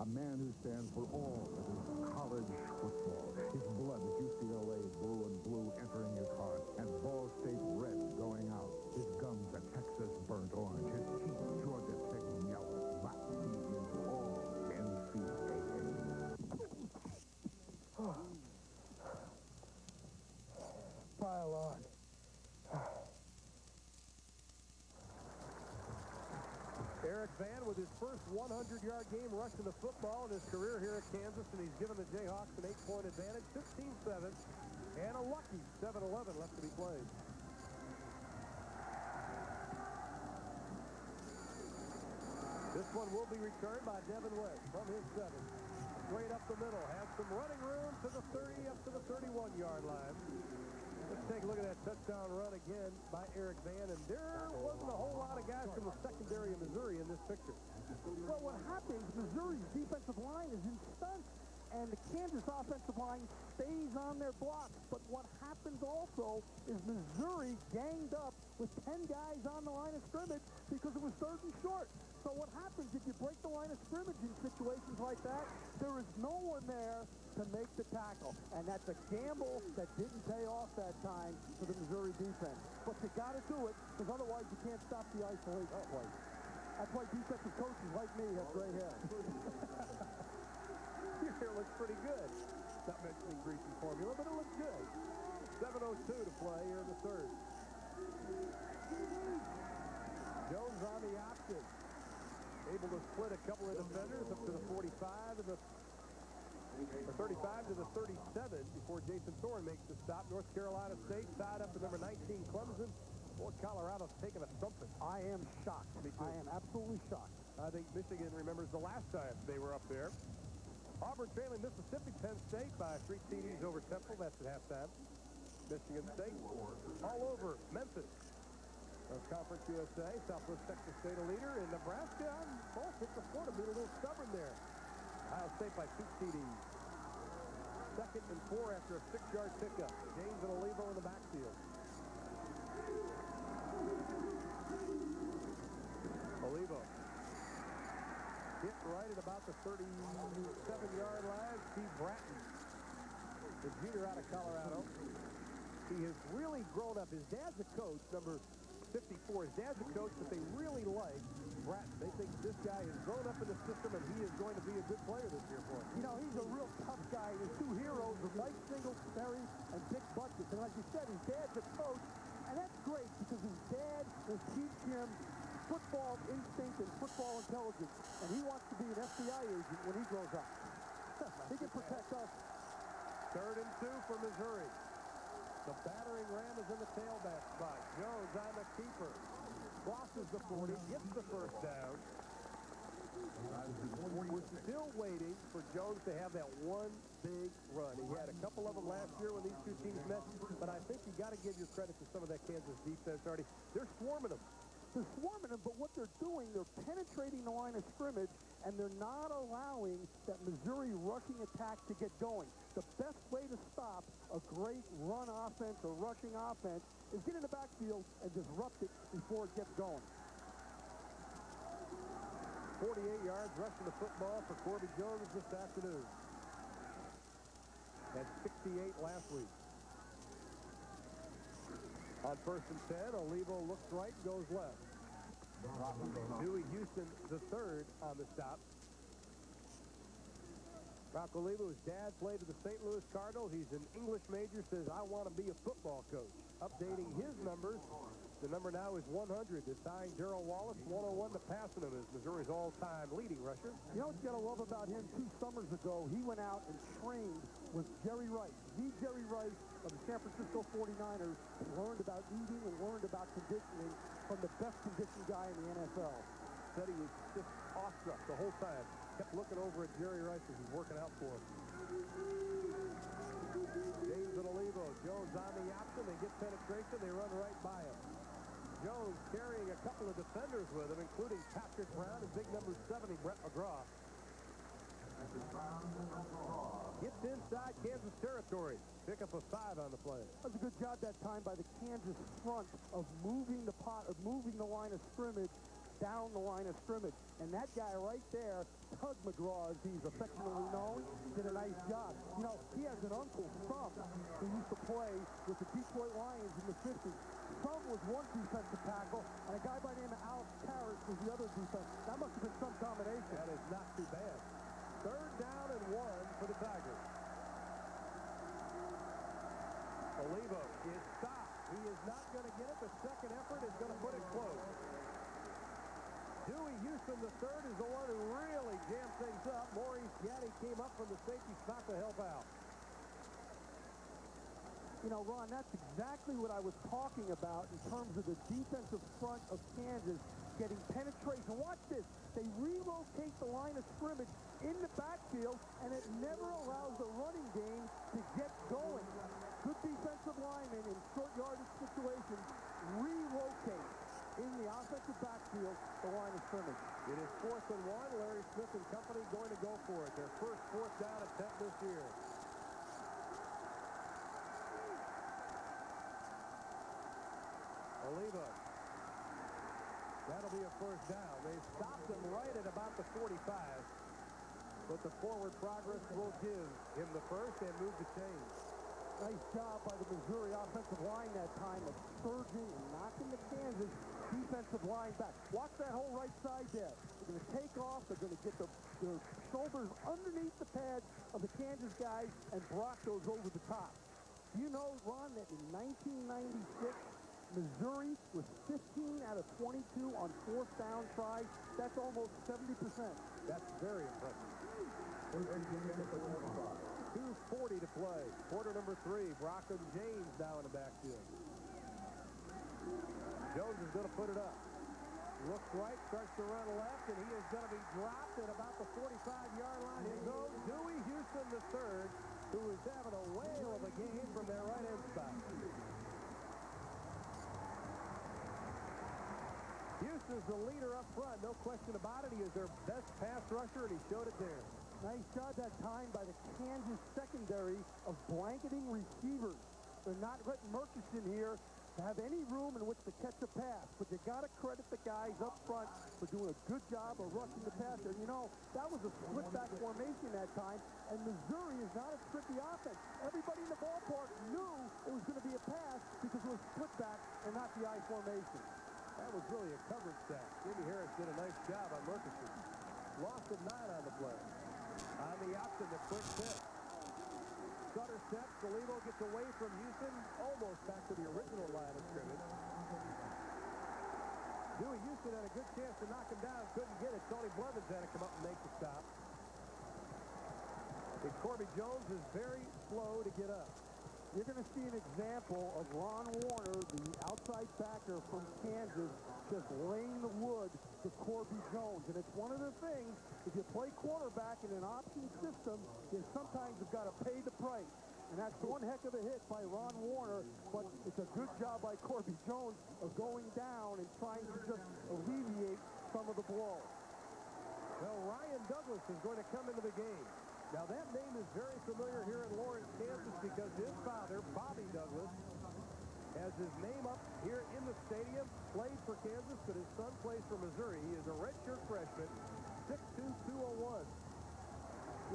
A man who stands for all that is college football. His blood is UCLA blue and blue entering his heart, and Ball State red going out. His gums a Texas burnt orange. His teeth Georgia Tech yellow. But he is all NCAA. Pile on. Eric Van with his first 100-yard game rushing the football in his career here at Kansas, and he's given the Jayhawks an 8-point advantage, 15-7, and a lucky 7:11 left to be played. This one will be returned by Devin West from his 7. Straight up the middle, has some running room to the 30, up to the 31-yard line. Let's take a look at that touchdown run again by Eric Van, and there wasn't a whole lot of guys from the secondary of Missouri in this picture. Well, what happens, Missouri's defensive line is in stunts, and the Kansas offensive line stays on their blocks. But what happens also is Missouri ganged up with 10 guys on the line of scrimmage because it was 3rd and short. So what happens if you break the line of scrimmage in situations like that? There is no one there to make the tackle. And that's a gamble that didn't pay off that time for the Missouri defense. But you got to do it, because otherwise you can't stop the isolation play. That's why defensive coaches like me have gray hair. Your hair looks pretty good. Not mentioning greasy formula, but it looks good. 7:02 to play here in the third. Jones on the option. Able to split a couple of defenders up to the 45 and the 35 to the 37 before Jason Thorne makes the stop. North Carolina State tied up to number 19 Clemson. Boy, Colorado's taking a thumping. I am shocked. Me too. I am absolutely shocked. I think Michigan remembers the last time they were up there. Auburn trailing Mississippi, Penn State by 3 TDs over Temple. That's at halftime. Michigan State all over Memphis. Of Conference USA, Southwest Texas State a leader, and Nebraska on both hit the floor to be a little stubborn there. Ohio State by 2 TDs. 2nd and 4 after a 6-yard pickup. James and Olivo in the backfield. Olivo hit right at about the 37-yard line. Steve Bratton, the junior out of Colorado. He has really grown up. His dad's a coach, number 54. His dad's a coach that they really like, Bratton. They think this guy has grown up in the system, and he is going to be a good player this year for him. You know, he's a real tough guy. His 2 heroes are Mike Singletary and Dick Butkus. And like you said, his dad's a coach, and that's great because his dad will teach him football instinct and football intelligence, and he wants to be an FBI agent when he grows up. He can protect us. 3rd and 2 for Missouri. The battering ram is in the tailback spot. Jones on the keeper. Crosses the 40, gets the first down. We're still waiting for Jones to have that one big run. He had a couple of them last year when these 2 teams met, but I think you got to give your credit to some of that Kansas defense already. They're swarming them. They're swarming them, but what they're doing, they're penetrating the line of scrimmage, and they're not allowing that Missouri rushing attack to get going. The best way to stop a great run offense or rushing offense is get in the backfield and disrupt it before it gets going. 48 yards rushing the football for Corby Jones this afternoon. Had 68 last week. On 1st and 10, Olivo looks right, goes left. Dewey Houston, the 3rd on the stop. Brock Olivo, his dad played for the St. Louis Cardinals. He's an English major, says, I want to be a football coach. Updating his numbers. The number now is 100. It's tying Darrell Wallace, 101 to passing him as Missouri's all-time leading rusher. You know what you got to love about him? 2 summers ago, he went out and trained with Jerry Rice. The Jerry Rice of the San Francisco 49ers learned about eating and learned about conditioning from the best conditioned guy in the NFL. Said he was just awestruck the whole time. Kept looking over at Jerry Rice as he's working out for him. James and Olivo. Jones on the option. They get penetration. They run right by him. Jones carrying a couple of defenders with him, including Patrick Brown and big number 70, Brett McGraw. Gets inside Kansas territory. Pick up a 5 on the play. That was a good job that time by the Kansas front of moving the line of scrimmage down the line of scrimmage. And that guy right there, Tug McGraw, as he's affectionately known, did a nice job. You know, he has an uncle, Sum, who used to play with the Detroit Lions in the 50s. Sum was one defensive tackle, and a guy by the name of Alex Parrish was the other defense. That must have been some combination. That is not too bad. 3rd down and 1 for the Tigers. Olivo is stopped. He is not going to get it. The second effort is going to put it close. Dewey Houston, the 3rd, is the one who really jammed things up. Maurice Gaddy came up from the safety spot to help out. You know, Ron, that's exactly what I was talking about in terms of the defensive front of Kansas getting penetration. Watch this. They relocate the line of scrimmage in the backfield, and it never allows the running game to get going. Good defensive linemen in short yardage situations relocate in the offensive backfield the line of scrimmage. It is 4th and 1. Larry Smith and company going to go for it. Their first 4th down attempt this year. Olivo. That'll to be a first down. They stopped him right at about the 45. But the forward progress will give him the first and move the chains. Nice job by the Missouri offensive line that time of surging and knocking the Kansas defensive line back. Watch that whole right side there. They're going to take off. They're going to get their shoulders underneath the pads of the Kansas guys, and Brock goes over the top. You know, Ron, that in 1996, Missouri was 15 out of 22 on fourth down tries. That's almost 70%. That's very impressive. 2:40 to play. Quarter number 3. Brock and James now in the backfield. Jones is going to put it up. Looks right, starts to run left, and he is going to be dropped at about the 45-yard line. Here goes Dewey Houston III, who is having a whale of a game from their right end spot. Houston's the leader up front, no question about it. He is their best pass rusher, and he showed it there. Nice job that time by the Kansas secondary of blanketing receivers. They're not letting Murchison here to have any room in which to catch a pass, but you got to credit the guys up front for doing a good job of rushing the passer. You know, that was a split-back formation that time, and Missouri is not a tricky offense. Everybody in the ballpark knew it was going to be a pass because it was split-back and not the I formation. That was really a coverage sack. Jimmy Harris did a nice job on Murchison. Loss of 9 on the play. On the option, the quick tip. Sutter steps. Salivo gets away from Houston, almost back to the original line of scrimmage. Dewey Houston had a good chance to knock him down, couldn't get it. Tony Blevins had to come up and make the stop. And Corby Jones is very slow to get up. You're going to see an example of Ron Warner, the outside backer from Kansas, just laying the wood to Corby Jones. And it's one of the things, if you play quarterback in an option system, you sometimes have got to pay the price. And that's one heck of a hit by Ron Warner, but it's a good job by Corby Jones of going down and trying to just alleviate some of the blow. Well, Ryan Douglas is going to come into the game. Now, that name is very familiar here in Lawrence, Kansas, because his father, Bobby Douglas, has his name up here in the stadium, played for Kansas, but his son plays for Missouri. He is a redshirt freshman, 6'2", 201.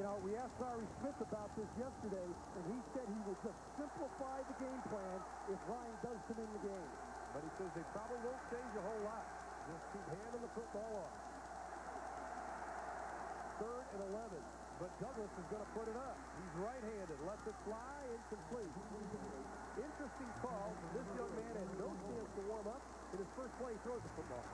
You know, we asked Larry Smith about this yesterday, and he said he would just simplify the game plan if Ryan does come in the game. But he says they probably won't change a whole lot. Just keep handing the football off. 3rd and 11. But Douglas is going to put it up. He's right-handed. Lets it fly, incomplete. Interesting call. This young man had no chance to warm up. In his first play, he throws the football.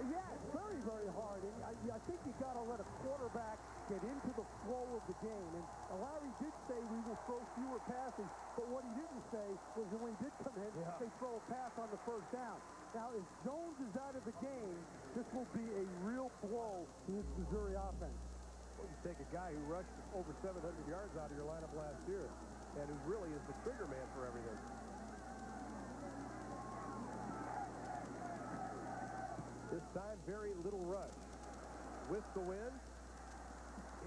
Yeah, it's very, very hard. And I think you got to let a quarterback get into the flow of the game. And Larry did say we will throw fewer passes, but what he didn't say was that when he did come in, they throw a pass on the first down. Now, if Jones is out of the game, this will be a real blow to this Missouri offense. Well, you take a guy who rushed over 700 yards out of your lineup last year and who really is the trigger man for everything. This time, very little rush. Whistle in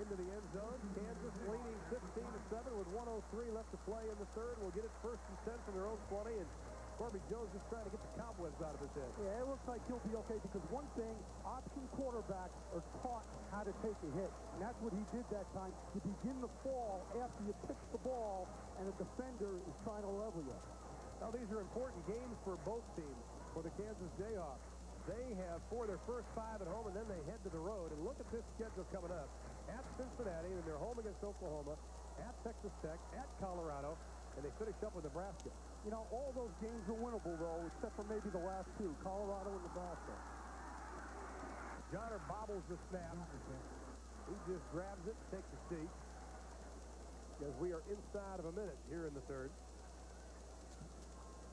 into the end zone. Kansas leading 15-7 with 1:03 left to play in the third. We'll get it 1st and 10 from their own 20. And Corby Jones is trying to get the cobwebs out of his head. Yeah, it looks like he'll be okay because one thing, option quarterbacks are taught how to take a hit. And that's what he did that time. You begin the fall after you pitch the ball and a defender is trying to level you. Now, these are important games for both teams. For the Kansas Jayhawks, they have 4 of their first 5 at home, and then they head to the road. And look at this schedule coming up. At Cincinnati, and they're home against Oklahoma, at Texas Tech, at Colorado, and they finish up with Nebraska. You know, all those games are winnable, though, except for maybe the last 2, Colorado and Nebraska. Johnner bobbles the snap. He just grabs it, takes a seat, as we are inside of a minute here in the third.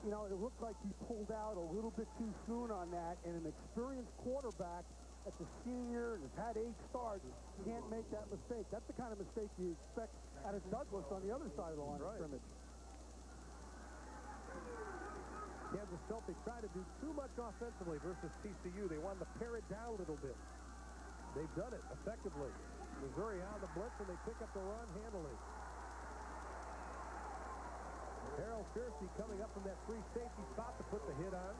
You know, it looked like he pulled out a little bit too soon on that, and an experienced quarterback at the senior and has had 8 starts can't make that mistake. That's the kind of mistake you expect out of Douglas on the other side of the line of scrimmage. Kansas felt they tried to do too much offensively versus TCU. They wanted to pare it down a little bit. They've done it effectively. Missouri on the blitz, and they pick up the run handily. Harold Fiercy coming up from that free safety spot to put the hit on.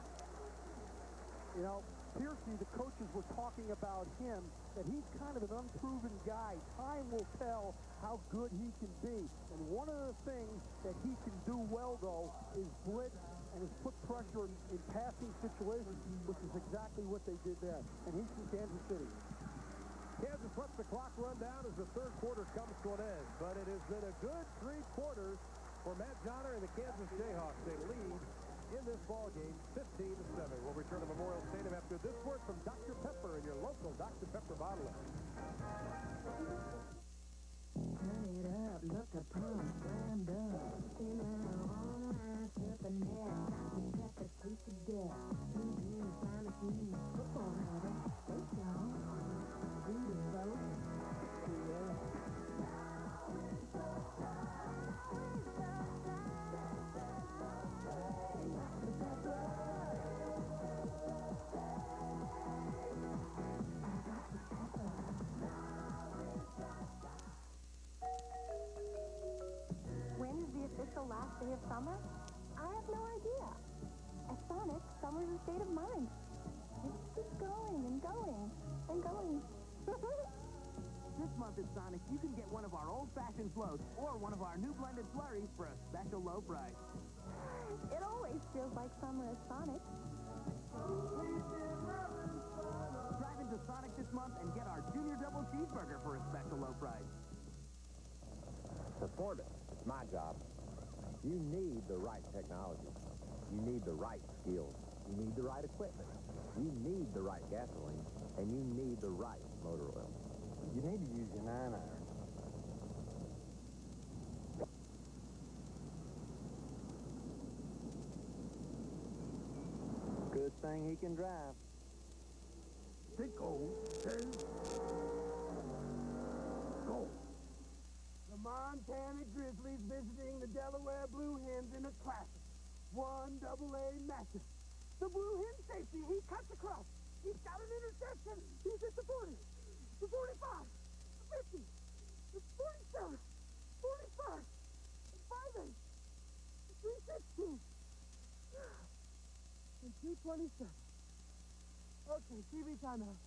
You know, Piercy, the coaches were talking about him, that he's kind of an unproven guy. Time will tell how good he can be. And one of the things that he can do well, though, is blitz and is put pressure in passing situations, which is exactly what they did there. And he's from Kansas City. Kansas lets the clock run down as the third quarter comes to an end. But it has been a good 3 quarters for Matt Johnner and the Kansas Jayhawks. They lead in this ball game 15-7. We'll return to Memorial Stadium after this word from Dr. Pepper and your local Dr. Pepper bottler. Turn it up, look the pump, slam dunk. In and all night, with the net. Dr. Pepper, taste the death. Sonic news, football habit. They show. Read it, folks. When is the official last day of summer? I have no idea. At Sonic, summer's a state of mind. It just keeps going and going and going. This month at Sonic, you can get one of our old-fashioned floats or one of our new blended flurries for a special low price. It always feels like summer at Sonic. Drive into Sonic this month and get our Junior Double Cheeseburger for a special low price. Performance. It's my job. You need the right technology. You need the right skills. You need the right equipment. You need the right gasoline. And you need the right motor oil. You need to use your 9-iron. Good thing he can drive. Go. The Montana Grizzlies visiting the Delaware Blue Hens in a classic 1AA matchup. The Blue Hen safety, he cuts across. He's got an interception. He's at the 40, the 45, the 50, the 47, 45, 58, 316, and 227. Okay, TV timeout.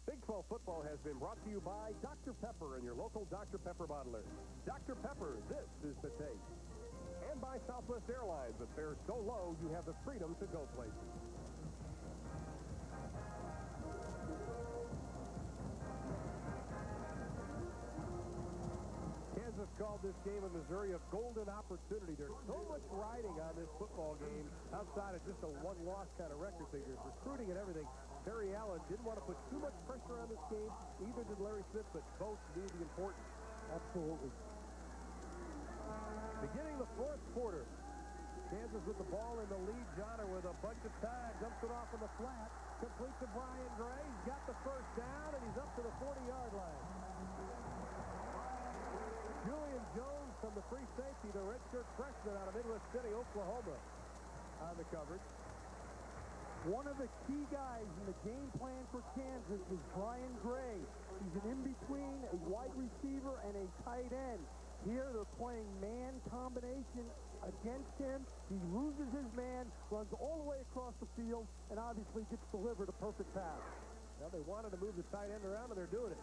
Big 12 football has been brought to you by Dr. Pepper and your local Dr. Pepper bottler. Dr. Pepper, this is the taste. And by Southwest Airlines, with fares so low, you have the freedom to go places. Kansas called this game in Missouri a golden opportunity. There's so much riding on this football game outside of just a one-loss kind of record thing. There's recruiting and everything. Terry Allen didn't want to put too much pressure on this game. Either did Larry Smith, but both knew the importance. Absolutely. Beginning the fourth quarter. Kansas with the ball in the lead. Johnner with a bunch of time. Dumps it off in the flat. Complete to Brian Gray. He's got the first down, and he's up to the 40-yard line. Julian Jones from the free safety, the redshirt freshman out of Midwest City, Oklahoma, on the coverage. One of the key guys in the game plan for Kansas is Brian Gray. He's an in-between, a wide receiver, and a tight end. Here they're playing man combination against him. He loses his man, runs all the way across the field, and obviously gets delivered a perfect pass. Now they wanted to move the tight end around, and they're doing it.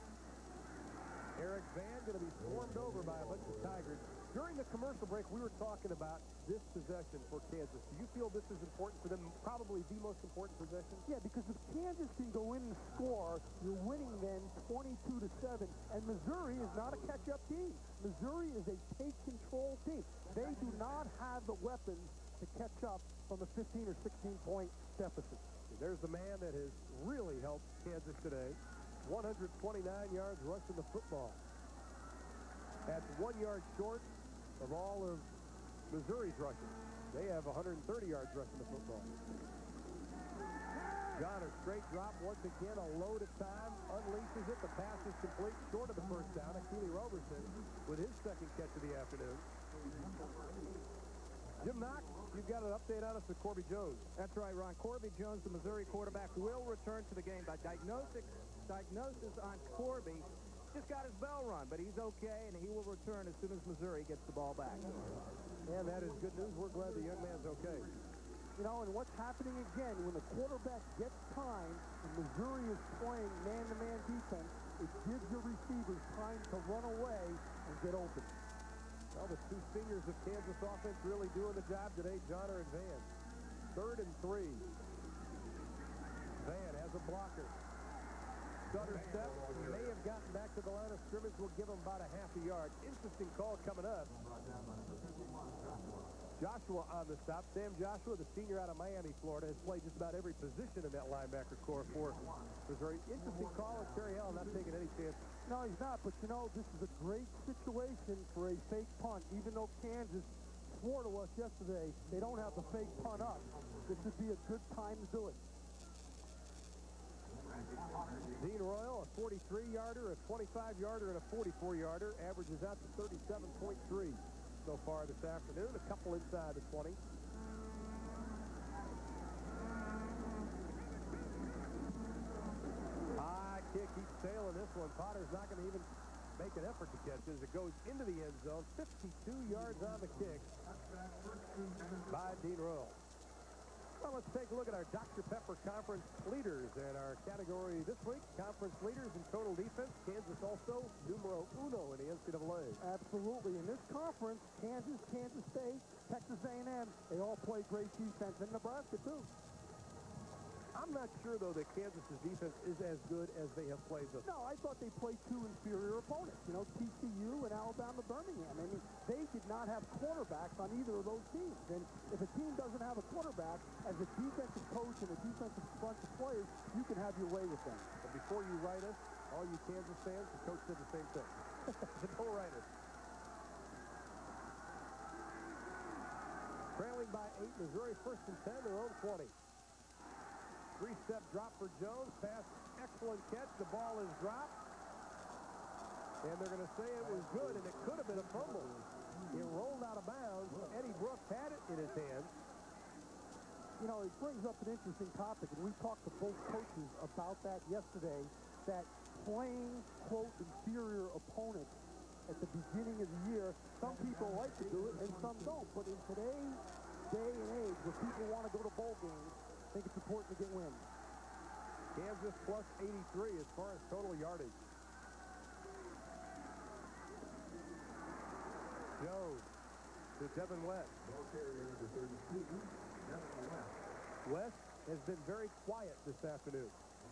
Eric Van going to be swarmed over by a bunch of Tigers. During the commercial break, we were talking about this possession for Kansas. Do you feel this is important for them, probably the most important possession? Yeah, because if Kansas can go in and score, you're winning then 22-7. And Missouri is not a catch-up team. Missouri is a take-control team. They do not have the weapons to catch up from a 15 or 16-point deficit. There's the man that has really helped Kansas today. 129 yards rushing the football. That's 1 yard short of all of Missouri's rushing. They have 130 yards rushing the football. John, a straight drop once again, a load of time, unleashes it. The pass is complete, short of the first down. Keely Roberson with his second catch of the afternoon. Jim Knox, you've got an update on us with Corby Jones. That's right, Ron. Corby Jones, the Missouri quarterback, will return to the game. By diagnosis on Corby, just got his bell run, but he's okay, and he will return as soon as Missouri gets the ball back. And that is good news. We're glad the young man's okay. You know, and what's happening again, when the quarterback gets time and Missouri is playing man-to-man defense, it gives your receivers time to run away and get open. Well, the two seniors of Kansas offense really doing the job today, Johnner and Van. 3rd and 3. Van has a blocker. Stutter step, may have gotten back to the line of scrimmage. Will give him about a half a yard. Interesting call coming up. Joshua on the stop. Sam Joshua, the senior out of Miami, Florida, has played just about every position in that linebacker core for Missouri. Interesting call, and Terry Allen not taking any chances. No, he's not, but you know, this is a great situation for a fake punt. Even though Kansas swore to us yesterday they don't have the fake punt up, this would be a good time to do it. Dean Royal, a 43-yarder, a 25-yarder, and a 44-yarder, averages out to 37.3 so far this afternoon. A couple inside the 20. High kick, keeps sailing this one. Potter's not going to even make an effort to catch it as it goes into the end zone. 52 yards on the kick by Dean Royal. Well, let's take a look at our Dr. Pepper Conference leaders. And our category this week, conference leaders in total defense. Kansas also numero uno in the NCAA. Absolutely. In this conference, Kansas, Kansas State, Texas A&M, they all play great defense. And Nebraska, too. I'm not sure, though, that Kansas's defense is as good as they have played thus. No, I thought they played two inferior opponents. You know, TCU and Alabama Birmingham. I mean, they did not have quarterbacks on either of those teams. And if a team doesn't have a quarterback, as a defensive coach and a defensive bunch of players, you can have your way with them. But before you write us, all you Kansas fans, the coach did the same thing. So don't write us. Trailing by 8, Missouri 1st and 10, their own 20. 3-step drop for Jones. Pass, excellent catch. The ball is dropped. And they're going to say it was good, and it could have been a fumble. It rolled out of bounds. Eddie Brooks had it in his hands. You know, it brings up an interesting topic, and we talked to both coaches about that yesterday, that playing, quote, inferior opponents at the beginning of the year, some people like to do it and some don't. But in today's day and age, where people want to go to bowl games, I think it's important to get wins. Kansas plus 83 as far as total yardage. Jones to Devin West. West has been very quiet this afternoon,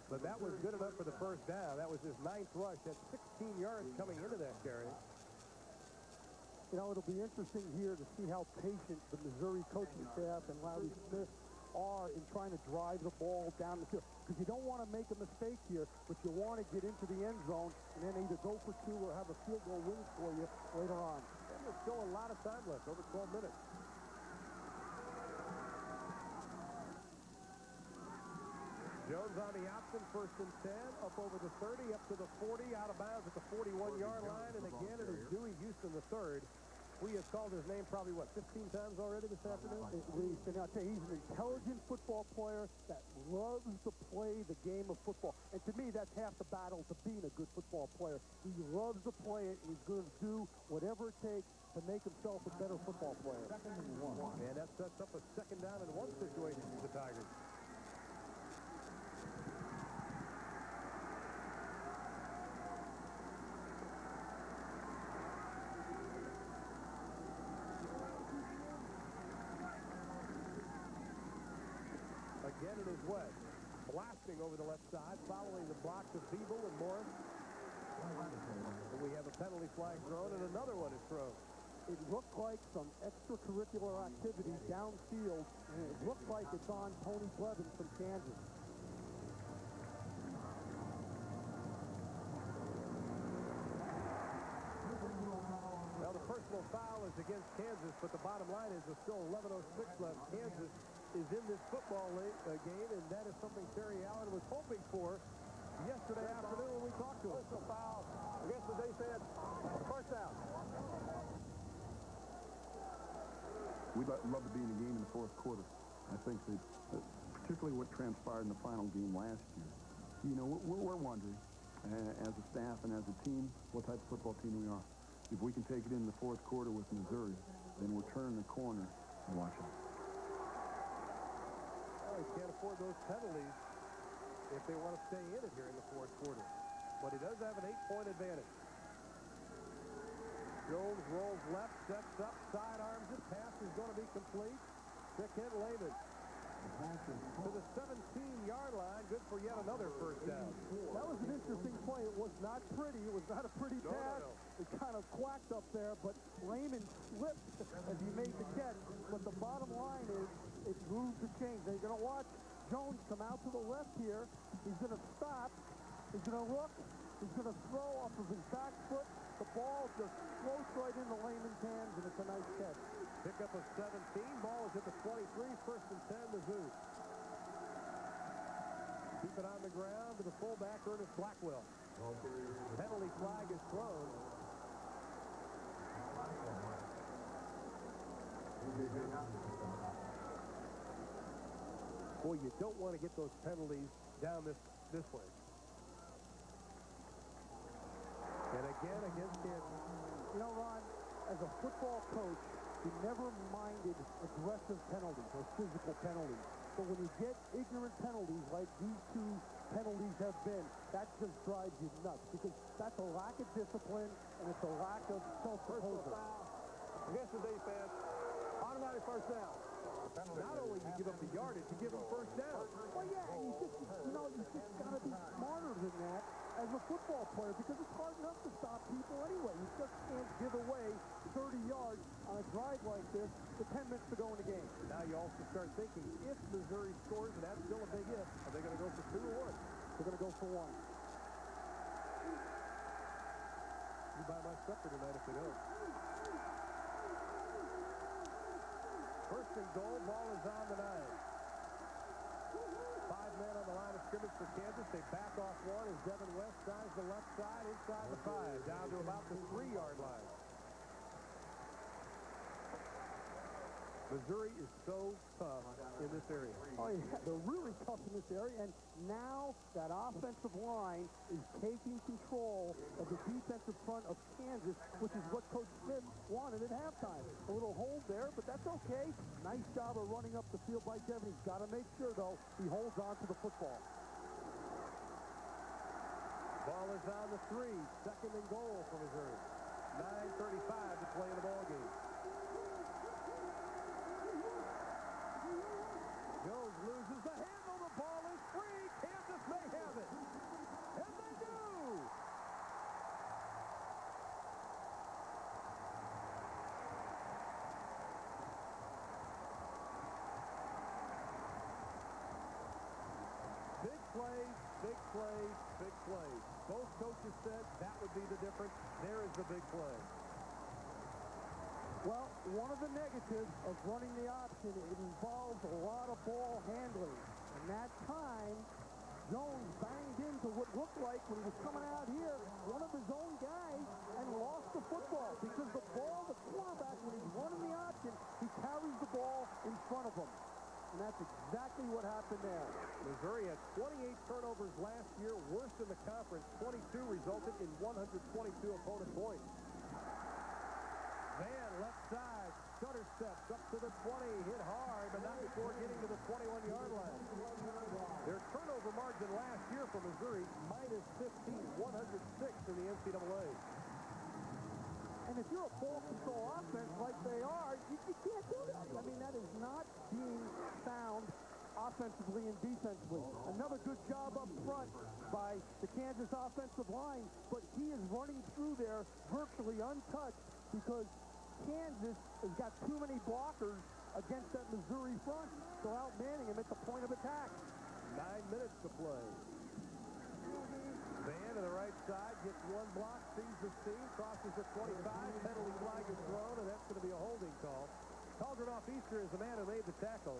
but that was good enough for the first down. That was his 9th rush at 16 yards coming into that carry. You know, it'll be interesting here to see how patient the Missouri coaching staff and Larry Smith are in trying to drive the ball down the field. Because you don't want to make a mistake here, but you want to get into the end zone and then either go for two or have a field goal win for you later on. And there's still a lot of time left, over 12 minutes. Jones on the option, 1st and 10, up over the 30, up to the 40, out of bounds at the 41-yard line. And again, it is Dewey Houston III. We have called his name probably, what, 15 times already this afternoon? At least. And I'll tell you, he's an intelligent football player that loves to play the game of football. And to me, that's half the battle to being a good football player. He loves to play it, and he's going to do whatever it takes to make himself a better football player. And that sets up a 2nd down and 1 situation for the Tigers. Again, it is West, blasting over the left side, following the blocks of Beeble and Morris. And we have a penalty flag thrown, and another one is thrown. It looked like some extracurricular activity downfield, and it looked like it's on Tony Blevins from Kansas. Well, the personal foul is against Kansas, but the bottom line is there's still 11:06 left. Kansas is in this football game, and that is something Terry Allen was hoping for yesterday afternoon when we talked to him. Personal foul against the defense. First down. We'd love to be in the game in the 4th quarter. I think that, particularly what transpired in the final game last year, you know, we're wondering, as a staff and as a team, what type of football team we are. If we can take it in the 4th quarter with Missouri, then we're turning the corner and watch out. Well, he can't afford those penalties if they want to stay in it here in the fourth quarter. But he does have an 8-point advantage. Jones rolls left, steps up, sidearms it. Pass is going to be complete. Kick in Lehman. To the 17-yard line. Good for yet another first down. That was an interesting play. It was not pretty. It was not a pretty pass. It kind of quacked up there, but Lehman slipped as he made the catch. But the bottom line is it moved the chains. They're going to watch Jones come out to the left here. He's going to stop. He's going to look. He's going to throw off of his back foot. The ball just floats right into Lehman's hands, and it's a nice catch. Pick up a 17. Ball is at the 23. First and 10, Missou. Keep it on the ground to the fullback, Ernest Blackwell. Penalty flag is thrown. Boy, you don't want to get those penalties down this way. And again, against Kansas. You know, Ron, as a football coach, he never minded aggressive penalties or physical penalties. But when you get ignorant penalties like these two penalties have been, that just drives you nuts because that's a lack of discipline and it's a lack of self-proposal. Against the defense, automatic first down. Not only you give up the yardage, you give them first down. Well, yeah, you just got to be smarter than that as a football player because it's hard enough to stop people anyway. You just can't give away 30 yards on a drive like this with 10 minutes to go in the game. Now you also start thinking, if Missouri scores, and that's still a big if, are they going to go for 2 or 1? They're going to go for 1. You buy my supper tonight if they don't. First and goal, ball is on the 9. 5 men on the line of scrimmage for Kansas. They back off 1 as Devin West tries the left side inside the 5, down to about the 3-yard line. Missouri is so tough in this area. Oh, yeah, they're really tough in this area, and now that offensive line is taking control of the defensive front of Kansas, which is what Coach Smith wanted at halftime. A little hold there, but that's okay. Nice job of running up the field by Devin. He's got to make sure, though, he holds on to the football. Ball is on the 3, second and goal for Missouri. 9:35 to play in the ballgame. Jones loses the handle. The ball is free. Kansas may have it. And they do. Big plays, big plays, big plays. Both coaches said that would be the difference. There is the big play. Well, one of the negatives of running the option, it involves a lot of ball handling. And that time, Jones banged into what looked like when he was coming out here, one of his own guys, and lost the football. Because the ball, the quarterback, when he's running the option, he carries the ball in front of him. And that's exactly what happened there. Missouri had 28 turnovers last year, worst in the conference. 22 resulted in 122 opponent points. Van, left side, stutter steps up to the 20, hit hard, but not before getting to the 21-yard line. Their turnover margin last year for Missouri, minus 15, 106 in the NCAA. And if you're a ball control offense like they are, you can't do that. I mean, that is not being sound offensively and defensively. Another good job up front by the Kansas offensive line, but he is running through there virtually untouched because Kansas has got too many blockers against that Missouri front. They're outmanning him at the point of attack. 9 minutes to play. Van to the right side, gets one block, sees the seam, crosses the 25, penalty flag is thrown, and that's going to be a holding call. Caldron off Easter is the man who made the tackle.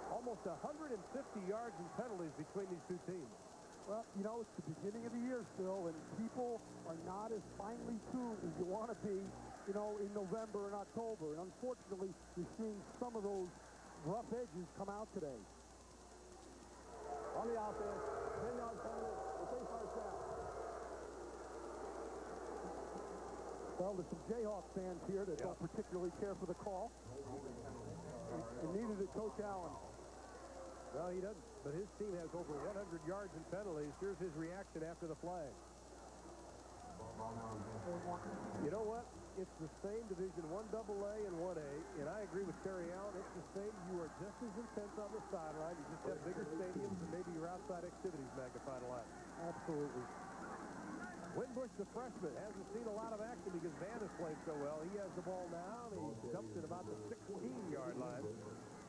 Almost 150 yards in penalties between these two teams. Well, you know, it's the beginning of the year still, and people are not as finely tuned as you want to be, you know, in November and October. And unfortunately, you're seeing some of those rough edges come out today. On the offense, 10-yard penalty, it's a first down. Well, there's some Jayhawk fans here that don't particularly care for the call. And neither did Coach Allen. No, he doesn't. But his team has over 100 yards in penalties. Here's his reaction after the flag. You know what? It's the same Division I AA and 1A, and I agree with Terry Allen. It's the same. You are just as intense on the sideline. You just have bigger stadiums, and maybe your outside activities magnified a lot. Absolutely. Winbush, the freshman, hasn't seen a lot of action because Van has played so well. He has the ball now, and he jumps at about the 16-yard line.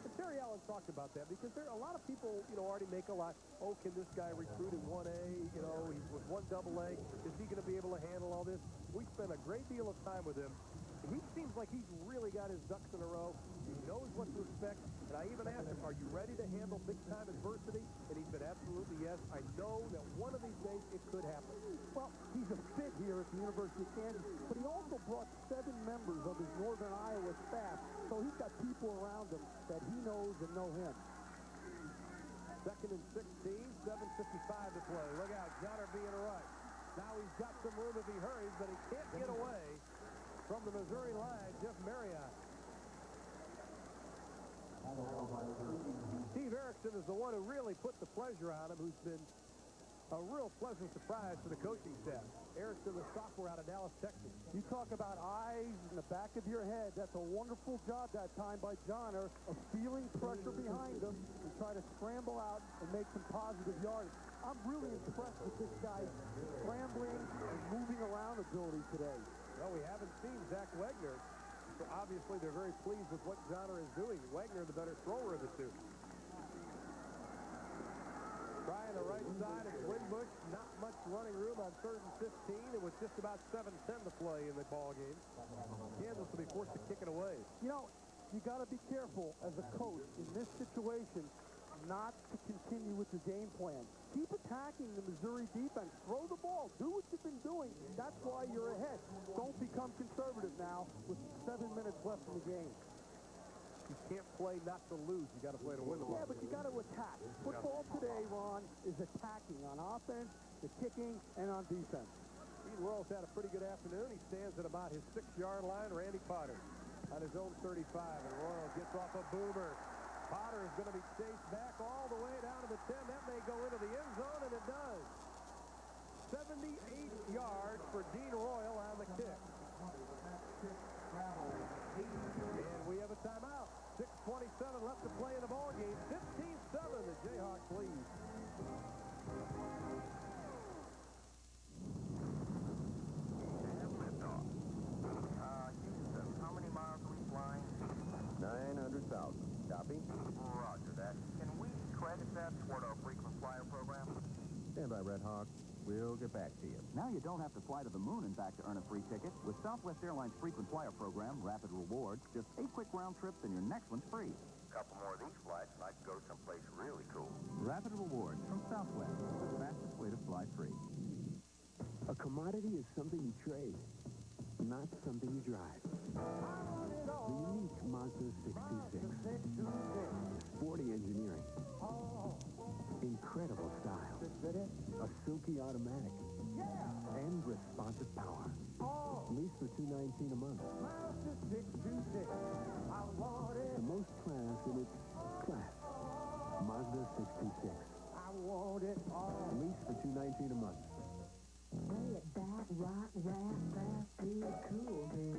And Terry Allen talked about that because there are a lot of people, already make a lot. Oh, can this guy recruit in 1A? He's with 1AA. Is he going to be able to handle all this? We spent a great deal of time with him. He seems like he's really got his ducks in a row. He knows what to expect. And I even asked him, are you ready to handle big-time adversity? And he said, absolutely yes. I know that one of these days it could happen. Well, he's a fit here at the University of Kansas, but he also brought 7 members of his Northern Iowa staff, so he's got people around him that he knows and know him. 2nd and 16, 7:55 to play. Look out, Johnner being right. Now he's got some room if he hurries, but he can't get away from the Missouri line, Jeff Marriott. Steve Erickson is the one who really put the pleasure on him, who's been a real pleasant surprise to the coaching staff. Erickson, the sophomore out of Dallas, Texas. You talk about eyes in the back of your head. That's a wonderful job that time by Johnner of feeling pressure behind him and try to scramble out and make some positive yardage. I'm really impressed with this guy's scrambling and moving around ability today. Well, we haven't seen Zach Wagner, so obviously they're very pleased with what Johnner is doing. Wagner, the better thrower of the two. Trying the right side, it's Winbush. Not much running room on 3rd and 15. It was just about 7:10 to play in the ball game. Kansas will be forced to kick it away. You got to be careful as a coach in this situation not to continue with your game plan. Keep attacking the Missouri defense. Throw the ball. Do what you've been doing. That's why you're ahead. Don't become conservative now with 7 minutes left in the game. You can't play not to lose. You got to play to win the ball. Yeah, but you got to attack. Football today, Ron, is attacking on offense, the kicking, and on defense. Eden Royals had a pretty good afternoon. He stands at about his 6-yard line. Randy Potter on his own 35, and Royal gets off a boomer. Potter is going to be chased back all the way down to the 10. That may go into the end zone, and it does. 78 yards for Dean Royal on the kick. And we have a timeout. 6:27 left to play in the ball game. 15-7, the Jayhawks lead. And liftoff. Houston, how many miles are we flying? 900,000. Copy? Roger that. Can we credit that toward our frequent flyer program? Stand by, Red Hawk. We'll get back to you. Now you don't have to fly to the moon and back to earn a free ticket. With Southwest Airlines frequent flyer program, Rapid Rewards, just 8 quick round trips and your next one's free. A couple more of these flights and I could go someplace really cool. Rapid Rewards from Southwest, the fastest way to fly free. A commodity is something you trade, not something you drive. The unique Mazda 626. Sporty engineering. Incredible style. A silky automatic. And responsive power. Lease for $219 a month. The most class in its class. Mazda 626. I want it all. Lease for $219 a month. Play it back, rock, rap, fast, good, cool, good.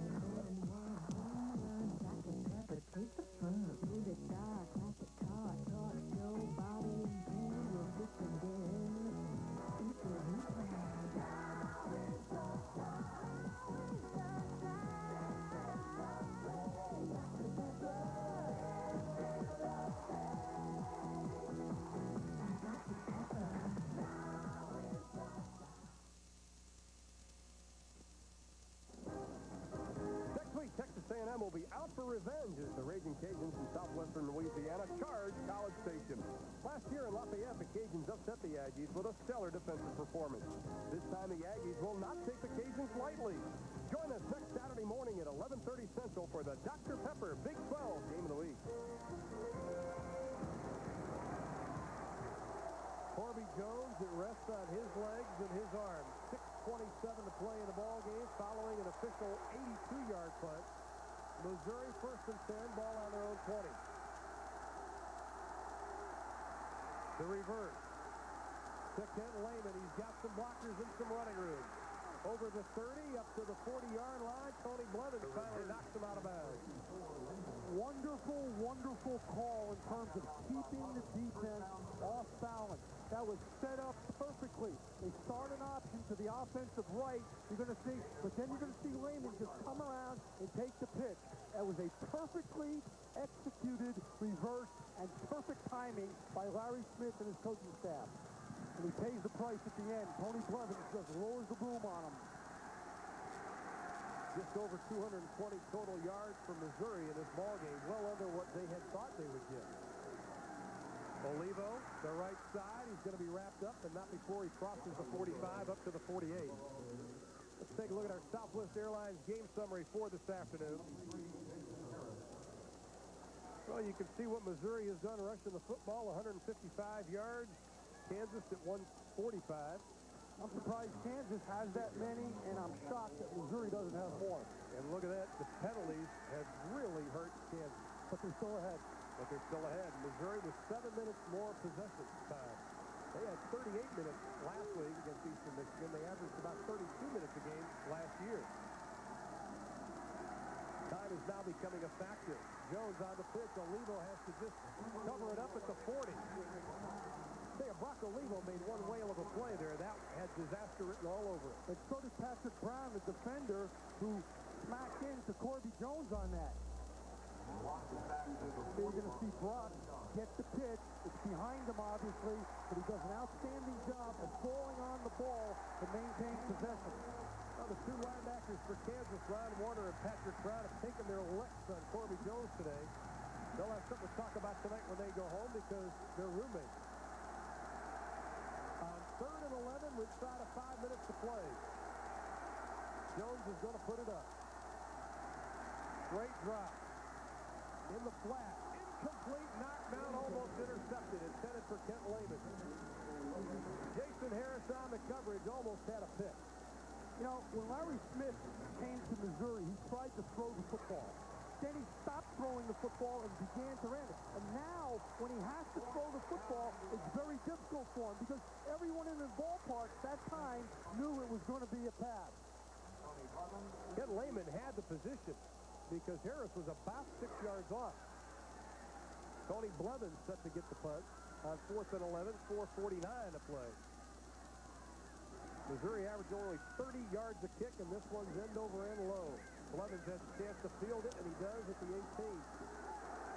Home run, Dr. Pepper, taste the fun. Movie star, classic car, talk show, Bobby and Jim will sit again. It's a replay. Next week, Texas A&M will be out for revenge as the Raging Cajuns in southwestern Louisiana charge College Station. Last year in Lafayette, the Cajuns upset the Aggies with a stellar defensive performance. This time, the Aggies will not take the Cajuns lightly. Join us next Saturday morning at 11:30 Central for the Dr. Pepper Big 12 Game of the Week. Jones. It rests on his legs and his arms. 6:27 to play in the ball game following an official 82-yard punt. Missouri first and 10, ball on their own 20. The reverse. To Kent Lehman. He's got some blockers and some running room. Over the 30, up to the 40-yard line. Tony Blevins finally knocks him out of bounds. Wonderful, wonderful call in terms of keeping the defense off balance. That was set up perfectly. They start an option to the offensive right. You're going to see, but then you're going to see Lehman just come around and take the pitch. That was a perfectly executed reverse and perfect timing by Larry Smith and his coaching staff. And he pays the price at the end. Tony Blevins just lowers the boom on him. Just over 220 total yards for Missouri in this ballgame, well under what they had thought they would get. Olivo, the right side, he's going to be wrapped up, and not before he crosses the 45 up to the 48. Let's take a look at our Southwest Airlines game summary for this afternoon. Well, you can see what Missouri has done rushing the football, 155 yards. Kansas at 145. I'm surprised Kansas has that many, and I'm shocked that Missouri doesn't have more. And look at that. The penalties have really hurt Kansas. But they're still ahead. Missouri with 7 minutes more possession time. They had 38 minutes last week against Eastern Michigan. They averaged about 32 minutes a game last year. Time is now becoming a factor. Jones on the pitch. Olivo has to just cover it up at the 40. Brock Olivo made one whale of a play there. That had disaster written all over it. But so did Patrick Brown, the defender, who smacked into Corby Jones on that. So you're going to see Brock get the pitch. It's behind him, obviously, but he does an outstanding job of falling on the ball to maintain possession. Well, the two linebackers for Kansas, Ron Warner and Patrick Brown, have taken their licks on Corby Jones today. They'll have something to talk about tonight when they go home because they're roommates. On 3rd and 11, we've got 5 minutes to play. Jones is going to put it up. Great drop. In the flat. Incomplete, knocked down, almost intercepted. Intended for Kent Lehman. Jason Harris on the coverage, almost had a pick. You know, when Larry Smith came to Missouri, he tried to throw the football. Then he stopped throwing the football and began to run it. And now, when he has to throw the football, it's very difficult for him because everyone in the ballpark that time knew it was going to be a pass. Kent Lehman had the position because Harris was about 6 yards off. Tony Blevins set to get the punt on 4th and 11, 4:49 to play. Missouri averaged only 30 yards a kick, and this one's end over end low. Blevins has a chance to field it, and he does at the 18.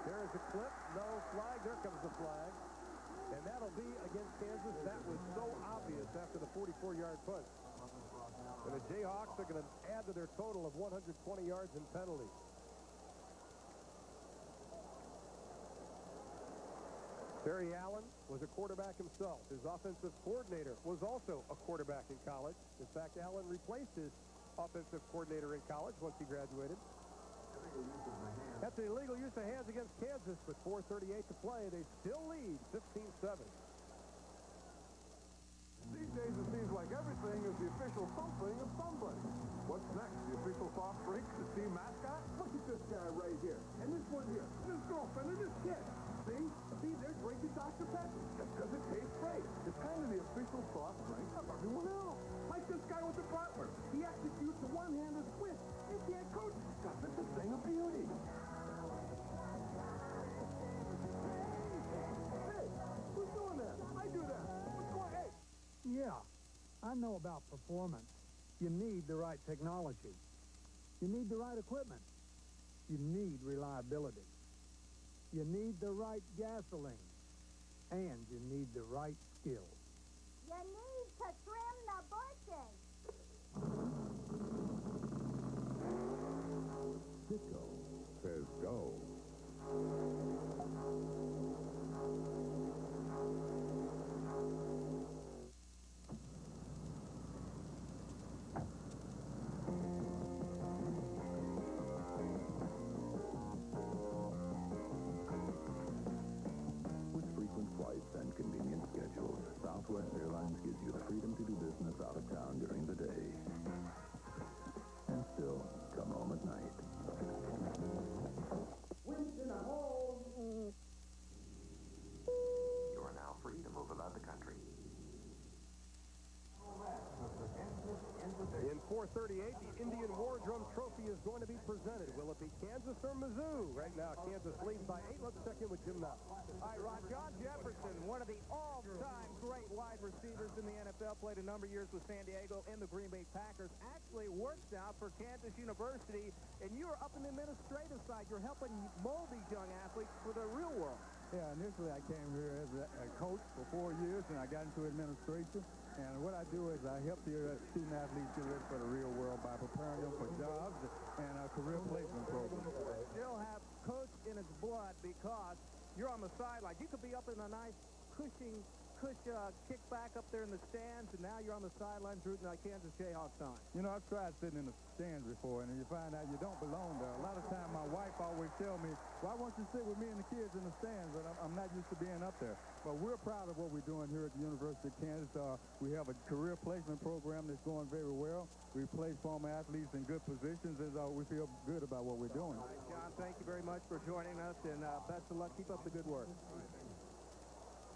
There is a clip. No flag. There comes the flag. And that'll be against Kansas. That was so obvious after the 44-yard punt. And the Jayhawks are going to add to their total of 120 yards in penalties. Barry Allen was a quarterback himself. His offensive coordinator was also a quarterback in college. In fact, Allen replaced his offensive coordinator in college once he graduated. That's an illegal use of hands against Kansas with 4:38 to play. They still lead 15-7. These days it seems like everything is the official something of somebody. What's next? The official soft drink? The team mascot? Look at this guy right here. And this one here. And his girlfriend and this kid. See, they're drinking Dr. Pepper. Just because it tastes great. It's kind of the official soft drink of everyone else. Like this guy with the butler. He executes a one-handed twist. You can't coach stuff. It's a thing of beauty. Hey, who's doing that? I do that. What's going on? Hey. Yeah, I know about performance. You need the right technology. You need the right equipment. You need reliability. You need the right gasoline. And you need the right skills. You need to trim the bushes. Cisco says go. With frequent flights and convenient schedules, Southwest 1998, the Indian War Drum Trophy is going to be presented. Will it be Kansas or Mizzou? Right now, Kansas leads by 8. Let's check in with Jim Knox. All right, Ron, John Jefferson, one of the all-time great wide receivers in the NFL, played a number of years with San Diego and the Green Bay Packers, actually works now for Kansas University, and you're up in the administrative side. You're helping mold these young athletes for the real world. Yeah, initially I came here as a coach for 4 years, and I got into administration. And what I do is I help the student athletes get ready for the real world by preparing them for jobs and a career placement program. Still have coach in his blood because you're on the sideline. You could be up in a nice kick back up there in the stands, and now you're on the sidelines rooting like Kansas Jayhawks on. You know, I've tried sitting in the stands before, and you find out you don't belong there. A lot of times my wife always tell me, why won't you sit with me and the kids in the stands? But I'm not used to being up there. But we're proud of what we're doing here at the University of Kansas. We have a career placement program that's going very well. We place former athletes in good positions, and we feel good about what we're doing. All right, John, thank you very much for joining us, and best of luck. Keep up the good work.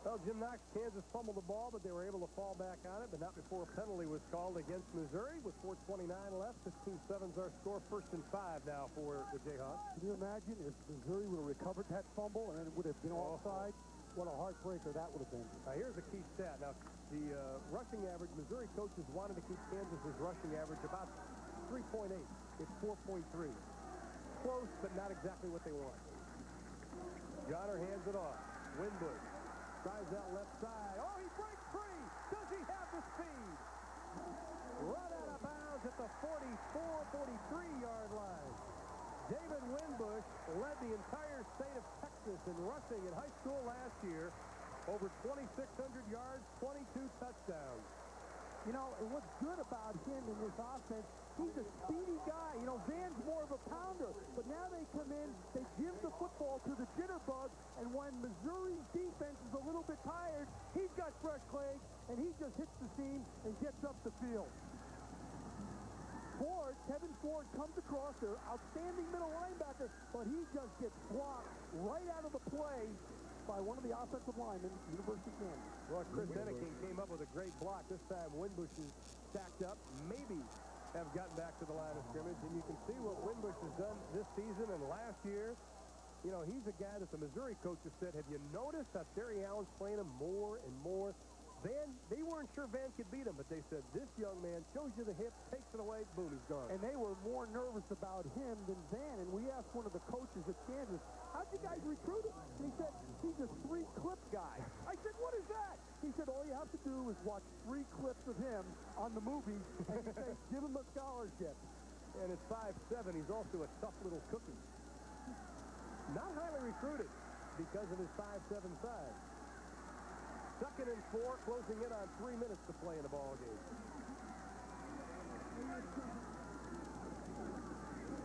Well, Jim Knox, Kansas fumbled the ball, but they were able to fall back on it, but not before a penalty was called against Missouri with 4:29 left. 15-7's our score. 1st and 5 now for the Jayhawks. Can you imagine if Missouri would have recovered that fumble and it would have been offside? What a heartbreaker that would have been. Here's a key stat. Now, the rushing average, Missouri coaches wanted to keep Kansas's rushing average about 3.8. It's 4.3. Close, but not exactly what they want. Johnner hands it off. Winbush tries out left side. Oh, he breaks free. Does he have the speed? Run out of bounds at the 43-yard line. David Winbush led the entire state of Texas in rushing in high school last year. Over 2,600 yards, 22 touchdowns. You know, and what's good about him in this offense, he's a speedy guy. You know, Van's more of a pounder. But now they come in, they give the football to the jitterbug, and when Missouri's defense is a little bit tired, he's got fresh legs, and he just hits the seam and gets up the field. Kevin Ford comes across there, outstanding middle linebacker, but he just gets blocked right out of the play by one of the offensive linemen, University of Kansas. Well, Chris Enneking came up with a great block. This time Winbush is stacked up, maybe have gotten back to the line of scrimmage, and you can see what Winbush has done this season and last year. You know, he's a guy that the Missouri coaches said, have you noticed how Terry Allen's playing him more and more? Van, they weren't sure Van could beat him, but they said, this young man shows you the hip, takes it away, boom, he's gone. And they were more nervous about him than Van, and we asked one of the coaches at Kansas, how'd you guys recruit him? And he said, he's a 3-clip guy. I said, what is that? He said, all you have to do is watch 3 clips of him on the movies, and you say, give him a scholarship. And at 5'7", he's also a tough little cookie. Not highly recruited because of his 5'7" size. 2nd and 4, closing in on 3 minutes to play in the ball game.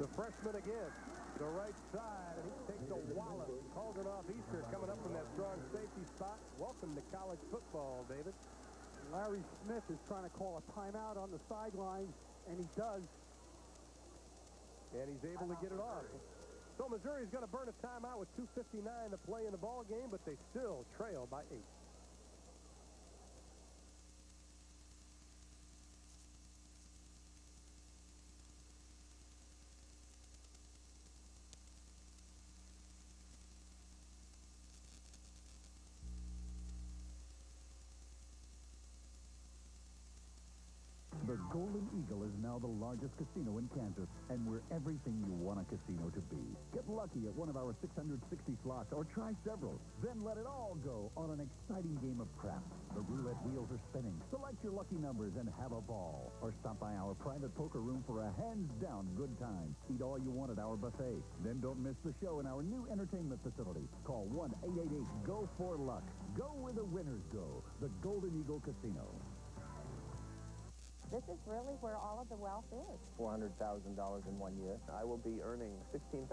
The freshman again, the right side, and he takes a wallop. Calls it off Easter, coming up from that strong safety spot. Welcome to college football, David. Larry Smith is trying to call a timeout on the sideline, and he does. And he's able to get it off. So Missouri's going to burn a timeout with 2:59 to play in the ball game, but they still trail by 8. The Golden Eagle is now the largest casino in Kansas, and we're everything you want a casino to be. Get lucky at one of our 660 slots or try several. Then let it all go on an exciting game of craps. The roulette wheels are spinning. Select your lucky numbers and have a ball. Or stop by our private poker room for a hands-down good time. Eat all you want at our buffet. Then don't miss the show in our new entertainment facility. Call 1-888-GO-FOR-LUCK. Go where the winners go. The Golden Eagle Casino. This is really where all of the wealth is. $400,000 in 1 year. I will be earning $16,000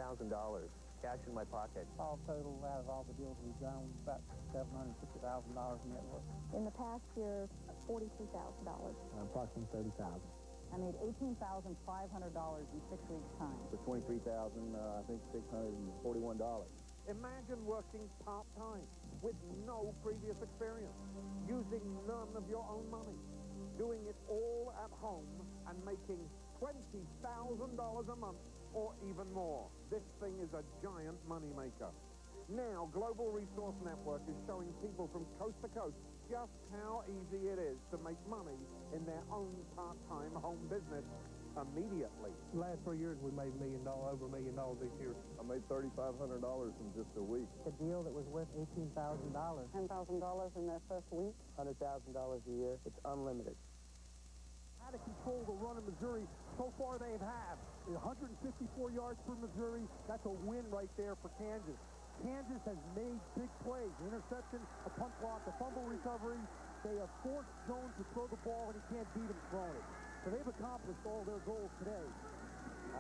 cash in my pocket. All total, out of all the deals we've done, about $750,000 in net worth. In the past year, $42,000. Approximately $30,000. I made $18,500 in 6 weeks' time. For $23,000, I think $641. Imagine working part-time with no previous experience, using none of your own money, doing it all at home and making $20,000 a month or even more. This thing is a giant moneymaker. Now, Global Resource Network is showing people from coast to coast just how easy it is to make money in their own part-time home business immediately. The last 3 years, we made over $1 million each year. I made $3,500 in just a week. A deal that was worth $18,000. $10,000 in that first week. $100,000 a year. It's unlimited. How to control the run of Missouri. So far, they've had 154 yards for Missouri. That's a win right there for Kansas. Kansas has made big plays. Interception, a punt block, a fumble recovery. They have forced Jones to throw the ball, and he can't beat him throwing it. So they've accomplished all their goals today.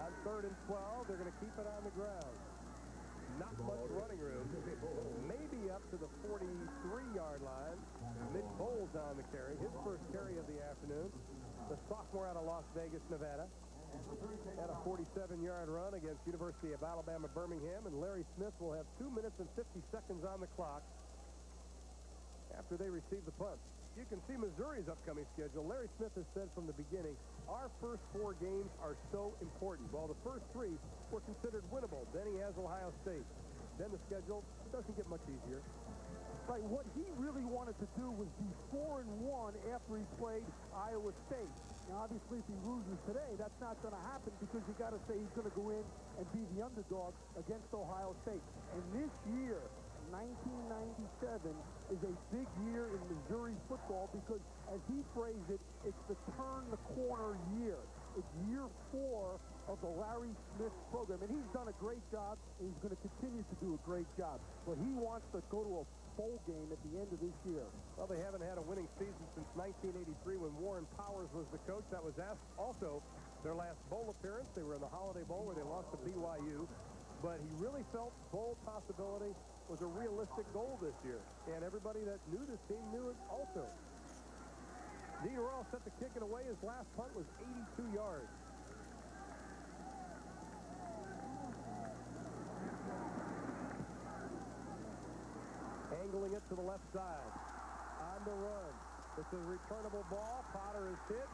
On 3rd and 12, they're going to keep it on the ground. Not much running room. Maybe up to the 43-yard line. Mitch Bowles on the carry. His first carry of the afternoon. The sophomore out of Las Vegas, Nevada. Had a 47-yard run against University of Alabama, Birmingham, and Larry Smith will have 2 minutes and 50 seconds on the clock after they receive the punt. You can see Missouri's upcoming schedule. Larry Smith has said from the beginning, our first 4 games are so important. While the first 3 were considered winnable. Then he has Ohio State. Then the schedule doesn't get much easier. Right, what he really wanted to do was be 4-1 after he played Iowa State. Now, obviously, if he loses today, that's not going to happen because you got to say he's going to go in and be the underdog against Ohio State. And this year, 1997, is a big year in Missouri football because, as he phrased it, it's the turn-the-corner year. It's year 4 of the Larry Smith program, and he's done a great job, and he's going to continue to do a great job. But he wants to go to a bowl game at the end of this year. Well, they haven't had a winning season since 1983 when Warren Powers was the coach. That was also their last bowl appearance. They were in the Holiday Bowl where they lost to BYU. But he really felt bowl possibility was a realistic goal this year. And everybody that knew this team knew it also. Dean Royal set the kick it away. His last punt was 82 yards. Angling it to the left side. On the run. It's a returnable ball. Potter is hit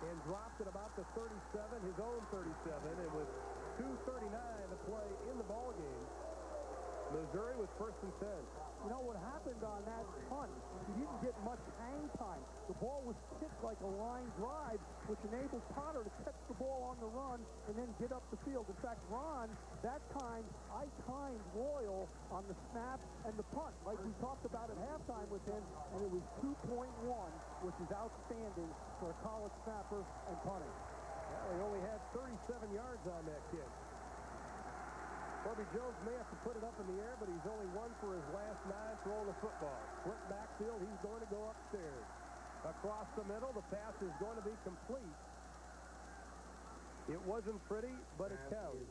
and dropped at about the 37, his own 37. It was 2:39 to play in the ball game. Missouri with 1st and 10. You know what happened on that punt? He didn't get much hang time. The ball was kicked like a line drive, which enabled Potter to catch the ball on the run and then get up the field. In fact, Ron, that time, I timed Royal on the snap and the punt, like we talked about at halftime with him, and it was 2.1, which is outstanding for a college snapper and punting. Well, he only had 37 yards on that kick. Corby Jones may have to put it up in the air, but he's only 1 for his last 9 throwing the football. Split backfield, he's going to go upstairs. Across the middle, the pass is going to be complete. It wasn't pretty, but it counts.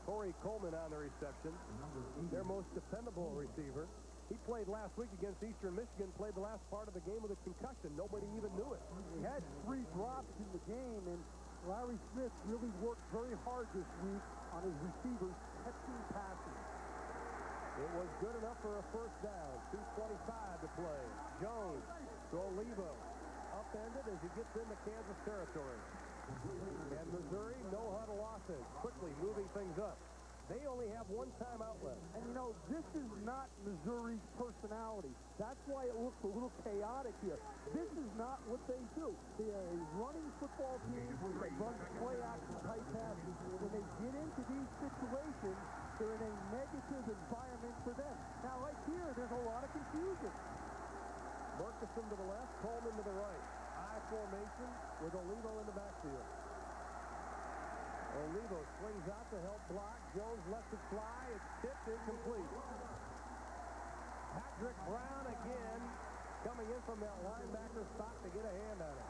Corey Coleman on the reception, their most dependable receiver. He played last week against Eastern Michigan, played the last part of the game with a concussion. Nobody even knew it. He had 3 drops in the game, and Larry Smith really worked very hard this week on his receivers catching passes. It was good enough for a first down. 2:25 to play. Jones to Olivo. Upended as he gets into Kansas territory. And Missouri, no huddle offense. Quickly moving things up. They only have 1 timeout left. And, you know, this is not Missouri's personality. That's why it looks a little chaotic here. This is not what they do. They are a running football team that runs play-action type passes. When they get into these situations, they're in a negative environment for them. Now, right here, there's a lot of confusion. Murkison to the left, Coleman to the right. I formation with Olivo in the backfield. Olivo swings out to help block. Jones lets it fly. It's tipped incomplete. Patrick Brown again coming in from that linebacker spot to get a hand on it.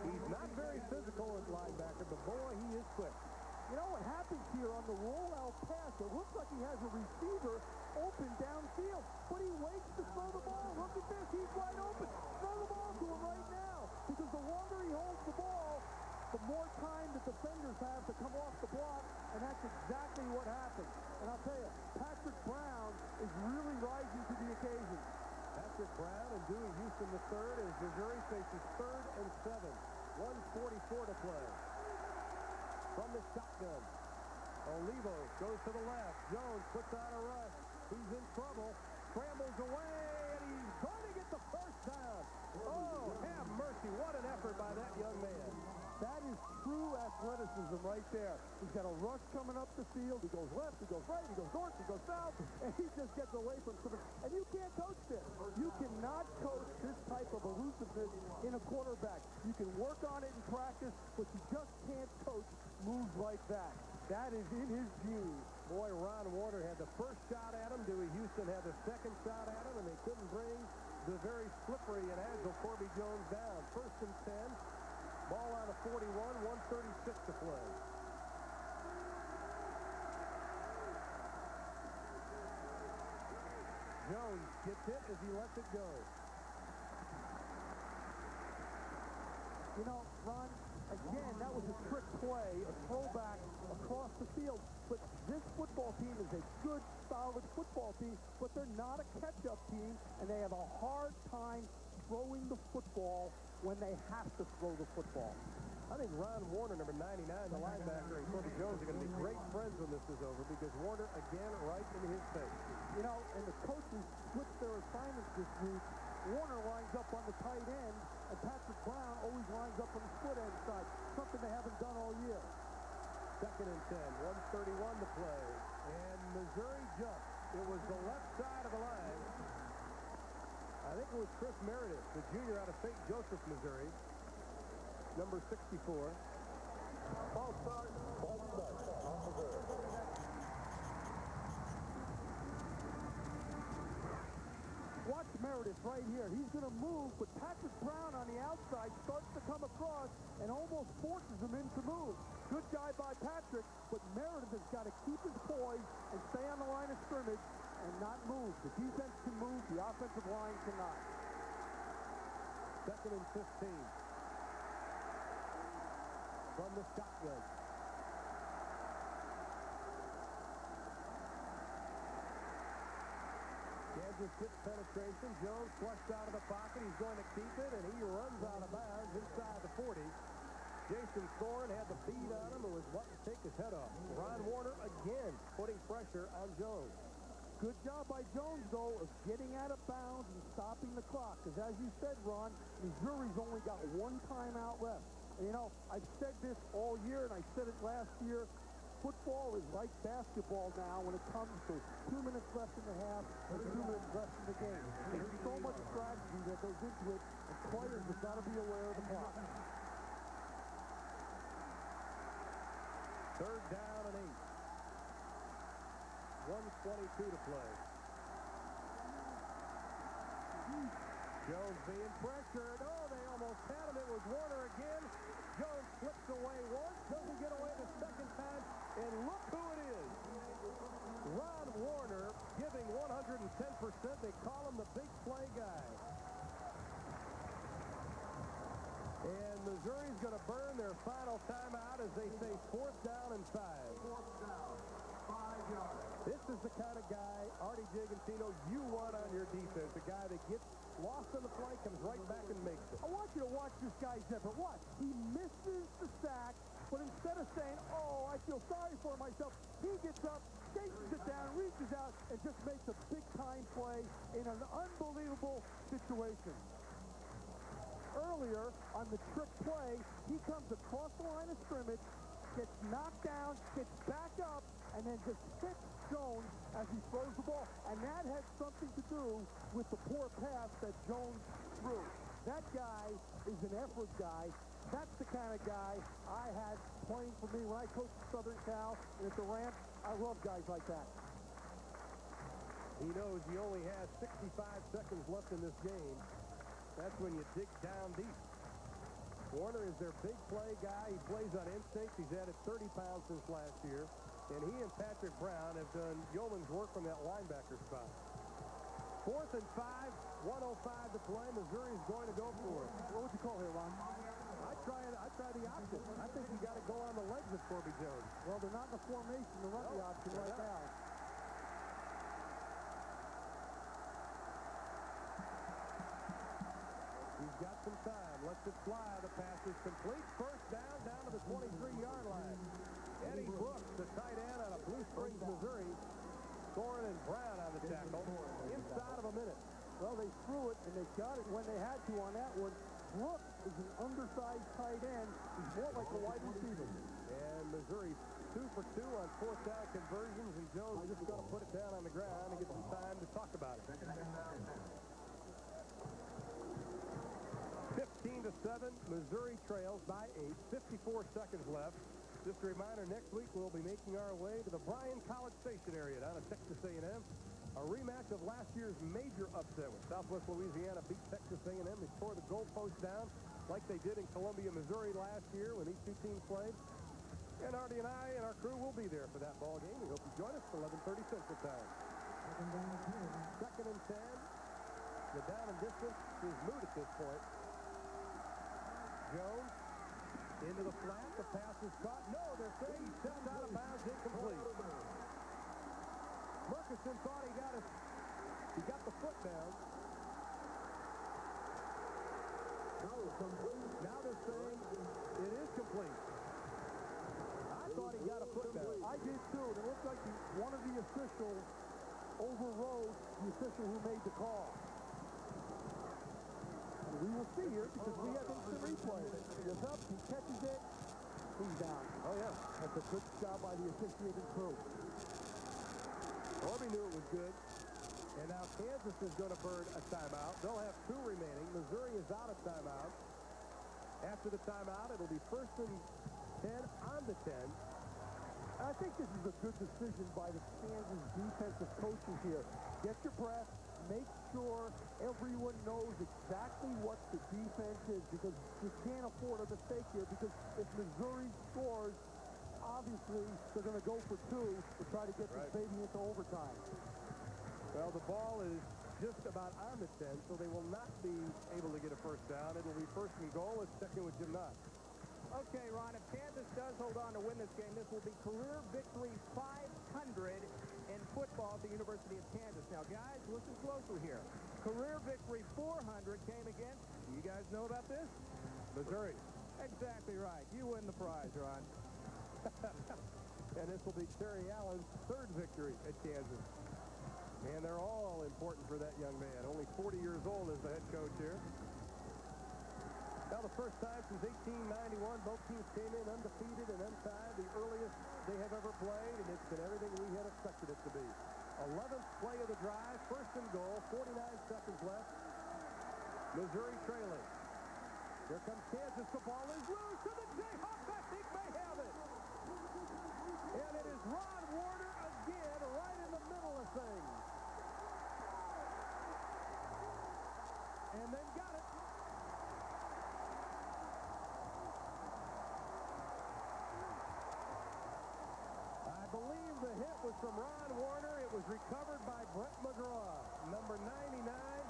He's not very physical at linebacker, but boy, he is quick. You know what happens here on the rollout pass? It looks like he has a receiver open downfield, but he waits to throw the ball. Look at this. He's wide open. Throw the ball to him right now, because the longer he holds the ball, the more time the defenders have to come off the block, and that's exactly what happened. And I'll tell you, Patrick Brown is really rising to the occasion. Patrick Brown and Dewey Houston III as Missouri faces 3rd and 7. 1:44 to play. From the shotgun, Olivo goes to the left. Jones puts on a rush. He's in trouble. Scrambles away, and he's going to get the first down. Oh, have mercy. What an effort by that young man. That is true athleticism right there. He's got a rush coming up the field. He goes left, he goes right, he goes north, he goes south, and he just gets away from something. And you can't coach this. You cannot coach this type of elusiveness in a quarterback. You can work on it in practice, but you just can't coach moves like that. That is in his genes. Boy, Ron Warner had the first shot at him. Dewey Houston had the second shot at him, and they couldn't bring the very slippery and agile Corby Jones down. 1st and 10. Ball out of 41, 1:36 to play. Jones gets it as he lets it go. You know, Ron, again, that was a trick play, a throwback across the field. But this football team is a good, solid football team, but they're not a catch-up team, and they have a hard time throwing the football when they have to throw the football. I think Ron Warner, number 99, the linebacker, and Corby Jones are going to be great friends when this is over because Warner, again, right in his face. You know, and the coaches switched their assignments this week. Warner lines up on the tight end, and Patrick Brown always lines up on the split end side, something they haven't done all year. 2nd and 10, 1:31 to play, and Missouri jumps. It was the left side of the line. I think it was Chris Meredith, the junior out of St. Joseph, Missouri, number 64. False start on Missouri. Watch Meredith right here. He's going to move, but Patrick Brown on the outside starts to come across and almost forces him into move. Good guy by Patrick, but Meredith has got to keep his poise and stay on the line of scrimmage and not move. The defense can move, the offensive line cannot. 2nd and 15. From the shotgun. Kansas gets penetration. Jones flushed out of the pocket. He's going to keep it, and he runs out of bounds inside the 40. Jason Thorne had the bead on him and was about to take his head off. Ron Warner again putting pressure on Jones. Good job by Jones, though, of getting out of bounds and stopping the clock. Because as you said, Ron, Missouri's only got one timeout left. And, you know, I've said this all year, and I said it last year. Football is like basketball now when it comes to 2 minutes left in the half and 2 minutes left in the game. There's so much strategy that goes into it, and players have got to be aware of the clock. 3rd down and 8. 1:22 to play. Jones being pressured. Oh, they almost had him. It was Warner again. Jones flips away once, doesn't get away the second time, and look who it is. Ron Warner giving 110%. They call him the big play guy. And Missouri's going to burn their final timeout as they say 4th down and 5. 4th down, 5 yards. This is the kind of guy, Artie Gigantino, you want on your defense. A guy that gets lost on the play, comes right back and makes it. I want you to watch this guy's effort. Watch. He misses the sack, but instead of saying, oh, I feel sorry for myself, he gets up, chases it down, reaches out, and just makes a big-time play in an unbelievable situation. Earlier, on the trick play, he comes across the line of scrimmage, gets knocked down, gets back up, and then just hits Jones as he throws the ball. And that had something to do with the poor pass that Jones threw. That guy is an effort guy. That's the kind of guy I had playing for me when I coached at Southern Cal and at the Ramp. I love guys like that. He knows he only has 65 seconds left in this game. That's when you dig down deep. Warner is their big play guy. He plays on instinct. He's added 30 pounds since last year. And he and Patrick Brown have done yeoman's work from that linebacker spot. 4th and 5, 1:05 to play. Missouri's going to go for it. What would you call here, Ron? I try the option. I think you got to go on the legs of Corby Jones. Well, they're not in the formation to run the option right now. He's got some time. lets it fly. The pass is complete. First down to the 23-yard line. Eddie Brooks, the tight end out of Blue Springs, Missouri. Thorin and Brown on the tackle inside of a minute. Well, they threw it, and they got it when they had to on that one. Brooks is an undersized tight end. He's more like a wide receiver. And Missouri 2 for 2 on fourth down conversions, and Jones just going to put it down on the ground and get some time to talk about it. 15-7, Missouri trails by 8. 54 seconds left. Just a reminder, next week we'll be making our way to the Bryan College Station area down at Texas A&M. A rematch of last year's major upset with Southwest Louisiana beat Texas A&M. They tore the goalpost down like they did in Columbia, Missouri last year when these two teams played. And Artie and I and our crew will be there for that ball game. We hope you join us at 11:30 Central Time. Second and 10. The down and distance is moot at this point. Jones into the flat. The pass is caught. No, they're saying he stepped out of bounds, incomplete. Murkison thought he got the foot down. Now they're saying it is complete. I thought he got a foot down. I did too. It looked like one of the officials overrode the official who made the call. And we will see here because we have instant replay. He's up, he catches it, he's down. Oh, yeah. That's a good job by the officiating crew. Orby knew it was good. And now Kansas is going to burn a timeout. They'll have 2 remaining. Missouri is out of timeout. After the timeout, it'll be 1st and 10 on the 10. I think this is a good decision by the Kansas defensive coaches here. Get your breath. Make sure everyone knows exactly what the defense is, because you can't afford a mistake here, because if Missouri scores, obviously they're going to go for 2 to try to get this baby into overtime. Well, the ball is just about on the 10, so they will not be able to get a first down. It'll be 1st and goal. It's checking with Jim Knott. Okay, Ron, if Kansas does hold on to win this game, this will be career victory 500 in football at the University of Kansas. Now, guys, listen closely here. Career victory 400 came against, you guys know about this? Missouri. Exactly right. You win the prize, Ron. And this will be Terry Allen's 3rd victory at Kansas. And they're all important for that young man. Only 40 years old as the head coach here. Now, the first time since 1891, both teams came in undefeated and untied, the earliest they have ever played, and it's been everything we had expected it to be. 11th play of the drive, 1st and goal, 49 seconds left. Missouri trailing. Here comes Kansas. The ball is loose, and the Jayhawks, I think, may have it. And it is Ron Warner again, right in the middle of things. And then got it. I believe the hit was from Ron Warner. It was recovered by Brent McGraw. Number 99,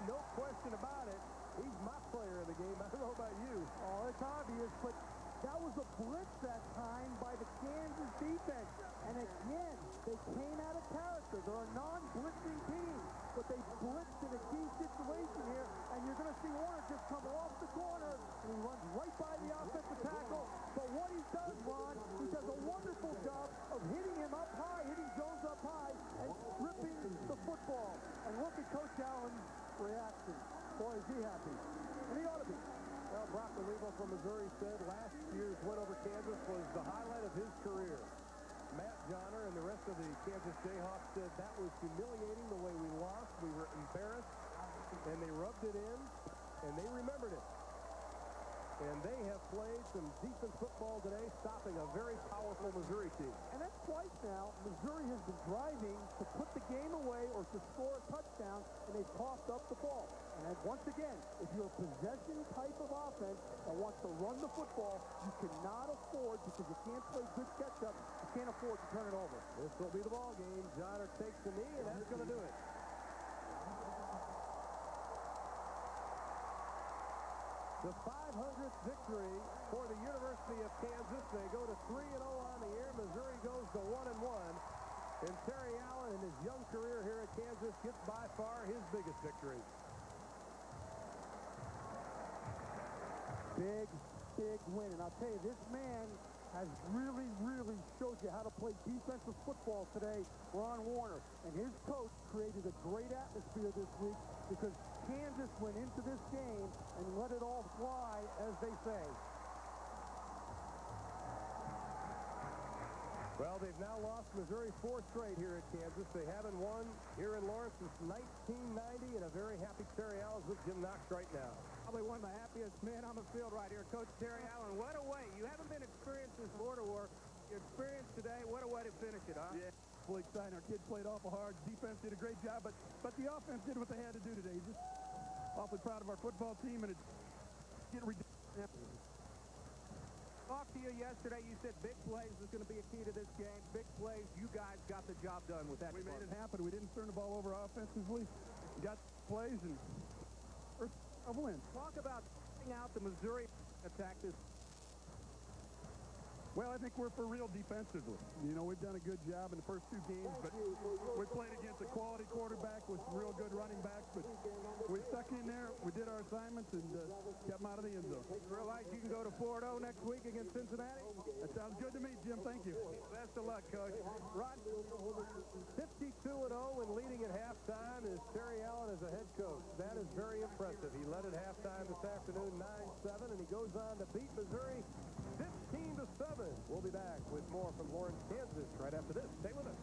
no question about it. He's my player of the game. I don't know about you. Oh, it's obvious, but that was a blitz that time by the Kansas defense. And again, they came out of character. They're a non-blitzing team, but they blitzed in a key situation here. And you're going to see Warner just come off the corner, and he runs right by the offensive tackle. But what he does, Ron, he does a wonderful job of hitting him up high, hitting Jones up high, and stripping the football. And look at Coach Allen's reaction. Boy, is he happy. And he ought to be. Well, Brock Olivo from Missouri said last year's win over Kansas was the highlight of his career. Matt Johnner and the rest of the Kansas Jayhawks said that was humiliating the way we lost. We were embarrassed, and they rubbed it in, and they remembered it. And they have played some decent football today, stopping a very powerful Missouri team. And that's twice now. Missouri has been driving to put the game away or to score a touchdown, and they tossed up the ball. And once again, if you're a possession type of offense that wants to run the football, you cannot afford, because you can't play good catch-up, you can't afford to turn it over. This will be the ball game. Johnner takes the knee, and that's going to do it. The 500th victory for the University of Kansas. They go to 3-0 on the year. Missouri goes to 1-1. And Terry Allen, in his young career here at Kansas, gets by far his biggest victory. Big win. And I'll tell you, this man has really showed you how to play defensive football today, Ron Warner. And his coach created a great atmosphere this week because Kansas went into this game and let it all fly, as they say. Well, they've now lost Missouri 4 straight here at Kansas. They haven't won here in Lawrence since 1990, and a very happy Terry Allen's with Jim Knox right now. Probably one of the happiest men on the field right here, Coach Terry Allen. What a way. You haven't been experienced this border war. You experienced today. What a way to finish it, huh? Yeah, fully exciting. Our kids played awful hard. Defense did a great job, but the offense did what they had to do today. Just awfully proud of our football team, and it's getting ridiculous. Talked to you yesterday. You said big plays was going to be a key to this game. Big plays. You guys got the job done with that. We made it happen. We didn't turn the ball over offensively. We got plays and a win. Talk about taking out the Missouri attack this. Well, I think we're for real defensively. You know, we've done a good job in the first 2 games, but we played against a quality quarterback with some real good running backs, but we stuck in there. We did our assignments and kept them out of the end zone. Realize you can go to 4-0 next week against Cincinnati? That sounds good to me, Jim. Thank you. Best of luck, Coach. Ron, 52-0 and leading at halftime is Terry Allen as a head coach. That is very impressive. He led at halftime this afternoon 9-7, and he goes on to beat Missouri 15-7. We'll be back with more from Lawrence, Kansas right after this. Stay with us.